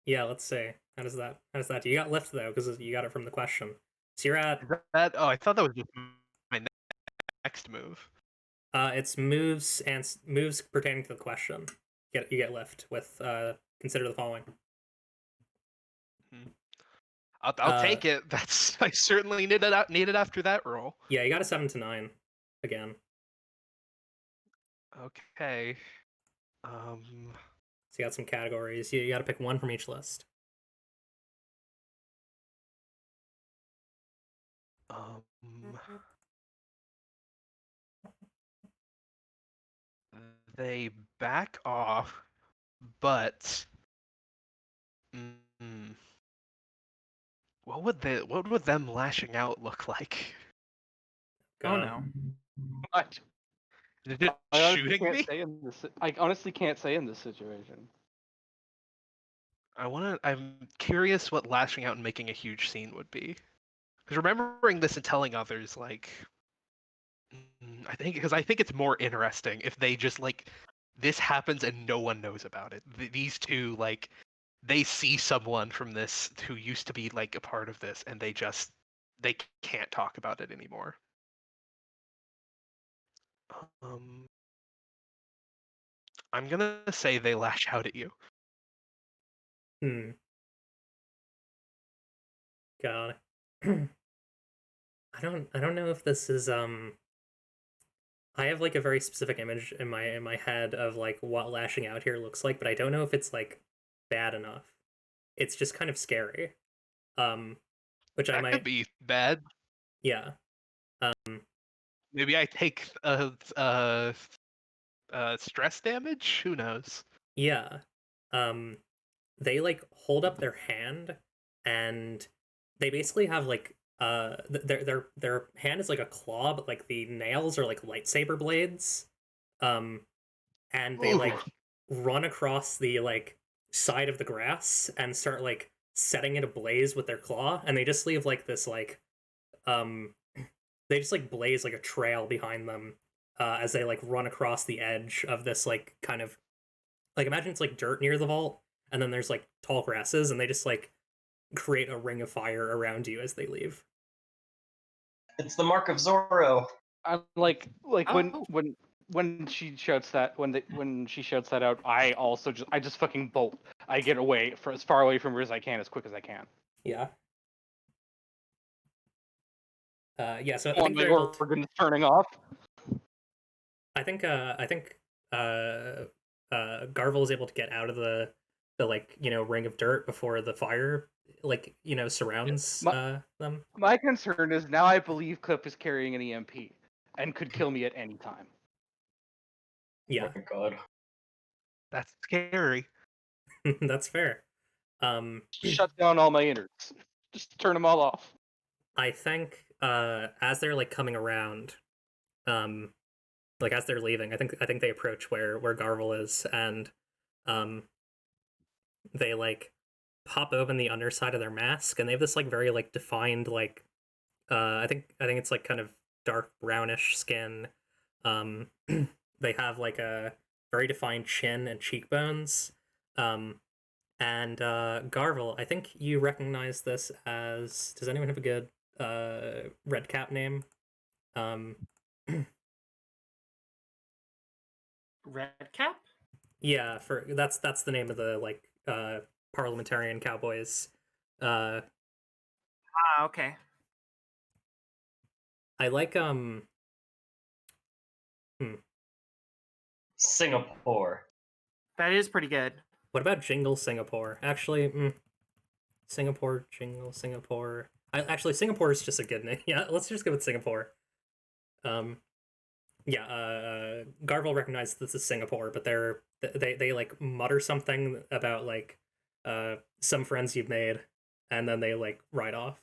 [SPEAKER 1] Yeah, let's see. How does that do? You got lift, though, because you got it from the question. So you're at...
[SPEAKER 4] I thought that was just my next move.
[SPEAKER 1] It's moves pertaining to the question. You get lift with consider the following.
[SPEAKER 4] I'll take it. I certainly need it after that roll.
[SPEAKER 1] Yeah, you got a 7 to 9 again.
[SPEAKER 4] Okay.
[SPEAKER 1] So you got some categories. You got to pick one from each list.
[SPEAKER 4] They back off, but mm, what would them lashing out look like?
[SPEAKER 2] Oh
[SPEAKER 1] God.
[SPEAKER 2] no.
[SPEAKER 5] What?
[SPEAKER 4] Is it
[SPEAKER 5] I honestly
[SPEAKER 4] shooting
[SPEAKER 5] can't
[SPEAKER 4] me?
[SPEAKER 5] say in this. I honestly can't say in this situation.
[SPEAKER 4] I'm curious what lashing out and making a huge scene would be. Because remembering this and telling others, like, I think it's more interesting if they just like this happens and no one knows about it. These two like they see someone from this who used to be like a part of this, and they can't talk about it anymore. Um, I'm gonna say they lash out at you.
[SPEAKER 1] God. I don't know if this is I have like a very specific image in my head of like what lashing out here looks like, but I don't know if it's like bad enough. It's just kind of scary. Which I
[SPEAKER 4] That could
[SPEAKER 1] might
[SPEAKER 4] be bad.
[SPEAKER 1] yeah.
[SPEAKER 4] Maybe I take stress damage. Who knows?
[SPEAKER 1] Yeah. They like hold up their hand and they basically have like their hand is like a claw, but like the nails are like lightsaber blades. And they like run across the like side of the grass and start like setting it ablaze with their claw, and they just leave like this like um they just like blaze like a trail behind them as they like run across the edge of this like kind of like imagine it's like dirt near the vault and then there's like tall grasses and they just like create a ring of fire around you as they leave.
[SPEAKER 3] It's the mark of Zorro.
[SPEAKER 5] I'm like
[SPEAKER 2] Oh.
[SPEAKER 5] when she shouts that when she shouts that out, I just fucking bolt. I get away for as far away from her as I can, as quick as I can.
[SPEAKER 1] Yeah. Yeah, so I
[SPEAKER 5] Oh,
[SPEAKER 1] think
[SPEAKER 5] my
[SPEAKER 1] they're able to,
[SPEAKER 5] organ's turning off.
[SPEAKER 1] I think Garvel is able to get out of the like, you know, ring of dirt before the fire like, you know, surrounds them.
[SPEAKER 5] My concern is now I believe Clip is carrying an EMP and could kill me at any time.
[SPEAKER 1] Yeah.
[SPEAKER 3] Oh my god.
[SPEAKER 4] That's scary.
[SPEAKER 1] That's fair.
[SPEAKER 5] Shut down all my innards. Just turn them all off.
[SPEAKER 1] I think as they're like coming around, like as they're leaving, I think they approach where Garvel is, and um, they like pop open the underside of their mask, and they have this like very like defined like I think it's like kind of dark brownish skin. Um, they have like a very defined chin and cheekbones. And Garvel, I think you recognize this as. Does anyone have a good red cap name? Um,
[SPEAKER 2] Red Cap?
[SPEAKER 1] yeah, for that's the name of the like parliamentarian cowboys. Uh,
[SPEAKER 2] Ah, okay.
[SPEAKER 1] I like
[SPEAKER 3] Singapore.
[SPEAKER 2] That is pretty good.
[SPEAKER 1] What about Jingle Singapore? Actually, Singapore Jingle Singapore. Actually, Singapore is just a good name. Yeah, let's just go with Singapore. Yeah, Garvel recognizes this is Singapore, but they like mutter something about like some friends you've made, and then they like ride off.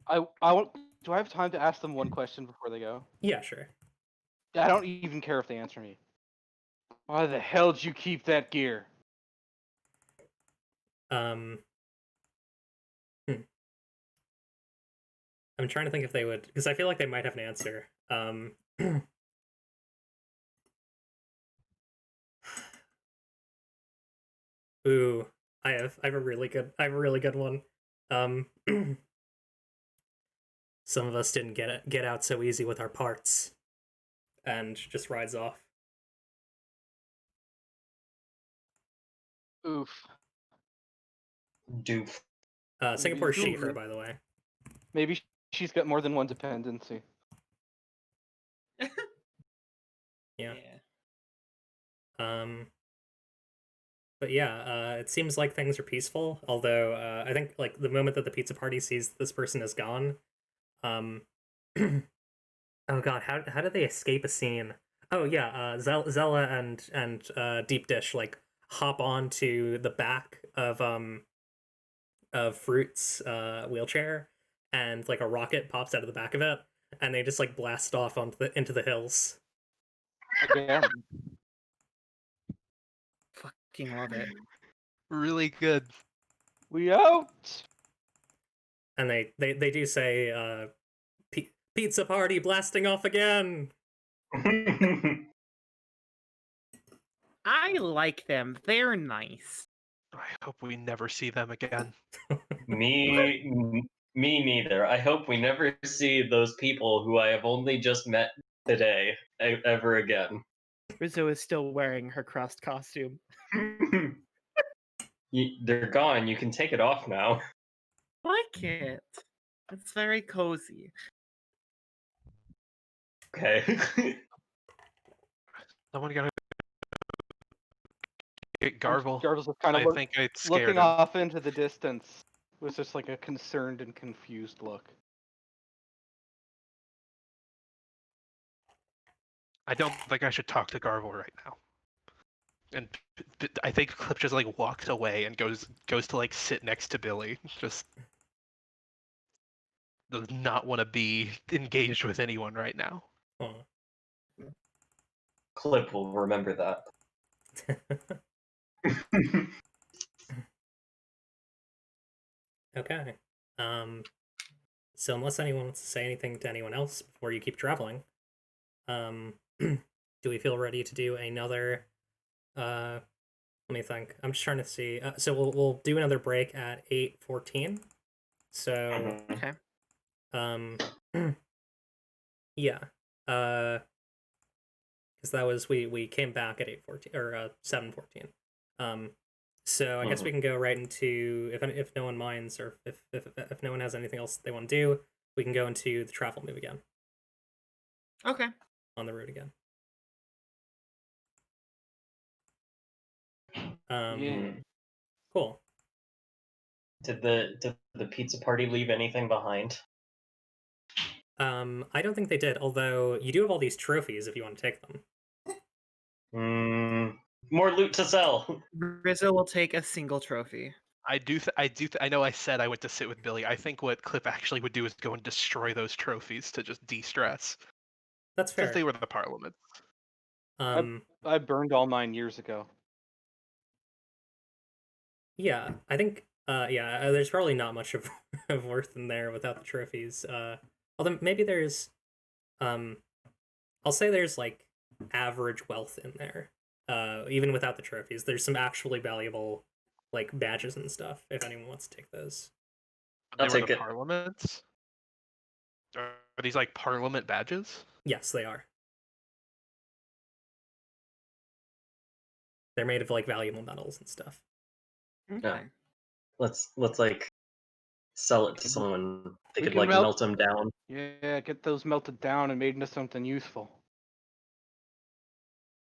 [SPEAKER 5] I want. Do I have time to ask them one question before they go?
[SPEAKER 1] Yeah, sure.
[SPEAKER 5] I don't even care if they answer me. Why the hell did you keep that gear?
[SPEAKER 1] Um, I'm trying to think if they would, because I feel like they might have an answer. Ooh, I have a really good one. Um, some of us didn't get out so easy with our parts, and just rides off.
[SPEAKER 5] Oof.
[SPEAKER 3] Doof.
[SPEAKER 1] Singapore's Schaefer, by the way.
[SPEAKER 5] Maybe she's got more than one dependency.
[SPEAKER 1] Yeah. But yeah, it seems like things are peaceful. Although I think like the moment that the pizza party sees this person is gone, Oh god, how did they escape a scene? Oh yeah, Zella and Deep Dish like hop onto the back of Fruit's wheelchair, and like a rocket pops out of the back of it, and they just like blast off into the hills.
[SPEAKER 5] Again.
[SPEAKER 2] Fucking love it.
[SPEAKER 4] Really good.
[SPEAKER 5] We out!
[SPEAKER 1] And they do say pizza party blasting off again.
[SPEAKER 2] I like them. They're nice.
[SPEAKER 4] I hope we never see them again.
[SPEAKER 3] Me neither. I hope we never see those people who I have only just met today ever again.
[SPEAKER 2] Rizzo is still wearing her crust costume.
[SPEAKER 3] They're gone. You can take it off now.
[SPEAKER 2] Like it. It's very cozy.
[SPEAKER 3] Okay.
[SPEAKER 4] Someone gotta get Garvel.
[SPEAKER 5] Garvel's just kind
[SPEAKER 4] I
[SPEAKER 5] of
[SPEAKER 4] think I scared
[SPEAKER 5] looking
[SPEAKER 4] him.
[SPEAKER 5] off into the distance with just like a concerned and confused look.
[SPEAKER 4] I don't think I should talk to Garvel right now. And I think Clip just like walks away and goes to like sit next to Billy. Just does not want to be engaged with anyone right now.
[SPEAKER 1] Oh.
[SPEAKER 3] Clip will remember that.
[SPEAKER 1] Okay. So unless anyone wants to say anything to anyone else before you keep traveling, do we feel ready to do another? Let me think. I'm just trying to see. So we'll do another break at 8:14. So
[SPEAKER 2] Okay.
[SPEAKER 1] yeah. Because that was we came back at 8:14 or 7:14. So I guess we can go right into if no one minds, or if no one has anything else they want to do, we can go into the travel move again.
[SPEAKER 2] Okay.
[SPEAKER 1] On the road again.
[SPEAKER 5] Yeah.
[SPEAKER 1] Cool.
[SPEAKER 3] Did the pizza party leave anything behind?
[SPEAKER 1] I don't think they did, although you do have all these trophies if you want to take them.
[SPEAKER 3] More loot to sell.
[SPEAKER 2] Rizzo will take a single trophy.
[SPEAKER 4] I know I said I went to sit with Billy. I think what Clip actually would do is go and destroy those trophies to just de-stress.
[SPEAKER 1] That's fair.
[SPEAKER 4] Since they were the Parliament.
[SPEAKER 5] I burned all mine years ago.
[SPEAKER 1] Yeah, I think there's probably not much of worth in there without the trophies. Although maybe there's I'll say there's like average wealth in there. Even without the trophies. There's some actually valuable like badges and stuff if anyone wants to take those.
[SPEAKER 4] They
[SPEAKER 3] I'll
[SPEAKER 4] were
[SPEAKER 3] take
[SPEAKER 4] the
[SPEAKER 3] it.
[SPEAKER 4] Parliaments? Are these like Parliament badges?
[SPEAKER 1] Yes, they are. They're made of like valuable metals and stuff.
[SPEAKER 2] Okay.
[SPEAKER 3] Let's like sell it to someone. They
[SPEAKER 5] We
[SPEAKER 3] could
[SPEAKER 5] can
[SPEAKER 3] like
[SPEAKER 5] melt-
[SPEAKER 3] melt them down.
[SPEAKER 5] Yeah, get those melted down and made into something useful.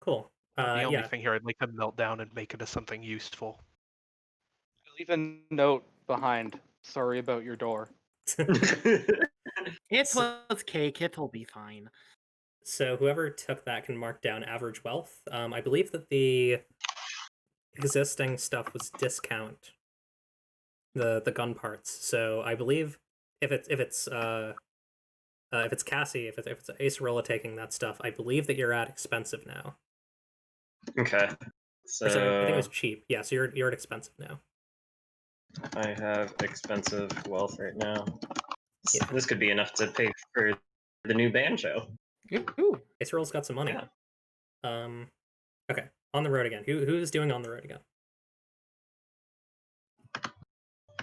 [SPEAKER 1] Cool.
[SPEAKER 4] The only
[SPEAKER 1] Yeah.
[SPEAKER 4] thing here I'd like to melt down and make into something useful.
[SPEAKER 5] Leave a note behind. Sorry about your door.
[SPEAKER 2] It
[SPEAKER 1] So-
[SPEAKER 2] was cake. It'll be fine.
[SPEAKER 1] So whoever took that can mark down average wealth. I believe that the existing stuff was discount the gun parts. So I believe if it's Cassie, if it's Acerola taking that stuff, I believe that you're at expensive now.
[SPEAKER 3] Okay.
[SPEAKER 1] Or sorry, I think it was
[SPEAKER 3] So
[SPEAKER 1] cheap. Yeah, so you're at expensive now.
[SPEAKER 3] I have expensive wealth right now.
[SPEAKER 1] Yeah.
[SPEAKER 3] This could be enough to pay for the new banjo.
[SPEAKER 2] Ooh.
[SPEAKER 1] Acerola's got some money.
[SPEAKER 3] Yeah.
[SPEAKER 1] Okay, on the road again. Who's doing on the road again?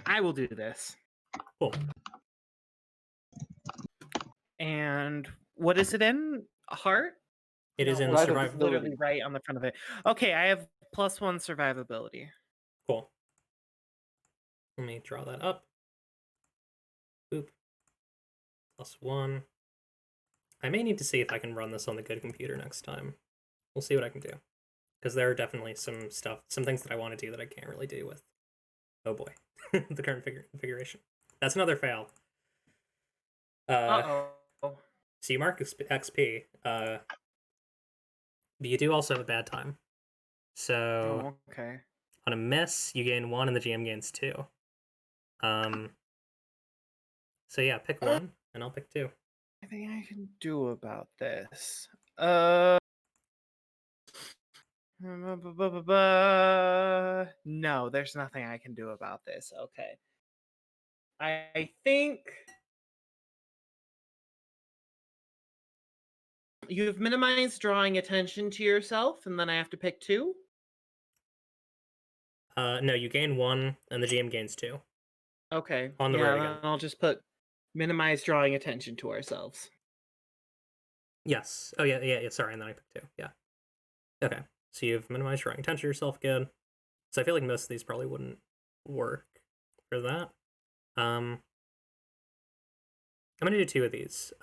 [SPEAKER 2] I will do this.
[SPEAKER 1] Cool.
[SPEAKER 2] And what is it in? A heart?
[SPEAKER 1] It is in
[SPEAKER 5] Survivability.
[SPEAKER 1] survival.
[SPEAKER 2] Literally right on the front of it. Okay, I have +1 survivability.
[SPEAKER 1] Cool. Let me draw that up. Boop. +1. I may need to see if I can run this on the good computer next time. We'll see what I can do. Because there are definitely some things that I want to do that I can't really do with, oh boy, the current configuration. That's another fail.
[SPEAKER 2] Uh-oh.
[SPEAKER 1] So you mark XP. But you do also have a bad time. So
[SPEAKER 2] Oh, okay.
[SPEAKER 1] on a miss, you gain 1 and the GM gains 2. So yeah, pick 1 and I'll pick 2.
[SPEAKER 2] Anything I can do about this? No, there's nothing I can do about this. Okay. I think you've minimized drawing attention to yourself, and then I have to pick 2?
[SPEAKER 1] No, you gain 1 and the GM gains 2.
[SPEAKER 2] Okay.
[SPEAKER 1] On the
[SPEAKER 2] yeah,
[SPEAKER 1] road
[SPEAKER 2] then
[SPEAKER 1] again.
[SPEAKER 2] I'll just put minimize drawing attention to ourselves.
[SPEAKER 1] Yes. Oh yeah. Sorry, and then I picked 2. Yeah. Okay. So you've minimized drawing attention to yourself. Good. So I feel like most of these probably wouldn't work for that. I'm gonna do 2 of these.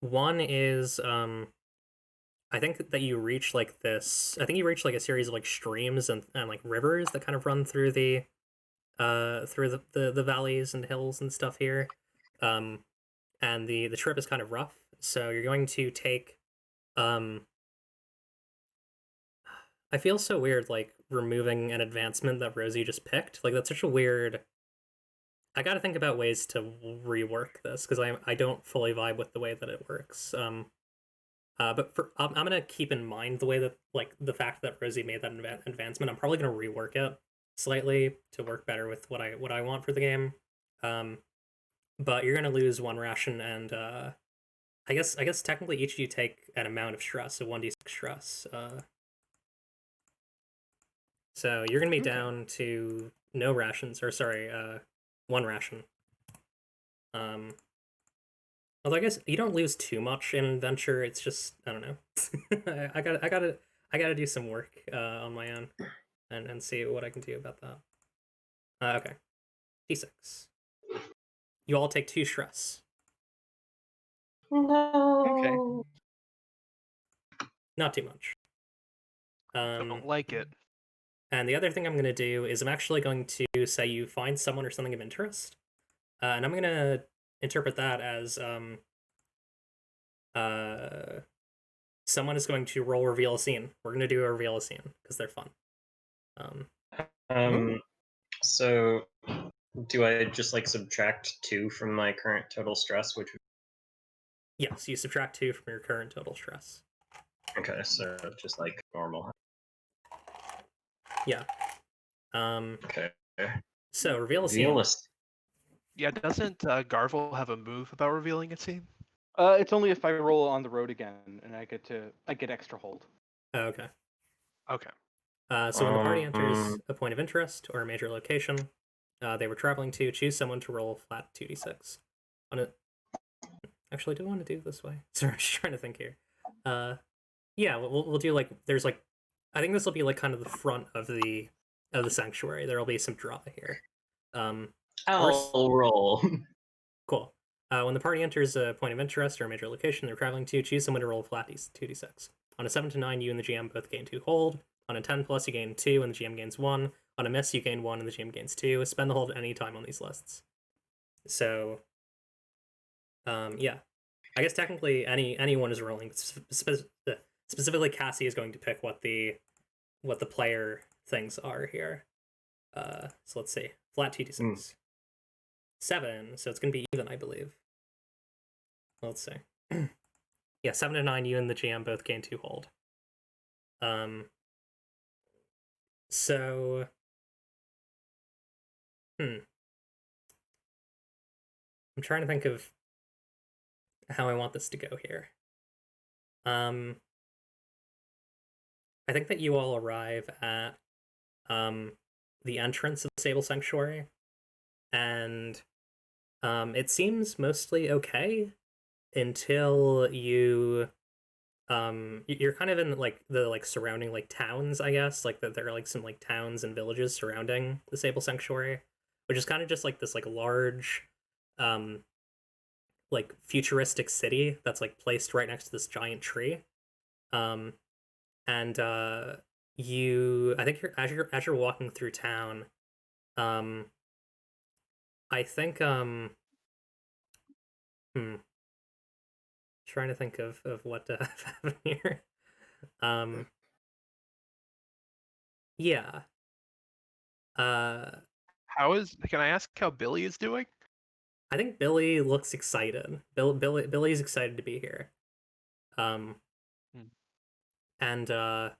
[SPEAKER 1] One is I think that you reach like this. I think you reach like a series of like streams and like rivers that kind of run through the valleys and hills and stuff here. And the trip is kind of rough, so you're going to take I feel so weird like removing an advancement that Rosie just picked. Like that's such a weird. I got to think about ways to rework this because I don't fully vibe with the way that it works. But I'm gonna keep in mind the way that like the fact that Rosie made that advancement. I'm probably gonna rework it slightly to work better with what I want for the game. But you're gonna lose 1 ration, and I guess technically each of you take an amount of stress, so 1d6 stress. So you're gonna be down to no rations, or sorry, 1 ration. Although I guess you don't lose too much in adventure. It's just I don't know. I gotta do some work on my own and see what I can do about that. Okay, d6. You all take 2 stress.
[SPEAKER 3] No.
[SPEAKER 1] Not too much.
[SPEAKER 4] I don't like it.
[SPEAKER 1] And the other thing I'm gonna do is I'm actually going to say you find someone or something of interest, and I'm gonna interpret that as someone is going to roll reveal a scene. We're gonna do a reveal a scene because they're fun.
[SPEAKER 3] So do I just like subtract 2 from my current total stress, which
[SPEAKER 1] Yes, you subtract 2 from your current total stress.
[SPEAKER 3] okay, so just like normal.
[SPEAKER 1] Yeah.
[SPEAKER 3] Okay.
[SPEAKER 1] So reveal a scene.
[SPEAKER 3] Realist.
[SPEAKER 4] Yeah, doesn't Garvel have a move about revealing a scene?
[SPEAKER 5] It's only if I roll on the road again, and I get extra hold.
[SPEAKER 1] Oh, okay.
[SPEAKER 4] Okay.
[SPEAKER 1] So when the party enters a point of interest or a major location they were traveling to, choose someone to roll a flat 2d6. On it. Actually, do I want to do it this way? Sorry, I'm just trying to think here. Yeah, we'll do like there's like I think this will be like kind of the front of the sanctuary. There'll be some drama here.
[SPEAKER 3] I'll roll.
[SPEAKER 1] Cool. When the party enters a point of interest or a major location they're traveling to, choose someone to roll a flat 2d6. On a 7 to 9, you and the GM both gain 2 hold. On a 10 plus, you gain 2 and the GM gains 1. On a miss, you gain 1 and the GM gains 2. Spend the hold any time on these lists. So, yeah. I guess technically anyone is rolling. Specifically, Cassie is going to pick what the player things are here. So let's see. Flat 2d6. 7, so it's going to be even, I believe. Let's see. Yeah, 7 to 9, you and the GM both gain 2 hold. So... I'm trying to think of how I want this to go here. I think that you all arrive at the entrance of the Sable Sanctuary, and it seems mostly okay until you're kind of in like the like surrounding like towns, I guess, like that there are like some like towns and villages surrounding the Sable Sanctuary, which is kind of just like this like large like futuristic city that's like placed right next to this giant tree. And I think as you're walking through town, I think Trying to think of what to have happen here. Yeah.
[SPEAKER 4] Can I ask how Billy is doing?
[SPEAKER 1] I think Billy looks excited. Billy's excited to be here. And I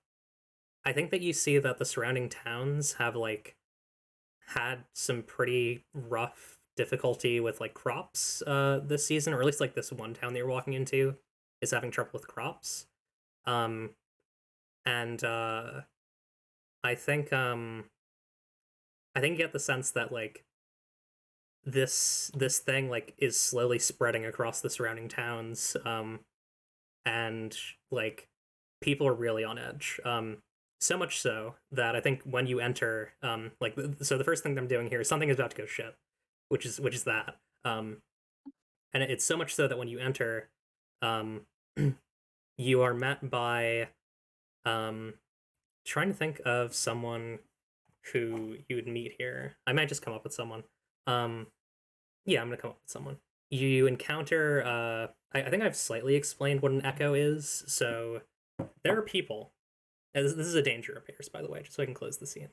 [SPEAKER 1] think that you see that the surrounding towns have like had some pretty rough difficulty with like crops this season, or at least like this one town that you're walking into is having trouble with crops. And I think you get the sense that like this thing like is slowly spreading across the surrounding towns, and like people are really on edge. So much so that I think when you enter, so the first thing that I'm doing here is something is about to go shit, which is that. And it's so much so that when you enter, you are met by, trying to think of someone who you would meet here. I might just come up with someone. Yeah, I'm gonna come up with someone. You encounter, I think I've slightly explained what an echo is. So there are people. This is a danger repairs, by the way, just so I can close the scene,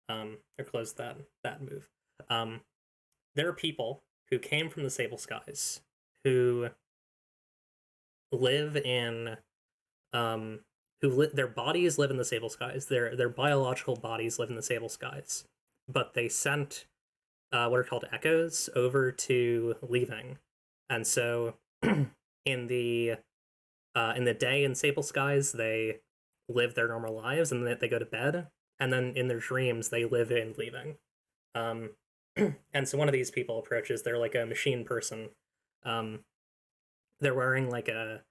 [SPEAKER 1] or close that move. There are people who came from the Sable Skies who live in, their bodies live in the Sable Skies. Their biological bodies live in the Sable Skies, but they sent what are called echoes over to Leaving, and so in the day in Sable Skies they live their normal lives and then they go to bed, and then in their dreams they live in Leaving. And so one of these people approaches. They're like a machine person. They're wearing like a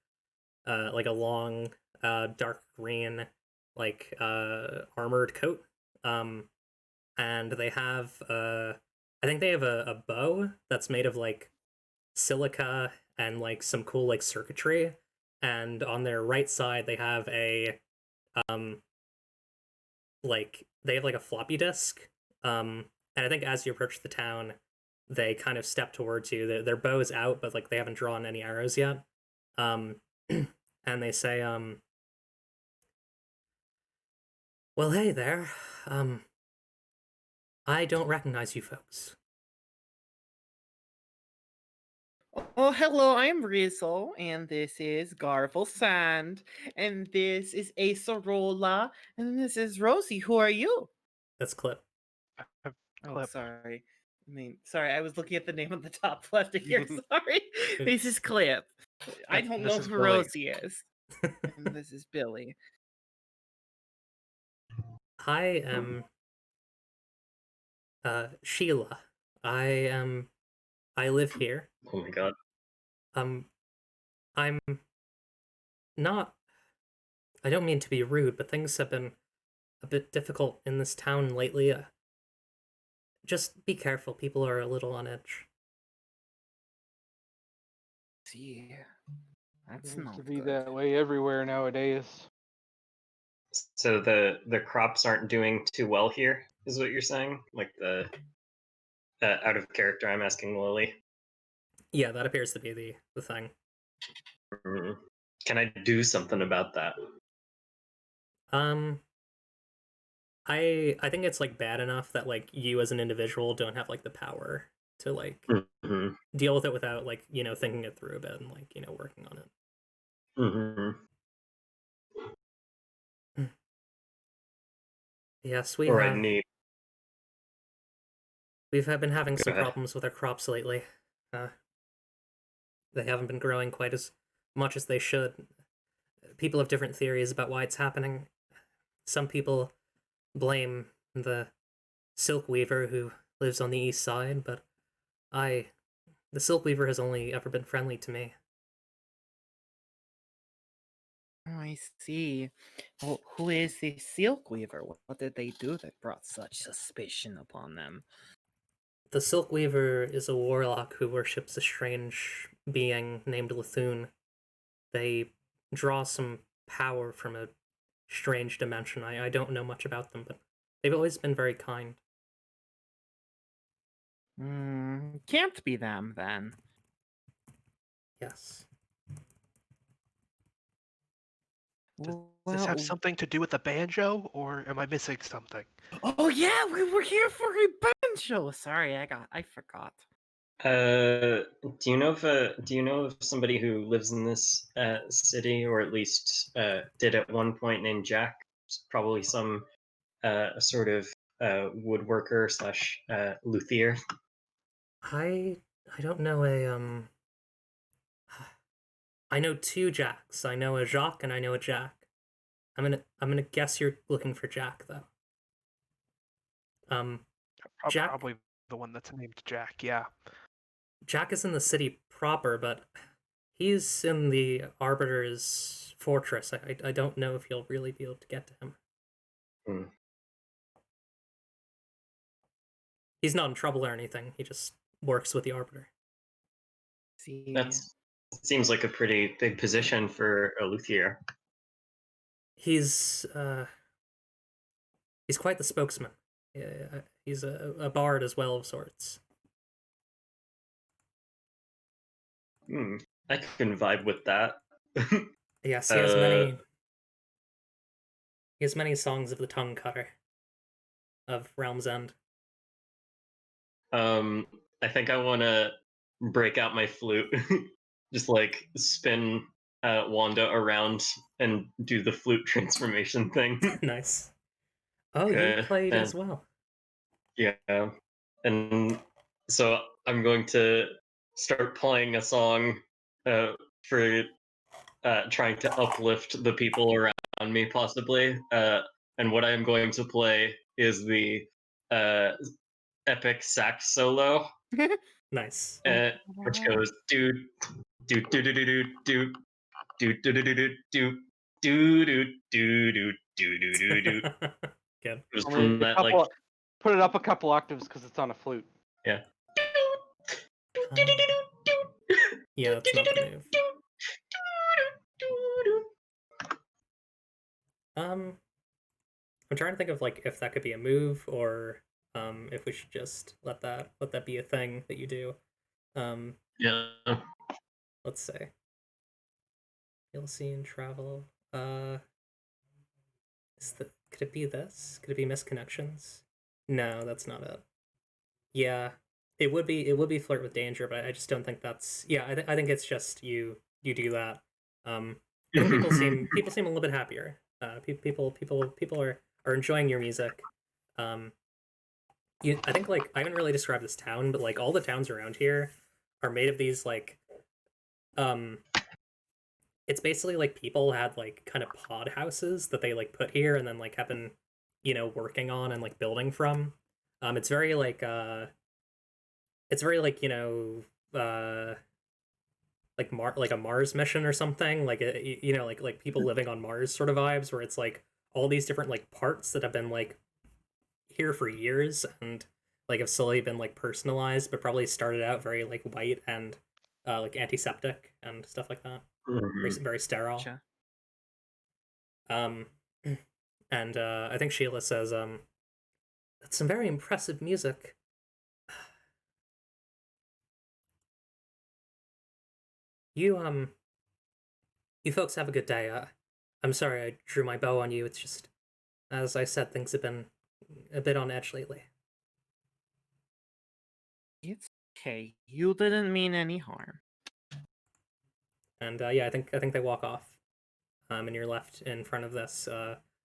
[SPEAKER 1] long dark green like armored coat, and they have I think they have a bow that's made of like silica and like some cool like circuitry, and on their right side they have a like they have like a floppy disk, and I think as you approach the town they kind of step towards you. Their bow is out, but like they haven't drawn any arrows yet, and they say, well, hey there, I don't recognize you folks.
[SPEAKER 2] Oh, hello, I'm Rizzo, and this is Garvel Sand, and this is Acerola, and this is Rosie. Who are you?
[SPEAKER 1] That's Clip.
[SPEAKER 2] Oh,
[SPEAKER 4] Clip.
[SPEAKER 2] sorry. Sorry, I was looking at the name on the top left of here. Sorry. This is Clip. I don't know
[SPEAKER 3] is
[SPEAKER 2] who
[SPEAKER 3] Billy.
[SPEAKER 2] Rosie is. And this is Billy.
[SPEAKER 1] I am Sheila. I live here.
[SPEAKER 3] Oh my god.
[SPEAKER 1] I'm not, I don't mean to be rude, but things have been a bit difficult in this town lately. Just be careful, people are a little on edge.
[SPEAKER 2] See, that's
[SPEAKER 5] Seems
[SPEAKER 2] not
[SPEAKER 5] to be
[SPEAKER 2] good.
[SPEAKER 5] that way everywhere nowadays.
[SPEAKER 3] So the crops aren't doing too well here, is what you're saying? Like the out of character, I'm asking Lily.
[SPEAKER 1] Yeah, that appears to be the thing.
[SPEAKER 3] Mhm. Can I do something about that?
[SPEAKER 1] I think it's like bad enough that like you as an individual don't have like the power to like
[SPEAKER 3] Mm-hmm.
[SPEAKER 1] deal with it without like, you know, thinking it through a bit and like, you know, working on it.
[SPEAKER 3] Mm-hmm.
[SPEAKER 1] Yes, we
[SPEAKER 3] Or I
[SPEAKER 1] have.
[SPEAKER 3] need.
[SPEAKER 1] We've been having
[SPEAKER 3] Go
[SPEAKER 1] some
[SPEAKER 3] ahead.
[SPEAKER 1] problems with our crops lately. They haven't been growing quite as much as they should. People have different theories about why it's happening. Some people blame the Silk Weaver who lives on the east side, but the Silk Weaver has only ever been friendly to me.
[SPEAKER 2] Oh, I see. Well, who is the Silk Weaver? What did they do that brought such suspicion upon them?
[SPEAKER 1] The Silk Weaver is a warlock who worships a strange being named Lethune. They draw some power from a strange dimension. I don't know much about them, but they've always been very kind.
[SPEAKER 2] Can't be them then.
[SPEAKER 1] Yes.
[SPEAKER 4] Does this have something to do with the banjo, or am I missing something?
[SPEAKER 2] Oh yeah, we were here for a banjo. Sorry, I forgot.
[SPEAKER 3] Do you know of somebody who lives in this city, or at least did at one point, named Jack? Probably some sort of woodworker slash luthier.
[SPEAKER 1] I don't know I know two Jacks. I know a Jacques and I know a Jack. I'm gonna guess you're looking for Jack though. Jack
[SPEAKER 4] Probably the one that's named Jack. Yeah.
[SPEAKER 1] Jack is in the city proper, but he's in the Arbiter's fortress. I don't know if you'll really be able to get to him.
[SPEAKER 3] Hmm.
[SPEAKER 1] He's not in trouble or anything. He just works with the Arbiter.
[SPEAKER 2] See,
[SPEAKER 3] That seems like a pretty big position for a luthier.
[SPEAKER 1] He's quite the spokesman. He's a bard as well of sorts.
[SPEAKER 3] I can vibe with that.
[SPEAKER 1] Yes, he has many. He has many songs of the tongue cutter of Realm's End.
[SPEAKER 3] I think I want to break out my flute, just like spin Wanda around and do the flute transformation thing.
[SPEAKER 1] Nice. Oh,
[SPEAKER 3] Okay,
[SPEAKER 1] you played
[SPEAKER 3] and-
[SPEAKER 1] as well.
[SPEAKER 3] Yeah, and so I'm going to start playing a song for trying to uplift the people around me, possibly. And what I am going to play is the epic sax solo,
[SPEAKER 1] Nice.
[SPEAKER 3] which goes do do do do do do do do do do do do do do do do do do do.
[SPEAKER 1] Good.
[SPEAKER 3] It was
[SPEAKER 5] Only
[SPEAKER 3] from
[SPEAKER 5] a
[SPEAKER 3] that
[SPEAKER 5] couple,
[SPEAKER 3] like
[SPEAKER 5] put it up a couple octaves because it's on a flute.
[SPEAKER 3] yeah.
[SPEAKER 1] Yeah, that's not the move. I'm trying to think of like if that could be a move or if we should just let that be a thing that you do.
[SPEAKER 3] Yeah.
[SPEAKER 1] Let's say. You'll see in travel. Could it be this? Could it be misconnections? No, that's not it. Yeah, it would be flirt with danger, but I just don't think that's. Yeah, I think it's just you do that. I think people seem a little bit happier. People are enjoying your music. I think like I haven't really described this town, but like all the towns around here are made of these like it's basically like people had like kind of pod houses that they like put here and then like have been working on and like building from. It's very like like a Mars mission or something, like like people living on Mars sort of vibes, where it's like all these different like parts that have been like here for years and like have slowly been like personalized, but probably started out very like white and like antiseptic and stuff like that. Very sterile.
[SPEAKER 2] Gotcha.
[SPEAKER 1] And I think Sheila says, that's some very impressive music. You you folks have a good day. I'm sorry I drew my bow on you. It's just, as I said, things have been a bit on edge lately.
[SPEAKER 2] It's okay. You didn't mean any harm.
[SPEAKER 1] And yeah, I think they walk off. And you're left in front of this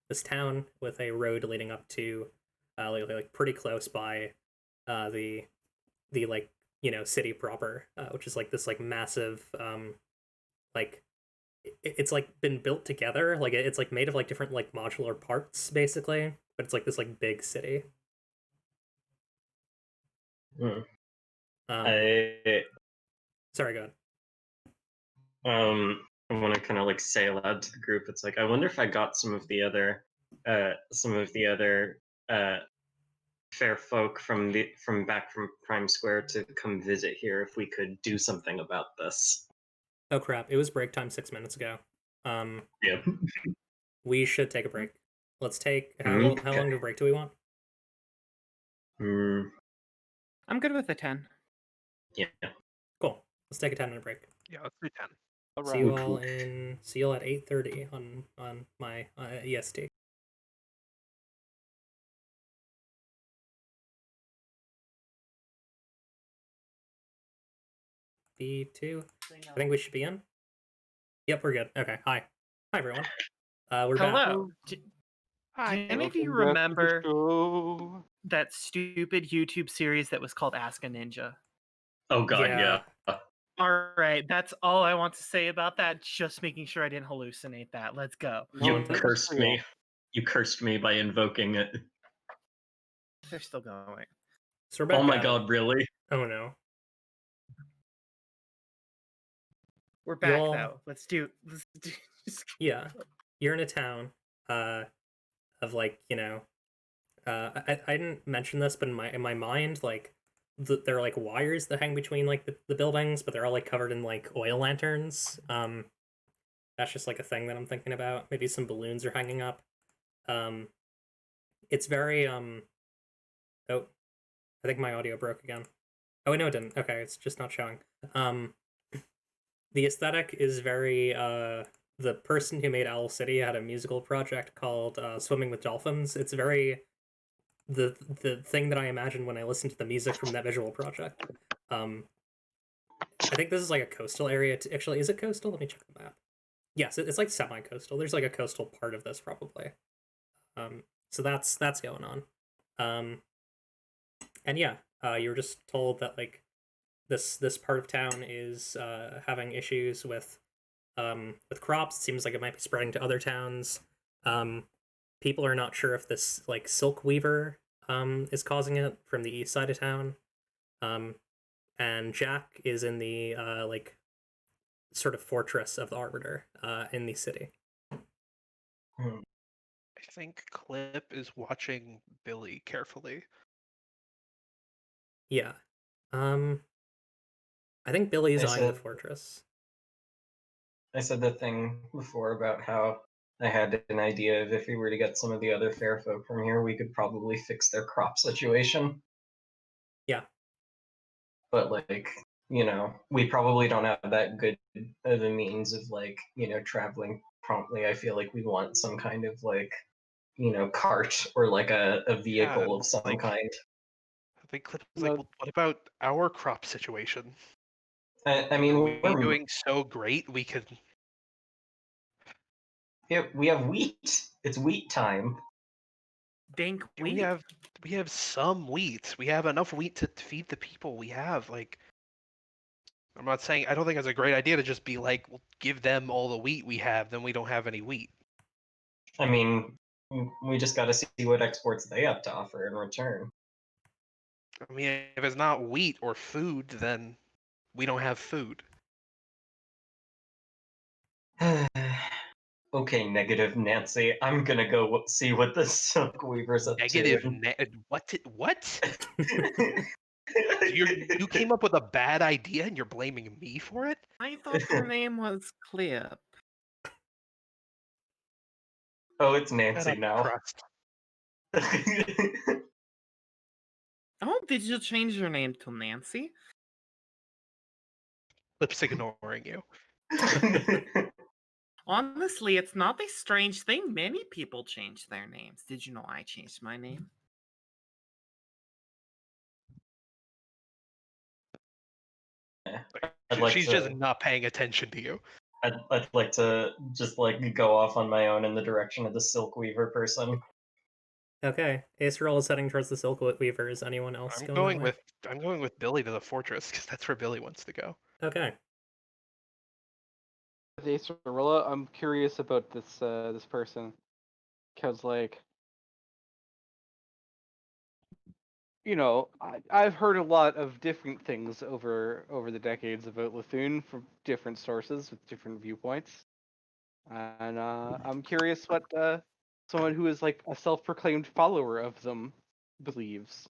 [SPEAKER 1] this town with a road leading up to like pretty close by the like city proper, which is like this like massive like it's like been built together, like it's like made of like different like modular parts basically, but it's like this like big city.
[SPEAKER 3] I
[SPEAKER 1] Sorry, go ahead.
[SPEAKER 3] I want to kind of like say aloud to the group. It's like I wonder if I got some of the other fair folk from back from Prime Square to come visit here if we could do something about this.
[SPEAKER 1] Oh crap! It was break time 6 minutes ago.
[SPEAKER 3] Yeah.
[SPEAKER 1] We should take a break. Let's take how
[SPEAKER 3] Okay.
[SPEAKER 1] long of a break do we want?
[SPEAKER 2] I'm good with the 10.
[SPEAKER 3] Yeah.
[SPEAKER 1] Cool. Let's take a 10-minute break.
[SPEAKER 4] Yeah, let's do 10.
[SPEAKER 1] See you
[SPEAKER 5] Alright.
[SPEAKER 1] all see you all at 8:30 on my EST. B2. I think we should be in. Yep, we're good. Okay. Hi everyone. We're back.
[SPEAKER 2] Hello. Do
[SPEAKER 4] Hi.
[SPEAKER 2] any of you
[SPEAKER 5] Welcome back to the
[SPEAKER 2] remember
[SPEAKER 5] show.
[SPEAKER 2] that stupid YouTube series that was called Ask a Ninja?
[SPEAKER 3] Oh god,
[SPEAKER 1] Yeah.
[SPEAKER 3] yeah.
[SPEAKER 2] All right, that's all I want to say about that. Just making sure I didn't hallucinate that. Let's go.
[SPEAKER 3] You
[SPEAKER 5] No, that's
[SPEAKER 3] cursed
[SPEAKER 5] real.
[SPEAKER 3] me. You cursed me by invoking it.
[SPEAKER 2] They're still going.
[SPEAKER 1] So we're back
[SPEAKER 3] Oh my
[SPEAKER 1] at it.
[SPEAKER 3] god, really?
[SPEAKER 1] Oh no.
[SPEAKER 2] We're back
[SPEAKER 1] Y'all-
[SPEAKER 2] though. Let's do.
[SPEAKER 1] Yeah. You're in a town of like, I didn't mention this, but in my mind, like there are like wires that hang between like the buildings, but they're all like covered in like oil lanterns. That's just like a thing that I'm thinking about. Maybe some balloons are hanging up. It's very oh, I think my audio broke again. Oh wait, no it didn't. Okay, it's just not showing. The aesthetic is very the person who made Owl City had a musical project called Swimming with Dolphins. It's very the thing that I imagine when I listen to the music from that visual project. I think this is like a coastal area. Actually, is it coastal? Let me check the map. Yes, it's like semi-coastal. There's like a coastal part of this probably. So that's going on. And yeah, you were just told that like this part of town is having issues with crops. It seems like it might be spreading to other towns. People are not sure if this like silk weaver is causing it from the east side of town. And Jack is in the like sort of fortress of the Arbiter in the city.
[SPEAKER 4] I think Clip is watching Billy carefully.
[SPEAKER 1] Yeah. I think Billy's
[SPEAKER 3] I
[SPEAKER 1] eyeing the
[SPEAKER 3] said-
[SPEAKER 1] fortress.
[SPEAKER 3] I said the thing before about how I had an idea of if we were to get some of the other fair folk from here, we could probably fix their crop situation.
[SPEAKER 1] Yeah.
[SPEAKER 3] But like, we probably don't have that good of a means of like, traveling promptly. I feel like we want some kind of like, cart or like a vehicle
[SPEAKER 4] Yeah,
[SPEAKER 3] of some
[SPEAKER 4] like-
[SPEAKER 3] kind.
[SPEAKER 4] I think Clip was
[SPEAKER 5] No.
[SPEAKER 4] like, well, what about our crop situation?
[SPEAKER 3] I mean,
[SPEAKER 4] We're doing so great, we could.
[SPEAKER 3] we have wheat. It's wheat time.
[SPEAKER 2] Dink
[SPEAKER 4] We
[SPEAKER 2] wheat.
[SPEAKER 4] have some wheat. We have enough wheat to feed the people we have. Like, I'm not saying I don't think it's a great idea to just be like, well, give them all the wheat we have, then we don't have any wheat.
[SPEAKER 3] I mean, we just got to see what exports they have to offer in return.
[SPEAKER 4] I mean, if it's not wheat or food, then we don't have food.
[SPEAKER 3] Okay, negative Nancy. I'm gonna go see what the Silk Weaver's up
[SPEAKER 4] Negative
[SPEAKER 3] to.
[SPEAKER 4] what? You came up with a bad idea and you're blaming me for it?
[SPEAKER 2] I thought her name was Clip.
[SPEAKER 3] Oh, it's
[SPEAKER 4] Shut
[SPEAKER 3] Nancy
[SPEAKER 4] up,
[SPEAKER 3] now.
[SPEAKER 4] Crust.
[SPEAKER 2] Oh, did you change your name to Nancy?
[SPEAKER 4] Clip's ignoring you.
[SPEAKER 2] Honestly, it's not a strange thing. Many people change their names. Did you know I changed my name?
[SPEAKER 3] I'd like
[SPEAKER 4] She's
[SPEAKER 3] to-
[SPEAKER 4] just not paying attention to you.
[SPEAKER 3] I'd like to just like go off on my own in the direction of the Silk Weaver person.
[SPEAKER 1] Okay, Acerol is heading towards the Silk Weaver. Is anyone else
[SPEAKER 4] I'm
[SPEAKER 1] going that
[SPEAKER 4] going with Billy to the fortress because that's where Billy wants to go.
[SPEAKER 1] way? Okay.
[SPEAKER 5] Acerilla, I'm curious about this person, because like, I've heard a lot of different things over the decades about Lithune from different sources with different viewpoints, and I'm curious what someone who is like a self-proclaimed follower of them believes.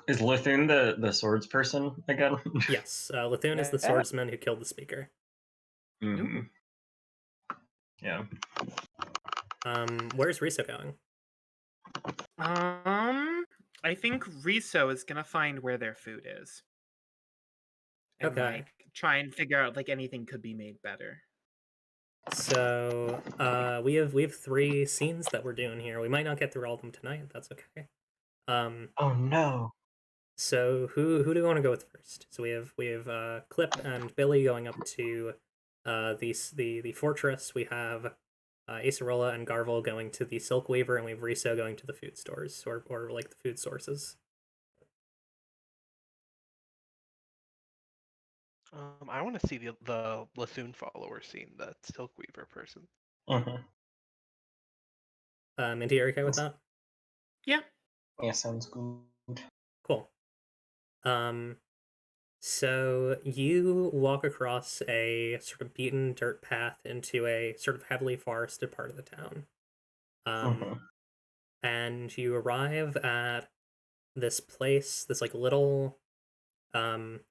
[SPEAKER 3] Is Lithune the swords person again?
[SPEAKER 1] Yes, Lithune is the
[SPEAKER 5] Yeah.
[SPEAKER 1] swordsman who killed the speaker.
[SPEAKER 3] Mhm. Yeah.
[SPEAKER 1] Where's Riso going?
[SPEAKER 2] I think Riso is gonna find where their food is. and
[SPEAKER 1] Okay.
[SPEAKER 2] like try and figure out like anything could be made better.
[SPEAKER 1] So we have 3 scenes that we're doing here. We might not get through all of them tonight. That's okay.
[SPEAKER 3] Oh no.
[SPEAKER 1] So who do we want to go with first? So we have Clip and Billy going up to the fortress. We have Acerola and Garvel going to the Silk Weaver, and we have Riso going to the food stores or like the food sources.
[SPEAKER 4] I want to see the Lathoon follower scene, the Silkweaver person.
[SPEAKER 3] Mm-hmm.
[SPEAKER 1] Minty, are you okay with that?
[SPEAKER 2] Yeah.
[SPEAKER 3] Yeah, sounds good.
[SPEAKER 1] Cool. So you walk across a sort of beaten dirt path into a sort of heavily forested part of the town.
[SPEAKER 3] Mm-hmm.
[SPEAKER 1] And you arrive at this place, this like little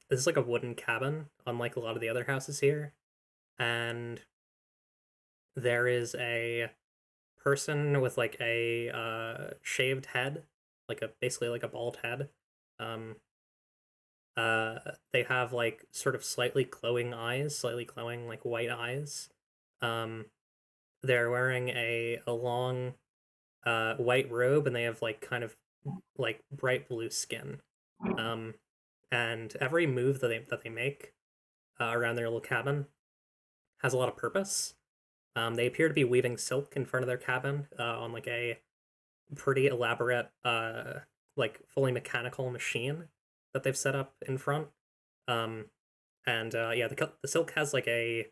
[SPEAKER 1] this is like a wooden cabin, unlike a lot of the other houses here. And there is a person with like a shaved head, like a basically like a bald head. Um they have like sort of slightly glowing eyes, slightly glowing like white eyes. Um they're wearing a long white robe, and they have like kind of like bright blue skin. Um and every move that they make around their little cabin has a lot of purpose. They appear to be weaving silk in front of their cabin on like a pretty elaborate, like fully mechanical machine that they've set up in front. Um, and yeah, the silk has like an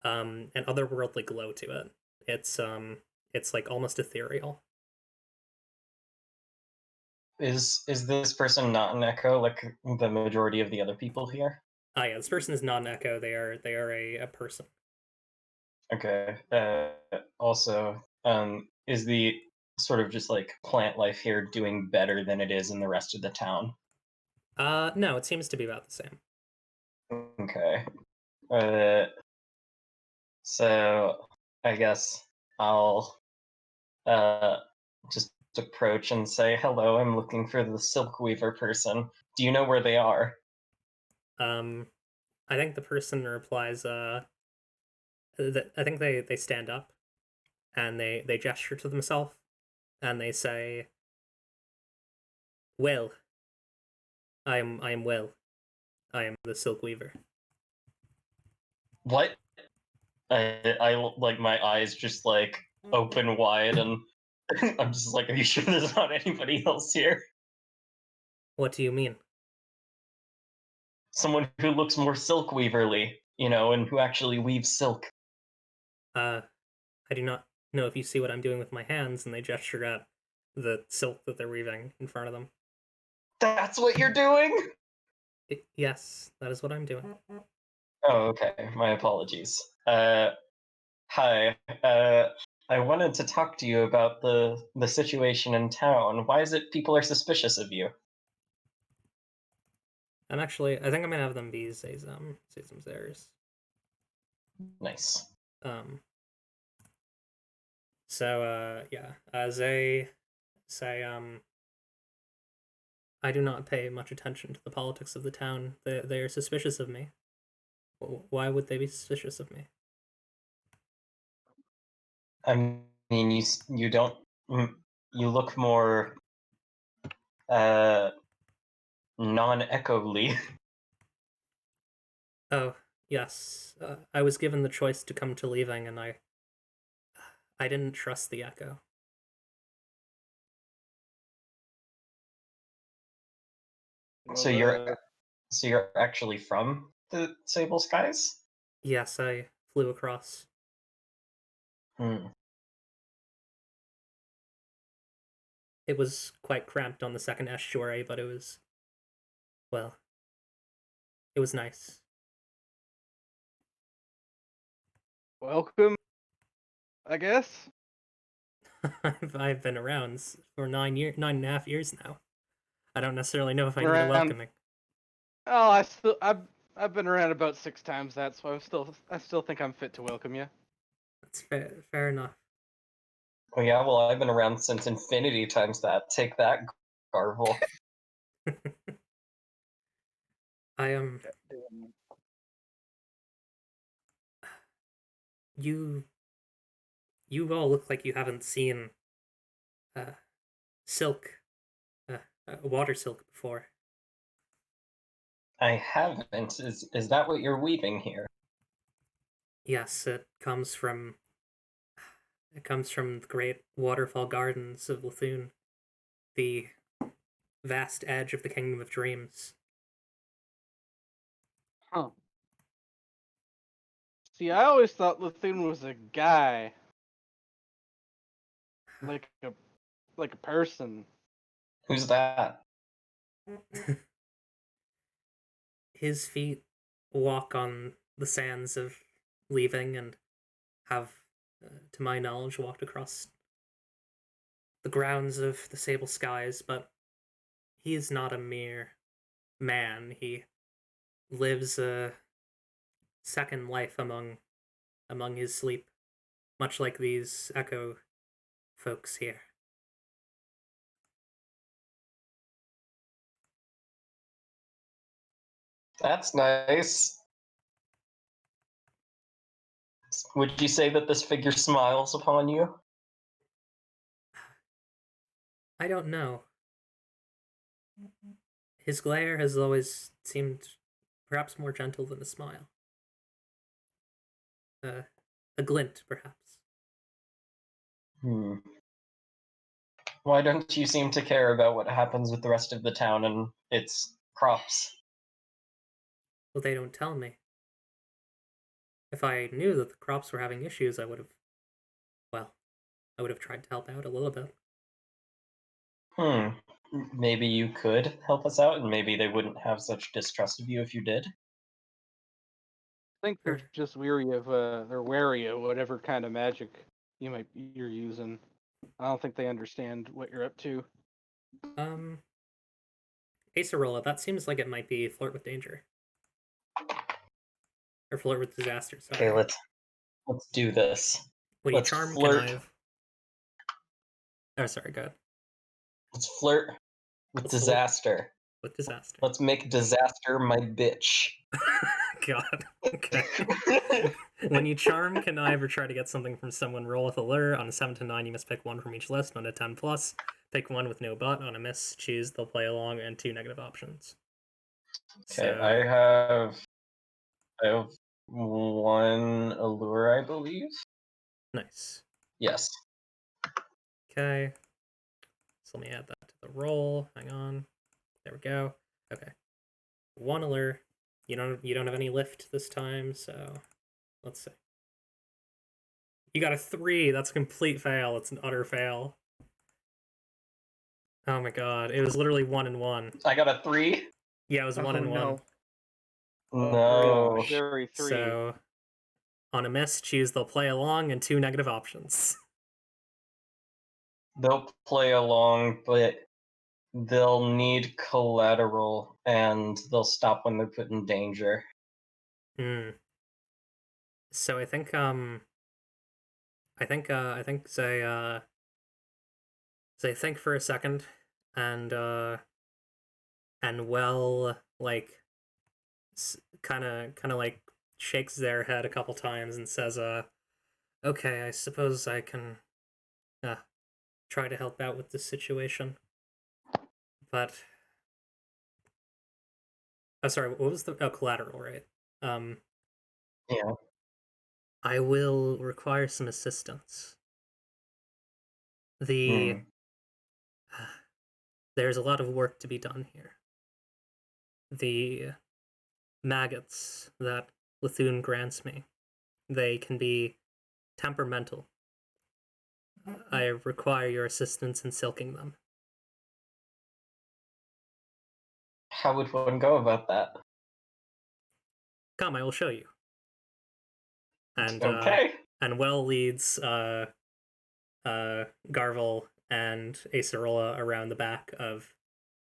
[SPEAKER 1] otherworldly glow to it. It's like almost ethereal.
[SPEAKER 3] Is this person not an echo like the majority of the other people here?
[SPEAKER 1] Ah, yeah, this person is not an echo. They are a person.
[SPEAKER 3] Okay. Also, is the sort of just like plant life here doing better than it is in the rest of the town?
[SPEAKER 1] No, it seems to be about the same.
[SPEAKER 3] Okay. So I guess I'll just approach and say, "Hello, I'm looking for the Silk Weaver person. Do you know where they are?"
[SPEAKER 1] I think the person replies, I think they stand up and they gesture to themselves and they say, "Well, I am well. I am the Silk Weaver."
[SPEAKER 3] What? I like my eyes just like open wide, and I'm just like, "Are you sure there's not anybody else here?
[SPEAKER 1] What do you mean?
[SPEAKER 3] Someone who looks more Silk Weaverly, and who actually weaves silk."
[SPEAKER 1] I do not know if you see what I'm doing with my hands, and they gesture at the silk that they're weaving in front of them.
[SPEAKER 3] That's what you're doing?
[SPEAKER 1] Yes, that is what I'm doing.
[SPEAKER 3] Oh, okay. My apologies. Hi. I wanted to talk to you about the situation in town. Why is it people are suspicious of you?
[SPEAKER 1] I think I'm gonna have them be Sesams theirs.
[SPEAKER 3] Nice.
[SPEAKER 1] So yeah, as they say, I do not pay much attention to the politics of the town. They are suspicious of me. Why would they be suspicious of me?
[SPEAKER 3] I mean, you don't you look more non-echoly.
[SPEAKER 1] Oh, yes. I was given the choice to come to leaving, and I didn't trust the echo.
[SPEAKER 3] So you're actually from the Sable Skies?
[SPEAKER 1] Yes, I flew across.
[SPEAKER 3] Hmm.
[SPEAKER 1] It was quite cramped on the second estuary, but well, it was nice.
[SPEAKER 5] Welcome, I guess.
[SPEAKER 1] I've been around for 9.5 years now. I don't necessarily know if I need a
[SPEAKER 5] Around-
[SPEAKER 1] welcoming.
[SPEAKER 5] Oh, I've been around about 6 times that, so I still think I'm fit to welcome you.
[SPEAKER 1] That's fair enough.
[SPEAKER 3] Oh yeah, well I've been around since infinity times that. Take that, Garvel.
[SPEAKER 1] I you all look like you haven't seen silk, water silk before.
[SPEAKER 3] I haven't. Is that what you're weaving here?
[SPEAKER 1] Yes, it comes from the great waterfall gardens of Lithune, the vast edge of the Kingdom of Dreams.
[SPEAKER 5] Huh. See, I always thought Lithune was a guy. Like a person.
[SPEAKER 3] Who's that?
[SPEAKER 1] His feet walk on the sands of leaving and have, to my knowledge, walked across the grounds of the Sable Skies, but he is not a mere man. He lives a second life among his sleep, much like these Echo folks here.
[SPEAKER 3] That's nice. Would you say that this figure smiles upon you?
[SPEAKER 1] I don't know. His glare has always seemed perhaps more gentle than a smile. A glint, perhaps.
[SPEAKER 3] Why don't you seem to care about what happens with the rest of the town and its crops?
[SPEAKER 1] Well, they don't tell me. If I knew that the crops were having issues, I would have tried to help out a little bit.
[SPEAKER 3] Maybe you could help us out, and maybe they wouldn't have such distrust of you if you did.
[SPEAKER 5] I think they're just wary of whatever kind of magic you're using. I don't think they understand what you're up to.
[SPEAKER 1] Acerola, that seems like it might be flirt with danger. Or flirt with disaster, sorry.
[SPEAKER 3] Okay, let's do this.
[SPEAKER 1] When
[SPEAKER 3] let's
[SPEAKER 1] you charm
[SPEAKER 3] flirt.
[SPEAKER 1] connive. Oh, sorry, go ahead.
[SPEAKER 3] Let's flirt with disaster.
[SPEAKER 1] With disaster.
[SPEAKER 3] Let's make disaster my bitch.
[SPEAKER 1] God. Okay. When you charm, connive, or try to get something from someone, roll with a lure. On a 7 to 9, you must pick one from each list. On a 10 plus, pick one with no but. On a miss, choose they'll play along and 2 negative options.
[SPEAKER 3] Okay,
[SPEAKER 1] So,
[SPEAKER 3] I have one allure, I believe.
[SPEAKER 1] Nice.
[SPEAKER 3] Yes.
[SPEAKER 1] Okay. So let me add that to the roll. Hang on. There we go. Okay. One allure. You don't have any lift this time, so let's see. You got a 3. That's a complete fail. It's an utter fail. Oh my god. It was literally 1 and 1.
[SPEAKER 3] I got a 3.
[SPEAKER 1] Yeah, it was 1 and 1.
[SPEAKER 3] No.
[SPEAKER 5] Very 3.
[SPEAKER 1] So on a miss, choose they'll play along and 2 negative options.
[SPEAKER 3] They'll play along, but they'll need collateral, and they'll stop when they're put in danger.
[SPEAKER 1] So I think say think for a second, and well, like kind of like shakes their head a couple times and says, okay, I suppose I can try to help out with this situation. But sorry, what was the collateral, right?
[SPEAKER 3] Yeah.
[SPEAKER 1] I will require some assistance. There's a lot of work to be done here. The maggots that Lithune grants me, they can be temperamental. I require your assistance in silking them.
[SPEAKER 3] How would one go about that?
[SPEAKER 1] Come, I will show you. And
[SPEAKER 3] okay.
[SPEAKER 1] And Well leads Garvel and Acerola around the back of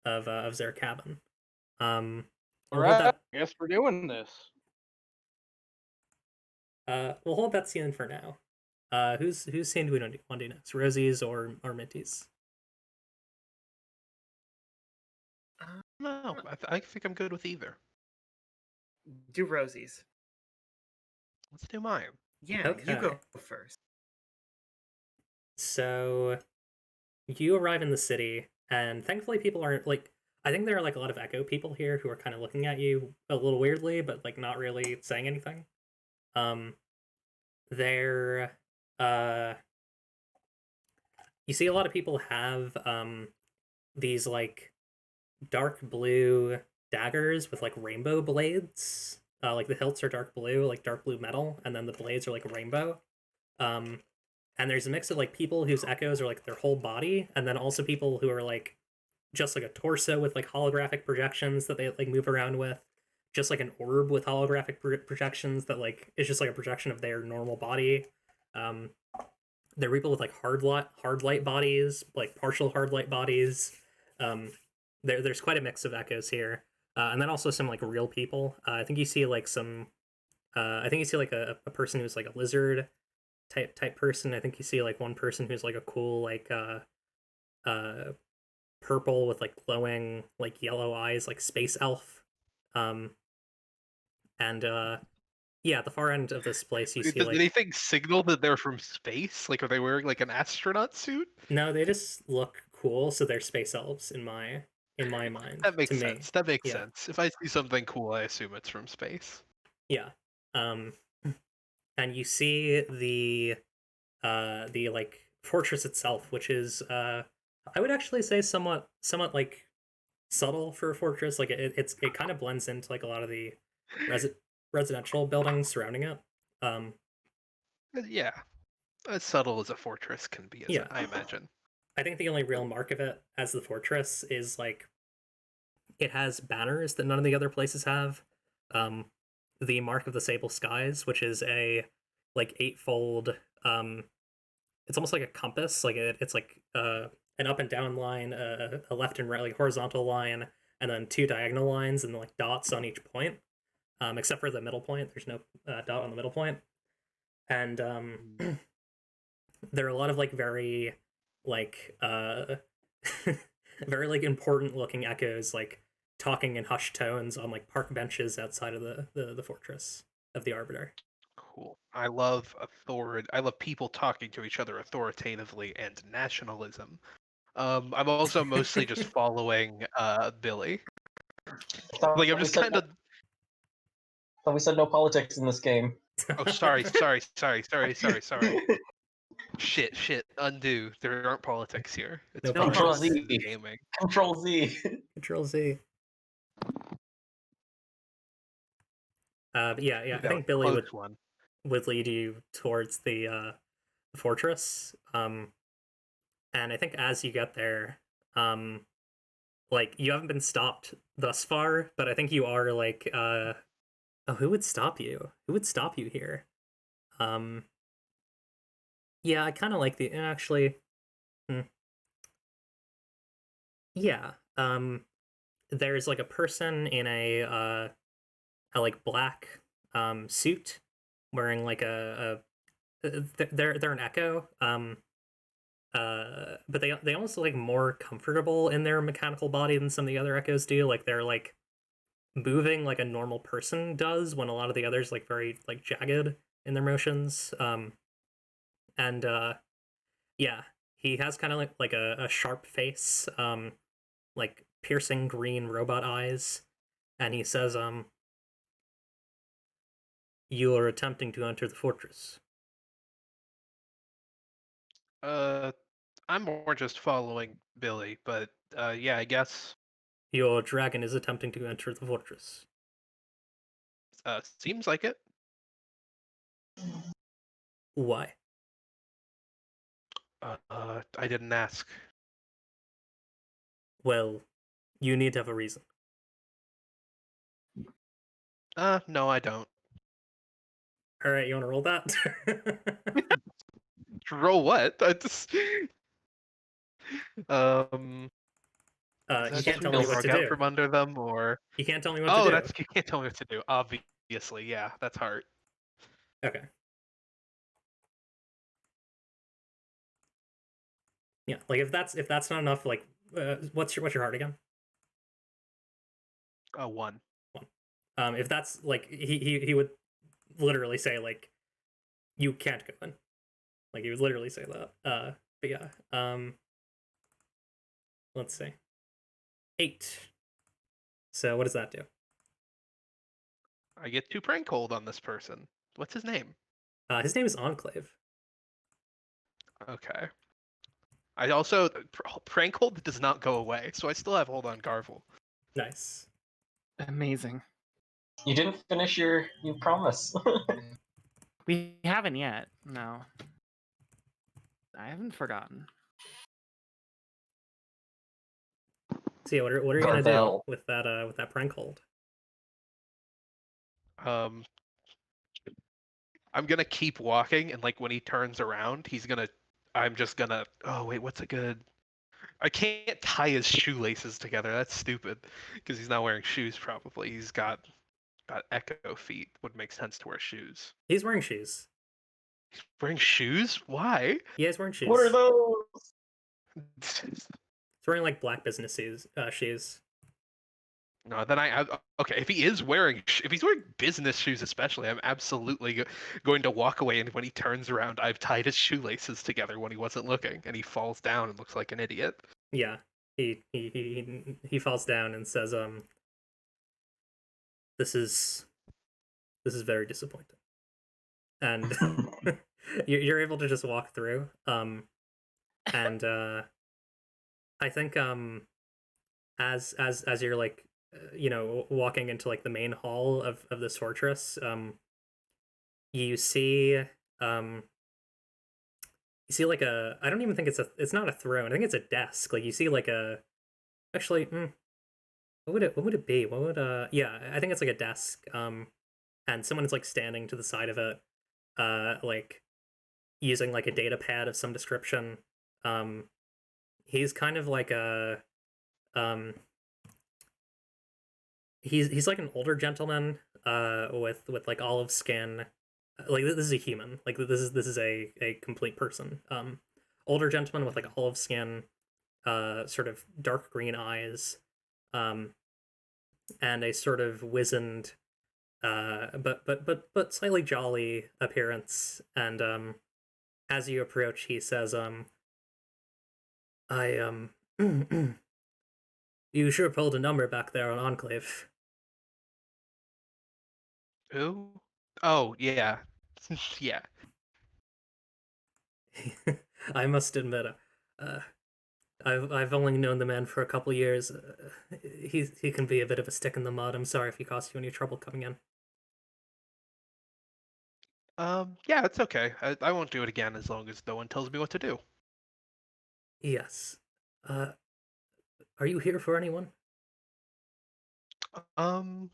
[SPEAKER 1] their cabin.
[SPEAKER 5] Alright, I guess we're doing this.
[SPEAKER 1] We'll hold that scene for now. Whose scene do we want to do next? Rosie's or Minty's?
[SPEAKER 4] No, I think I'm good with either.
[SPEAKER 2] Do Rosie's.
[SPEAKER 4] Let's do mine.
[SPEAKER 2] Yeah, you go first.
[SPEAKER 1] So you arrive in the city, and thankfully people aren't like. I think there are like a lot of Echo people here who are kind of looking at you a little weirdly, but like not really saying anything. They're you see a lot of people have these like dark blue daggers with like rainbow blades. Like the hilts are dark blue metal, and then the blades are like rainbow. And there's a mix of like people whose echoes are like their whole body, and then also people who are like just like a torso with like holographic projections that they like move around with, just like an orb with holographic projections that like is just like a projection of their normal body. There are people with like hard light bodies, like partial hard light bodies. There's quite a mix of echoes here, and then also some like real people. I think you see like some. I think you see like a person who's like a lizard type person. I think you see like one person who's like a cool like purple with like glowing like yellow eyes, like space elf. And yeah, at the far end of this place you see
[SPEAKER 4] Does
[SPEAKER 1] like
[SPEAKER 4] anything signal that they're from space? Like, are they wearing like an astronaut suit?
[SPEAKER 1] no, they just look cool, so they're space elves in my mind.
[SPEAKER 4] That makes
[SPEAKER 1] to
[SPEAKER 4] sense.
[SPEAKER 1] Me.
[SPEAKER 4] That makes
[SPEAKER 1] Yeah.
[SPEAKER 4] sense. If I see something cool, I assume it's from space.
[SPEAKER 1] Yeah. And you see the like fortress itself, which is I would actually say somewhat like subtle for a fortress. Like it kind of blends into like a lot of the residential buildings surrounding it.
[SPEAKER 4] Yeah, as subtle as a fortress can be,
[SPEAKER 1] Yeah.
[SPEAKER 4] I imagine.
[SPEAKER 1] I think the only real mark of it as the fortress is like it has banners that none of the other places have. The mark of the Sable Skies, which is a like eightfold. It's almost like a compass. Like it's like an up and down line, a left and right, like horizontal line, and then two diagonal lines and like dots on each point. Except for the middle point, there's no dot on the middle point. And there are a lot of like very like very like important looking echoes like talking in hushed tones on like park benches outside of the fortress of the Arbiter.
[SPEAKER 4] Cool. I love authority. I love people talking to each other authoritatively and nationalism. I'm also mostly just following Billy. Like I'm just kind of.
[SPEAKER 3] Thought we said no politics in this game.
[SPEAKER 4] Oh, sorry. Shit. Undo. There aren't politics here. It's
[SPEAKER 1] No
[SPEAKER 3] Control
[SPEAKER 1] politics.
[SPEAKER 3] Z.
[SPEAKER 4] gaming.
[SPEAKER 3] Control Z.
[SPEAKER 1] Control Z. But yeah. I think Billy would lead you towards the fortress. And I think as you get there, like you haven't been stopped thus far, but I think you are like, oh, who would stop you? Who would stop you here? Yeah, I kind of like the actually. Yeah. There's like a person in a like black suit wearing like they're an echo but they almost look like more comfortable in their mechanical body than some of the other echoes do. Like they're like moving like a normal person does when a lot of the others like very like jagged in their motions. And yeah, he has kind of like a sharp face, like piercing green robot eyes, and he says, "You are attempting to enter the fortress."
[SPEAKER 4] I'm more just following Billy, but yeah, I guess.
[SPEAKER 1] Your dragon is attempting to enter the fortress.
[SPEAKER 4] Seems like it.
[SPEAKER 1] Why?
[SPEAKER 4] I didn't ask.
[SPEAKER 1] Well, you need to have a reason.
[SPEAKER 4] No, I don't.
[SPEAKER 1] All right, you want to roll that?
[SPEAKER 4] Roll what? I just.
[SPEAKER 1] You can't tell me what to do.
[SPEAKER 4] From under them, or
[SPEAKER 1] you can't tell me what to do.
[SPEAKER 4] You can't tell me what to do. Obviously, yeah, that's hard.
[SPEAKER 1] Okay. Yeah, like if that's not enough, like, what's your heart again?
[SPEAKER 4] 1.
[SPEAKER 1] If that's like he would literally say like you can't go in. Like he would literally say that. But yeah. Let's see. 8. So what does that do?
[SPEAKER 4] I get to prank hold on this person. What's his name?
[SPEAKER 1] His name is Enclave.
[SPEAKER 4] Okay. I also prank hold does not go away, so I still have hold on Garvel.
[SPEAKER 1] Nice.
[SPEAKER 2] Amazing.
[SPEAKER 3] You didn't finish your promise.
[SPEAKER 2] We haven't yet. No. I haven't forgotten.
[SPEAKER 1] So yeah, what are you gonna do
[SPEAKER 3] Garvel.
[SPEAKER 1] with that prank hold?
[SPEAKER 4] I'm gonna keep walking, and like when he turns around, I'm just gonna. Oh wait, what's a good? I can't tie his shoelaces together. That's stupid, because he's not wearing shoes. Probably he's got echo feet. Would make sense to wear shoes.
[SPEAKER 1] He's wearing shoes.
[SPEAKER 4] He's wearing shoes? Why?
[SPEAKER 1] He is wearing shoes.
[SPEAKER 3] What are those?
[SPEAKER 1] He's wearing like black business shoes.
[SPEAKER 4] No, then okay. If he's wearing business shoes, especially, I'm absolutely going to walk away. And when he turns around, I've tied his shoelaces together when he wasn't looking, and he falls down and looks like an idiot.
[SPEAKER 1] Yeah. He falls down and says, This is very disappointing. And you're able to just walk through. And I think as you're like walking into like the main hall of this fortress, you see like I don't even think it's not a throne. I think it's a desk. Like you see like actually what would it be? What would yeah, I think it's like a desk. And someone's like standing to the side of it, like using like a data pad of some description. He's kind of like a he's like an older gentleman with like olive skin. Like this is a human. Like this is a complete person. Older gentleman with like olive skin, sort of dark green eyes, and a sort of wizened but slightly jolly appearance. And as you approach, he says, I you sure pulled a number back there on Enclave.
[SPEAKER 4] Who? Oh yeah, yeah.
[SPEAKER 1] I must admit, I've only known the man for a couple years. He can be a bit of a stick in the mud. I'm sorry if he caused you any trouble coming in.
[SPEAKER 4] Yeah, it's okay. I won't do it again as long as no one tells me what to do.
[SPEAKER 1] Yes. Are you here for anyone?
[SPEAKER 4] I'm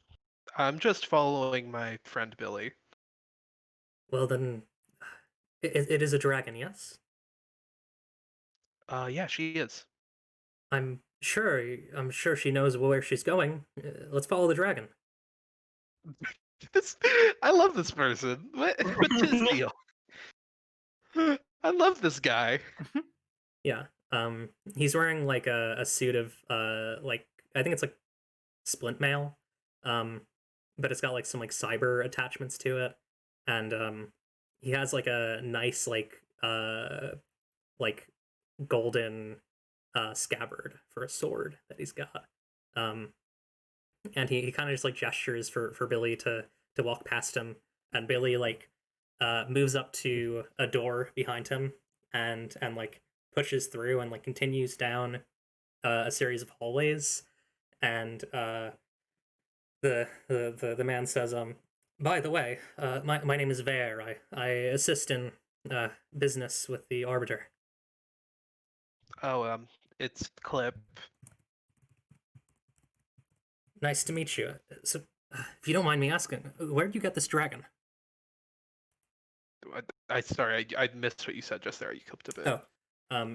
[SPEAKER 4] just following my friend Billy.
[SPEAKER 1] Well then, it is a dragon, yes?
[SPEAKER 4] Yeah, she is.
[SPEAKER 1] I'm sure she knows where she's going. Let's follow the dragon.
[SPEAKER 4] I love this person. What's his deal? I love this guy.
[SPEAKER 1] Yeah. He's wearing like a suit of like I think it's like splint mail. But it's got like some like cyber attachments to it. And he has like a nice like golden scabbard for a sword that he's got. And he kind of just like gestures for Billy to walk past him, and Billy like moves up to a door behind him and like pushes through and like continues down a series of hallways. And the man says, by the way, my name is Vare. I assist in business with the Arbiter.
[SPEAKER 4] Oh, it's Clip.
[SPEAKER 1] Nice to meet you. So, if you don't mind me asking, where did you get this dragon?
[SPEAKER 4] Sorry, I missed what you said just there. You clipped a bit.
[SPEAKER 1] Oh,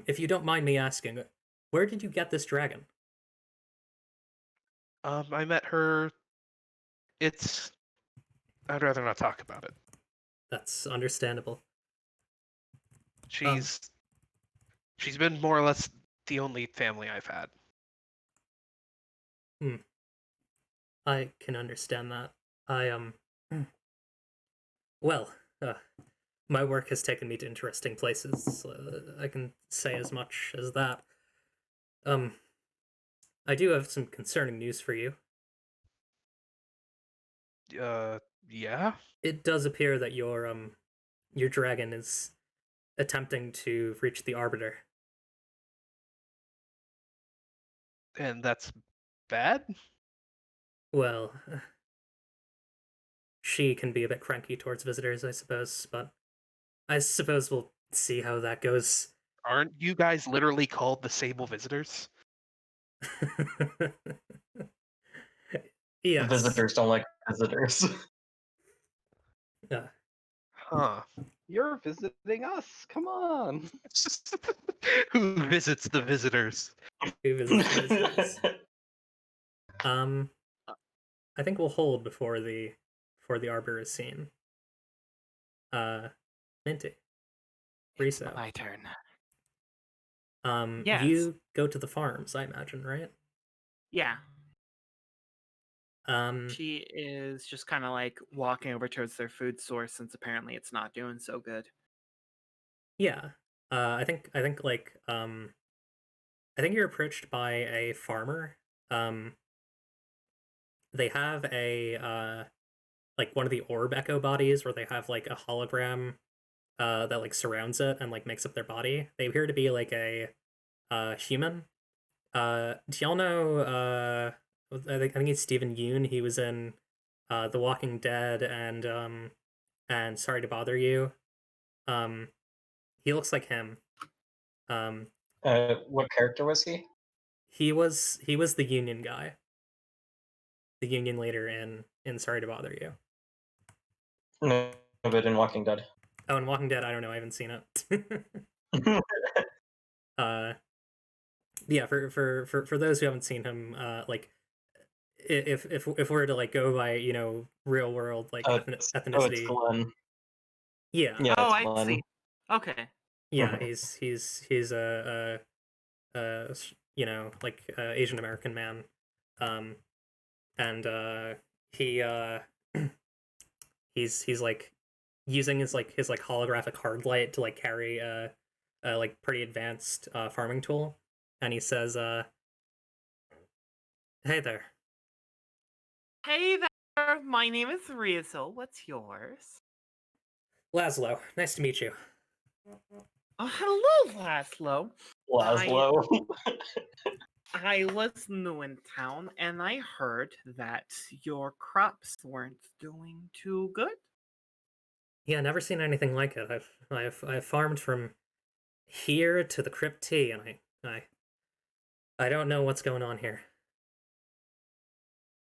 [SPEAKER 1] if you don't mind me asking, where did you get this dragon?
[SPEAKER 4] I met her. I'd rather not talk about it.
[SPEAKER 1] That's understandable.
[SPEAKER 4] She's been more or less the only family I've had.
[SPEAKER 1] I can understand that. I well, my work has taken me to interesting places. I can say as much as that. I do have some concerning news for you.
[SPEAKER 4] Yeah.
[SPEAKER 1] It does appear that your dragon is attempting to reach the Arbiter.
[SPEAKER 4] And that's bad?
[SPEAKER 1] Well, she can be a bit cranky towards visitors, I suppose, but I suppose we'll see how that goes.
[SPEAKER 4] Aren't you guys literally called the Sable Visitors?
[SPEAKER 1] Yes.
[SPEAKER 3] Visitors don't like visitors.
[SPEAKER 1] Yeah.
[SPEAKER 4] Huh.
[SPEAKER 5] You're visiting us. Come on.
[SPEAKER 4] Who visits the visitors?
[SPEAKER 1] Who visits the visitors? I think we'll hold before the Arbiter is seen. Minty. Riso.
[SPEAKER 2] My turn.
[SPEAKER 1] Yes.
[SPEAKER 2] Yes.
[SPEAKER 1] You go to the farms, I imagine, right?
[SPEAKER 2] Yeah.
[SPEAKER 1] Um,
[SPEAKER 2] She is just kind of like walking over towards their food source since apparently it's not doing so good.
[SPEAKER 1] yeah. I think like I think you're approached by a farmer. They have a like one of the orb echo bodies where they have like a hologram that like surrounds it and like makes up their body. They appear to be like a human. Do y'all know I think it's Stephen Yoon. He was in The Walking Dead and Sorry to Bother You. He looks like him.
[SPEAKER 3] What character was he?
[SPEAKER 1] He was the Union guy. The Union leader in Sorry to Bother You.
[SPEAKER 3] No, but in Walking Dead.
[SPEAKER 1] Oh, in Walking Dead, I don't know. I haven't seen it. Yeah, for those who haven't seen him, like if we're to like go by real world like ethnicity.
[SPEAKER 3] Oh, it's Glenn.
[SPEAKER 1] Yeah.
[SPEAKER 3] Yeah.
[SPEAKER 2] Oh,
[SPEAKER 3] it's
[SPEAKER 2] I
[SPEAKER 3] Glenn.
[SPEAKER 2] see. Okay.
[SPEAKER 1] Yeah, he's a like Asian American man, and he he's like using his holographic hard light to like carry a like pretty advanced farming tool, and he says, "Hey there."
[SPEAKER 2] Hey there, my name is Rizel. What's yours?
[SPEAKER 1] Laszlo, nice to meet you.
[SPEAKER 2] Oh, hello, Laszlo.
[SPEAKER 3] Laszlo.
[SPEAKER 2] I was new in town, and I heard that your crops weren't doing too good.
[SPEAKER 1] Yeah, never seen anything like it. I've farmed from here to the Crypt T, and I don't know what's going on here.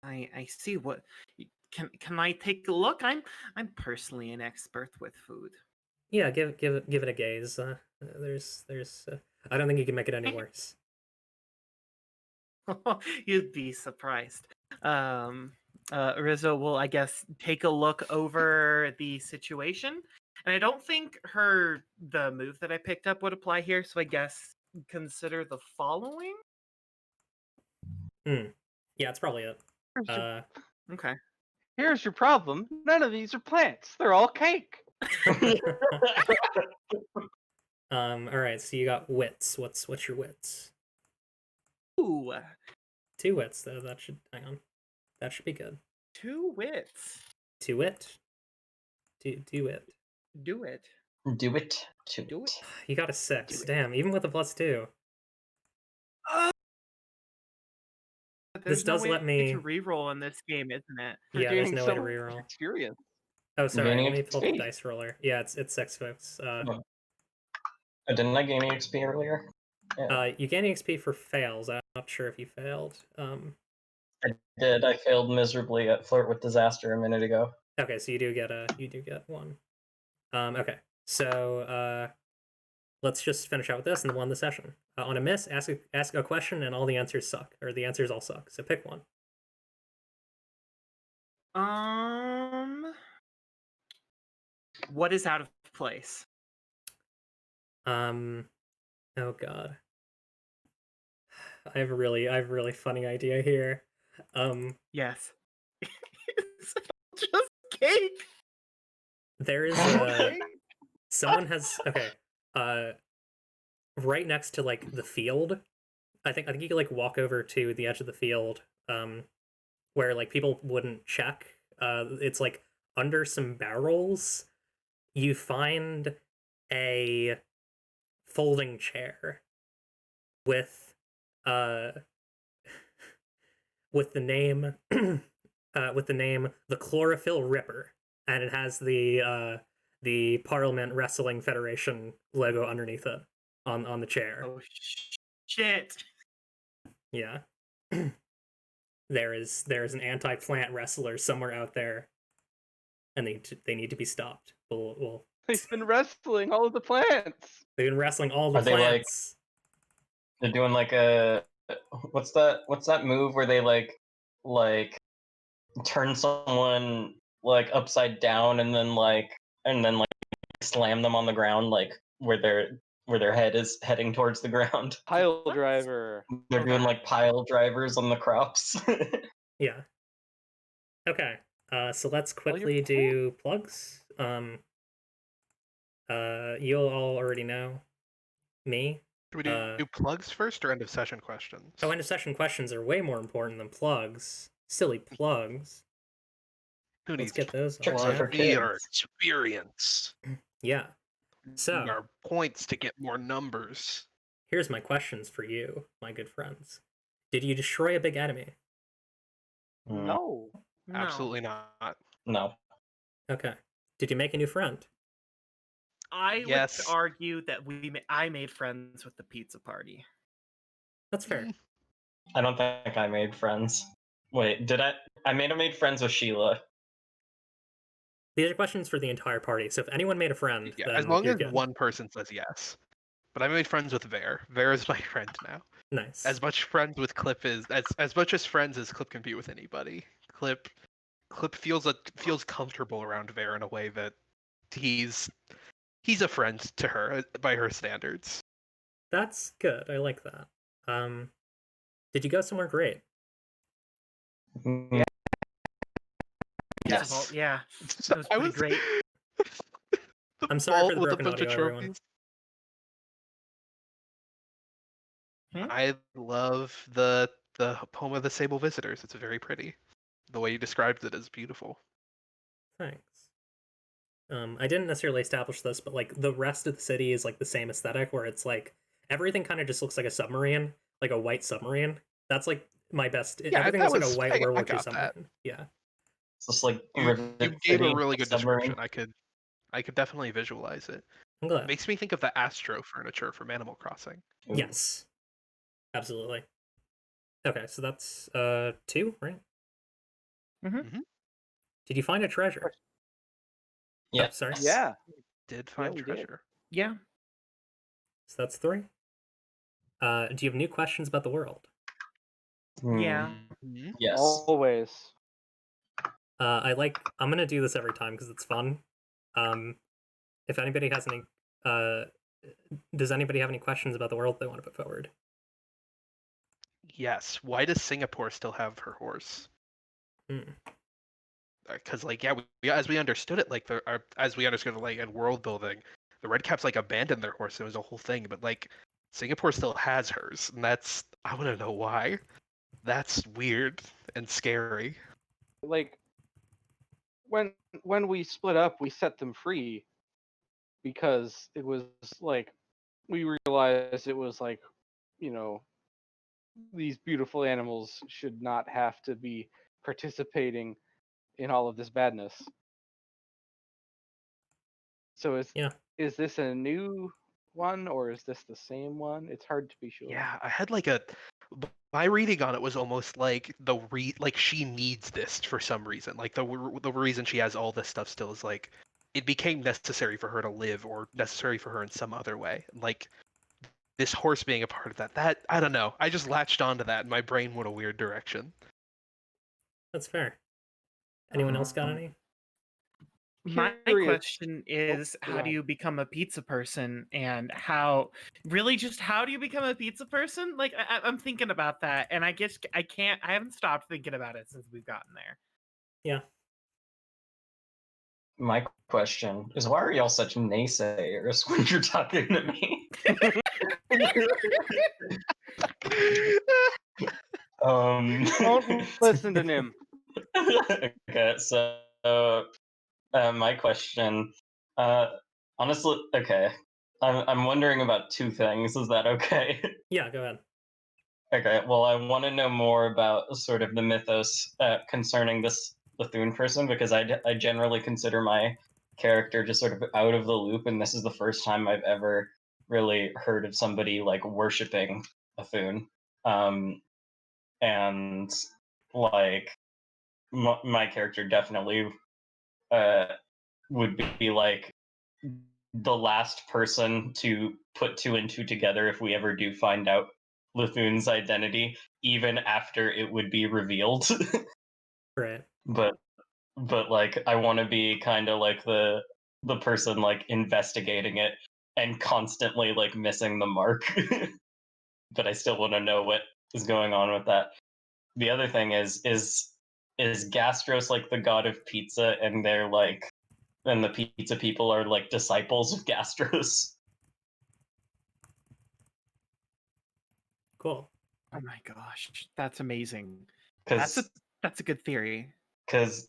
[SPEAKER 2] I see. What can I take a look? I'm personally an expert with food.
[SPEAKER 1] Yeah, give it a gaze. There's I don't think you can make it any worse.
[SPEAKER 2] You'd be surprised. Rizzo will, I guess, take a look over the situation, and I don't think the move that I picked up would apply here. So I guess consider the following.
[SPEAKER 1] Yeah, it's probably it.
[SPEAKER 2] Okay.
[SPEAKER 5] Here's your problem. None of these are plants. They're all cake.
[SPEAKER 1] All right. So you got wits. What's your wits?
[SPEAKER 2] Ooh,
[SPEAKER 1] 2 wits though. That should hang on. That should be good.
[SPEAKER 2] 2 wits.
[SPEAKER 1] 2 wit. Do it.
[SPEAKER 2] Do it.
[SPEAKER 3] Do it.
[SPEAKER 2] Do it.
[SPEAKER 1] You got a 6. Damn, even with a +2. This does
[SPEAKER 2] no
[SPEAKER 1] let
[SPEAKER 2] way
[SPEAKER 1] me
[SPEAKER 2] to reroll in this game, isn't it?
[SPEAKER 5] You're
[SPEAKER 1] Yeah, there's
[SPEAKER 5] gaining
[SPEAKER 1] no way
[SPEAKER 5] so
[SPEAKER 1] to
[SPEAKER 5] much
[SPEAKER 1] reroll.
[SPEAKER 5] experience.
[SPEAKER 1] Oh, sorry.
[SPEAKER 3] Gaining
[SPEAKER 1] Let me pull up the
[SPEAKER 3] XP.
[SPEAKER 1] dice roller. Yeah, it's 6 folks.
[SPEAKER 3] Didn't I gain XP earlier? Yeah.
[SPEAKER 1] You gain XP for fails. I'm not sure if you failed.
[SPEAKER 3] I did. I failed miserably at Flirt with Disaster a minute ago.
[SPEAKER 1] Okay, so you do get 1. Okay, so let's just finish out with this and then we'll end the session. On a miss, ask a question and all the answers suck, or the answers all suck. So pick one.
[SPEAKER 2] What is out of place?
[SPEAKER 1] Oh god. I have a really funny idea here.
[SPEAKER 2] Yes. cake.
[SPEAKER 1] There is someone has right next to like the field. I think you could like walk over to the edge of the field, where like people wouldn't check. It's like under some barrels. You find a folding chair with with the name the Chlorophyll Ripper, and it has the Parliament Wrestling Federation logo underneath it on the chair.
[SPEAKER 2] Oh shit!
[SPEAKER 1] Yeah. There's an anti-plant wrestler somewhere out there, and they need to be stopped. We'll
[SPEAKER 5] They've been wrestling all of the plants.
[SPEAKER 1] they've been wrestling all the
[SPEAKER 3] Are they, like-
[SPEAKER 1] plants.
[SPEAKER 3] They're doing like a what's that move where they like turn someone like upside down and then slam them on the ground like where their head is heading towards the ground.
[SPEAKER 5] Pile driver.
[SPEAKER 3] They're doing like pile drivers on the crops.
[SPEAKER 1] Yeah. Okay. So let's
[SPEAKER 5] your
[SPEAKER 1] quickly do plugs. You'll all already know me.
[SPEAKER 4] Should we do plugs first or end of session questions?
[SPEAKER 1] Oh, end of session questions are way more important than plugs. Silly plugs.
[SPEAKER 4] Who
[SPEAKER 1] Let's
[SPEAKER 4] needs
[SPEAKER 1] get those.
[SPEAKER 3] Tricks
[SPEAKER 1] on.
[SPEAKER 3] for
[SPEAKER 4] We need our
[SPEAKER 3] kids.
[SPEAKER 4] experience.
[SPEAKER 1] Yeah.
[SPEAKER 4] We
[SPEAKER 1] So-
[SPEAKER 4] need our points to get more numbers.
[SPEAKER 1] Here's my questions for you, my good friends. Did you destroy a big enemy?
[SPEAKER 5] No.
[SPEAKER 2] No.
[SPEAKER 4] Absolutely not.
[SPEAKER 3] No.
[SPEAKER 1] Okay. Did you make a new friend?
[SPEAKER 2] I
[SPEAKER 4] Yes.
[SPEAKER 2] would argue that I made friends with the pizza party.
[SPEAKER 1] That's fair.
[SPEAKER 3] I don't think I made friends. Wait, did I? I made friends with Sheila.
[SPEAKER 1] These are questions for the entire party, so if anyone made a friend,
[SPEAKER 4] Yeah,
[SPEAKER 1] then
[SPEAKER 4] as long
[SPEAKER 1] you're
[SPEAKER 4] as
[SPEAKER 1] good.
[SPEAKER 4] one person says yes. But I made friends with Vare. Vare is my friend now.
[SPEAKER 1] Nice.
[SPEAKER 4] As much friends with Clip as much as friends as Clip can be with anybody. Clip feels comfortable around Vare in a way that he's a friend to her by her standards.
[SPEAKER 1] That's good. I like that. Did you go somewhere great?
[SPEAKER 3] Yeah.
[SPEAKER 2] Yes.
[SPEAKER 3] Yes.
[SPEAKER 2] Yeah. That was pretty great.
[SPEAKER 4] The
[SPEAKER 1] I'm sorry for
[SPEAKER 4] vault
[SPEAKER 1] the
[SPEAKER 4] with a
[SPEAKER 1] broken
[SPEAKER 4] bunch of
[SPEAKER 1] audio, everyone.
[SPEAKER 4] trophies.
[SPEAKER 2] Hmm?
[SPEAKER 4] I love the poem of the Sable Visitors. It's very pretty. The way you described it is beautiful.
[SPEAKER 1] Thanks. I didn't necessarily establish this, but like the rest of the city is like the same aesthetic, where it's like everything kind of just looks like a submarine, like a white submarine. That's like my best.
[SPEAKER 4] Yeah,
[SPEAKER 1] Everything
[SPEAKER 4] that
[SPEAKER 1] looks like
[SPEAKER 4] was-
[SPEAKER 1] a white
[SPEAKER 4] I
[SPEAKER 1] World War II
[SPEAKER 4] got
[SPEAKER 1] submarine.
[SPEAKER 4] that.
[SPEAKER 1] Yeah.
[SPEAKER 3] It's just like
[SPEAKER 4] You
[SPEAKER 3] Rivet
[SPEAKER 4] gave a
[SPEAKER 3] City
[SPEAKER 4] really good
[SPEAKER 3] submarine.
[SPEAKER 4] description. I could definitely visualize it.
[SPEAKER 1] I'm
[SPEAKER 4] It
[SPEAKER 1] glad.
[SPEAKER 4] makes me think of the Astro furniture from Animal Crossing.
[SPEAKER 3] Ooh.
[SPEAKER 1] Yes. Absolutely. Okay, so that's 2, right?
[SPEAKER 2] Mhm.
[SPEAKER 1] Did you find a treasure?
[SPEAKER 3] Yeah.
[SPEAKER 1] Oh, sorry.
[SPEAKER 5] Yeah.
[SPEAKER 4] Did find
[SPEAKER 5] we did.
[SPEAKER 4] treasure.
[SPEAKER 2] Yeah.
[SPEAKER 1] So that's 3. Do you have new questions about the world?
[SPEAKER 2] Yeah.
[SPEAKER 4] Mhm.
[SPEAKER 3] Yes.
[SPEAKER 5] Always.
[SPEAKER 1] I'm gonna do this every time because it's fun. If anybody has any, does anybody have any questions about the world they want to put forward?
[SPEAKER 4] Yes. Why does Singapore still have her horse? Because as we understood it, as we understood it, like in world building, the Redcaps like abandoned their horse. It was a whole thing, but like Singapore still has hers, and I want to know why. That's weird and scary.
[SPEAKER 5] Like when we split up, we set them free because it was like we realized it was like, you know, these beautiful animals should not have to be participating in all of this badness. So is this a new one or is this the same one? It's hard to be sure.
[SPEAKER 4] Yeah, I had my reading on it was almost like she needs this for some reason. Like the reason she has all this stuff still is like it became necessary for her to live or necessary for her in some other way. Like this horse being a part of that I don't know. I just latched onto that and my brain went a weird direction.
[SPEAKER 1] That's fair. Anyone else got any?
[SPEAKER 2] My
[SPEAKER 5] Curious.
[SPEAKER 2] question is, how do you become a pizza person, and how do you become a pizza person? Like I'm thinking about that, and I haven't stopped thinking about it since we've gotten there.
[SPEAKER 1] Yeah.
[SPEAKER 3] my question is, why are y'all such naysayers when you're talking to me?
[SPEAKER 5] Don't listen to him.
[SPEAKER 3] Okay, so my question, honestly, okay, I'm wondering about two things. Is that okay?
[SPEAKER 1] Yeah, go ahead.
[SPEAKER 3] Okay, well, I want to know more about sort of the mythos concerning this Bethune person, because I generally consider my character just sort of out of the loop, and this is the first time I've ever really heard of somebody like worshiping Bethune. And like my character definitely would be like the last person to put two and two together if we ever do find out Lethune's identity, even after it would be revealed.
[SPEAKER 1] Right.
[SPEAKER 3] But like I want to be kind of like the person like investigating it and constantly like missing the mark. But I still want to know what is going on with that. The other thing is Gastros like the god of pizza, and they're like, and the pizza people are like disciples of Gastros?
[SPEAKER 1] Cool.
[SPEAKER 2] Oh my gosh, that's amazing.
[SPEAKER 3] Because
[SPEAKER 2] That's a good theory.
[SPEAKER 3] because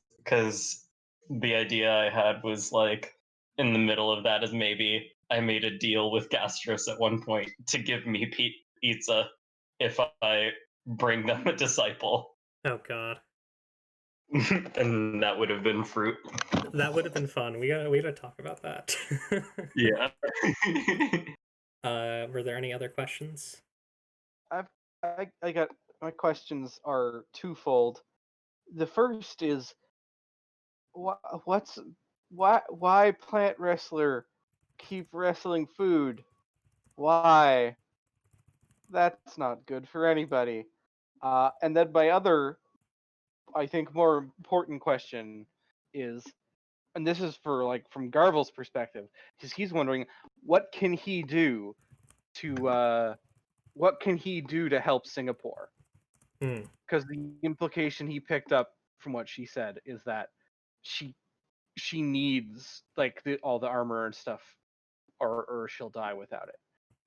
[SPEAKER 3] the idea I had was like, in the middle of that is maybe I made a deal with Gastros at one point to give me pizza if I bring them a disciple.
[SPEAKER 1] Oh god.
[SPEAKER 3] And that would have been fruit.
[SPEAKER 1] That would have been fun. We gotta talk about that.
[SPEAKER 3] Yeah.
[SPEAKER 1] Were there any other questions?
[SPEAKER 5] I got my questions are twofold. The first is why plant wrestler keep wrestling food? Why? That's not good for anybody. And then my other, I think, more important question is, and this is for like from Garvel's perspective, because he's wondering what can he do to help Singapore?
[SPEAKER 1] Hmm.
[SPEAKER 5] Because the implication he picked up from what she said is that she needs like all the armor and stuff, or she'll die without it.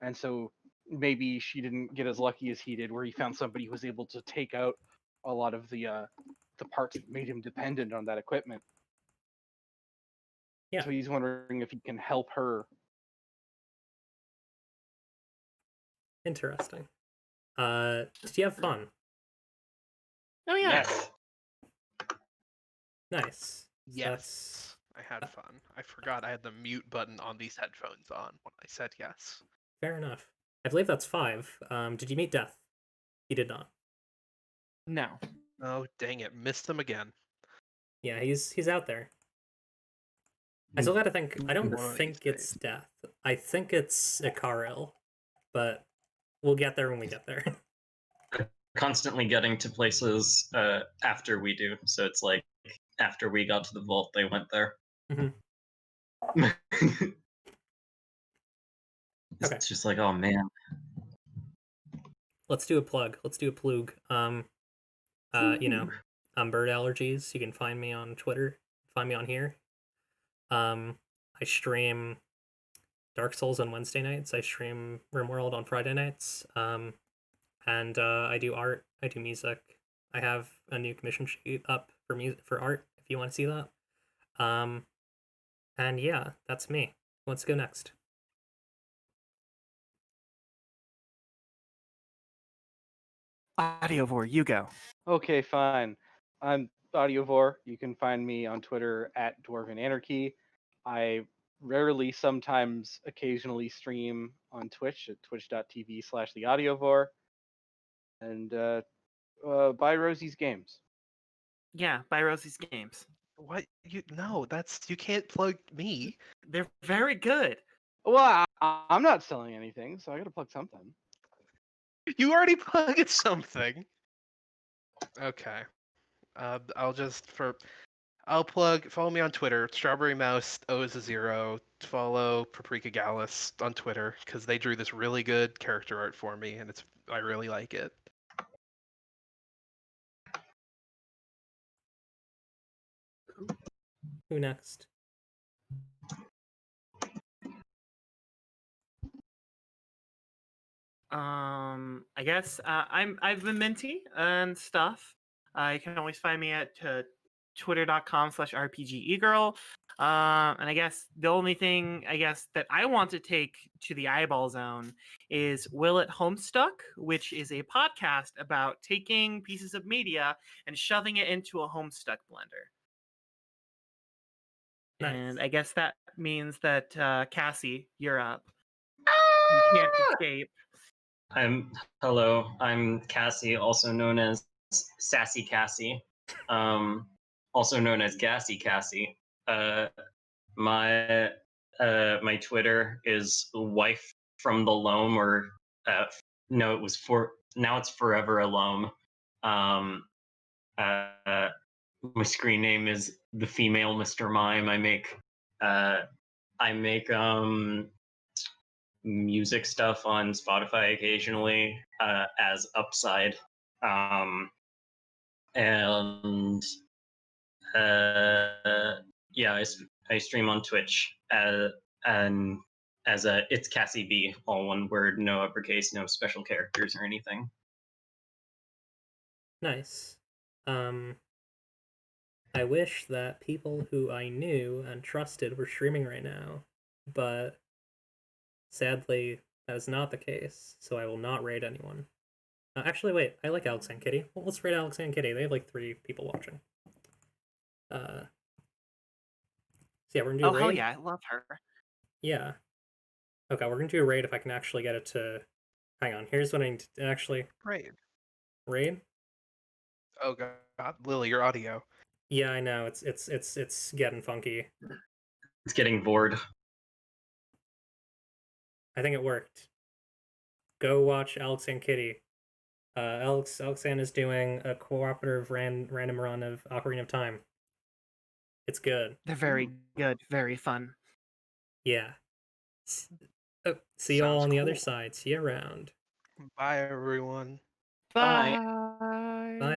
[SPEAKER 5] And so maybe she didn't get as lucky as he did, where he found somebody who was able to take out a lot of the parts that made him dependent on that equipment.
[SPEAKER 1] Yeah.
[SPEAKER 5] So he's wondering if he can help her.
[SPEAKER 1] Interesting. Did you have fun?
[SPEAKER 2] Oh yeah.
[SPEAKER 3] Yes.
[SPEAKER 1] Nice. So
[SPEAKER 4] Yes, I had fun. I forgot I had the mute button on these headphones on when I said yes.
[SPEAKER 1] fair enough. I believe that's 5. Did you meet Death? He did not.
[SPEAKER 2] No.
[SPEAKER 4] Oh dang it, missed them again.
[SPEAKER 1] Yeah, he's out there. I still gotta think. I don't
[SPEAKER 4] One of
[SPEAKER 1] think
[SPEAKER 4] these
[SPEAKER 1] it's
[SPEAKER 4] days.
[SPEAKER 1] Death. I think it's Icaril, but we'll get there when we get there.
[SPEAKER 3] Constantly getting to places after we do. So it's like after we got to the vault, they went there.
[SPEAKER 1] Mhm.
[SPEAKER 3] It's
[SPEAKER 1] Okay.
[SPEAKER 3] just like, oh man.
[SPEAKER 1] Let's do a plug. Let's do a plug. Bird allergies. You can find me on Twitter. Find me on here. I stream Dark Souls on Wednesday nights. I stream RimWorld on Friday nights. And I do art. I do music. I have a new commission sheet up for art if you want to see that. And yeah, that's me. Let's go next.
[SPEAKER 2] Audiovore, you go.
[SPEAKER 5] Okay, fine. I'm Audiovore. You can find me on Twitter at Dwarven Anarchy. I rarely, sometimes, occasionally stream on Twitch at twitch.tv/theaudiovore. And buy Rosie's games.
[SPEAKER 2] Yeah, buy Rosie's games.
[SPEAKER 4] What you can't plug me.
[SPEAKER 2] They're very good.
[SPEAKER 5] Well, I'm not selling anything, so I gotta plug something.
[SPEAKER 4] You already plugged something. Okay. I'll follow me on Twitter, Strawberry Mouse O is a 0. Follow Paprika Gallus on Twitter because they drew this really good character art for me, and I really like it.
[SPEAKER 1] Who next?
[SPEAKER 2] I guess I've been Minty and stuff. You can always find me at twitter.com/rpgegirl. And I guess the only thing I guess that I want to take to the eyeball zone is Will It Homestuck, which is a podcast about taking pieces of media and shoving it into a Homestuck blender.
[SPEAKER 1] Nice.
[SPEAKER 2] And I guess that means that Cassie, you're up. You can't escape.
[SPEAKER 3] Hello. I'm Cassie, also known as Sassy Cassie, also known as Gassy Cassie. My my Twitter is wife from the loam, or no, it was now it's forever a loam. My screen name is the female Mr. Mime. I make music stuff on Spotify occasionally as Upside, and yeah, I stream on Twitch and as it's Cassie B, all one word, no uppercase, no special characters or anything.
[SPEAKER 1] Nice. I wish that people who I knew and trusted were streaming right now, but sadly, that is not the case, so I will not raid anyone. Actually, wait, I like Alex and Kitty. Well, let's raid Alex and Kitty. They have like 3 people watching. So yeah, we're gonna do a raid.
[SPEAKER 2] Oh, hell yeah, I love her.
[SPEAKER 1] Yeah. Okay, we're gonna do a raid if I can actually get it to... Hang on, here's what I need to actually...
[SPEAKER 4] Raid.
[SPEAKER 1] Raid?
[SPEAKER 4] Oh god, Lily, your audio.
[SPEAKER 1] Yeah, I know, it's getting funky.
[SPEAKER 3] It's getting bored.
[SPEAKER 1] I think it worked. Go watch Alex and Kitty. Alexan is doing a cooperative random run of Ocarina of Time. It's good.
[SPEAKER 2] They're very good, very fun.
[SPEAKER 1] Yeah. See you all
[SPEAKER 4] Sounds
[SPEAKER 1] on the other
[SPEAKER 4] cool.
[SPEAKER 1] side. See you around.
[SPEAKER 4] Bye, everyone.
[SPEAKER 2] Bye.
[SPEAKER 1] Bye.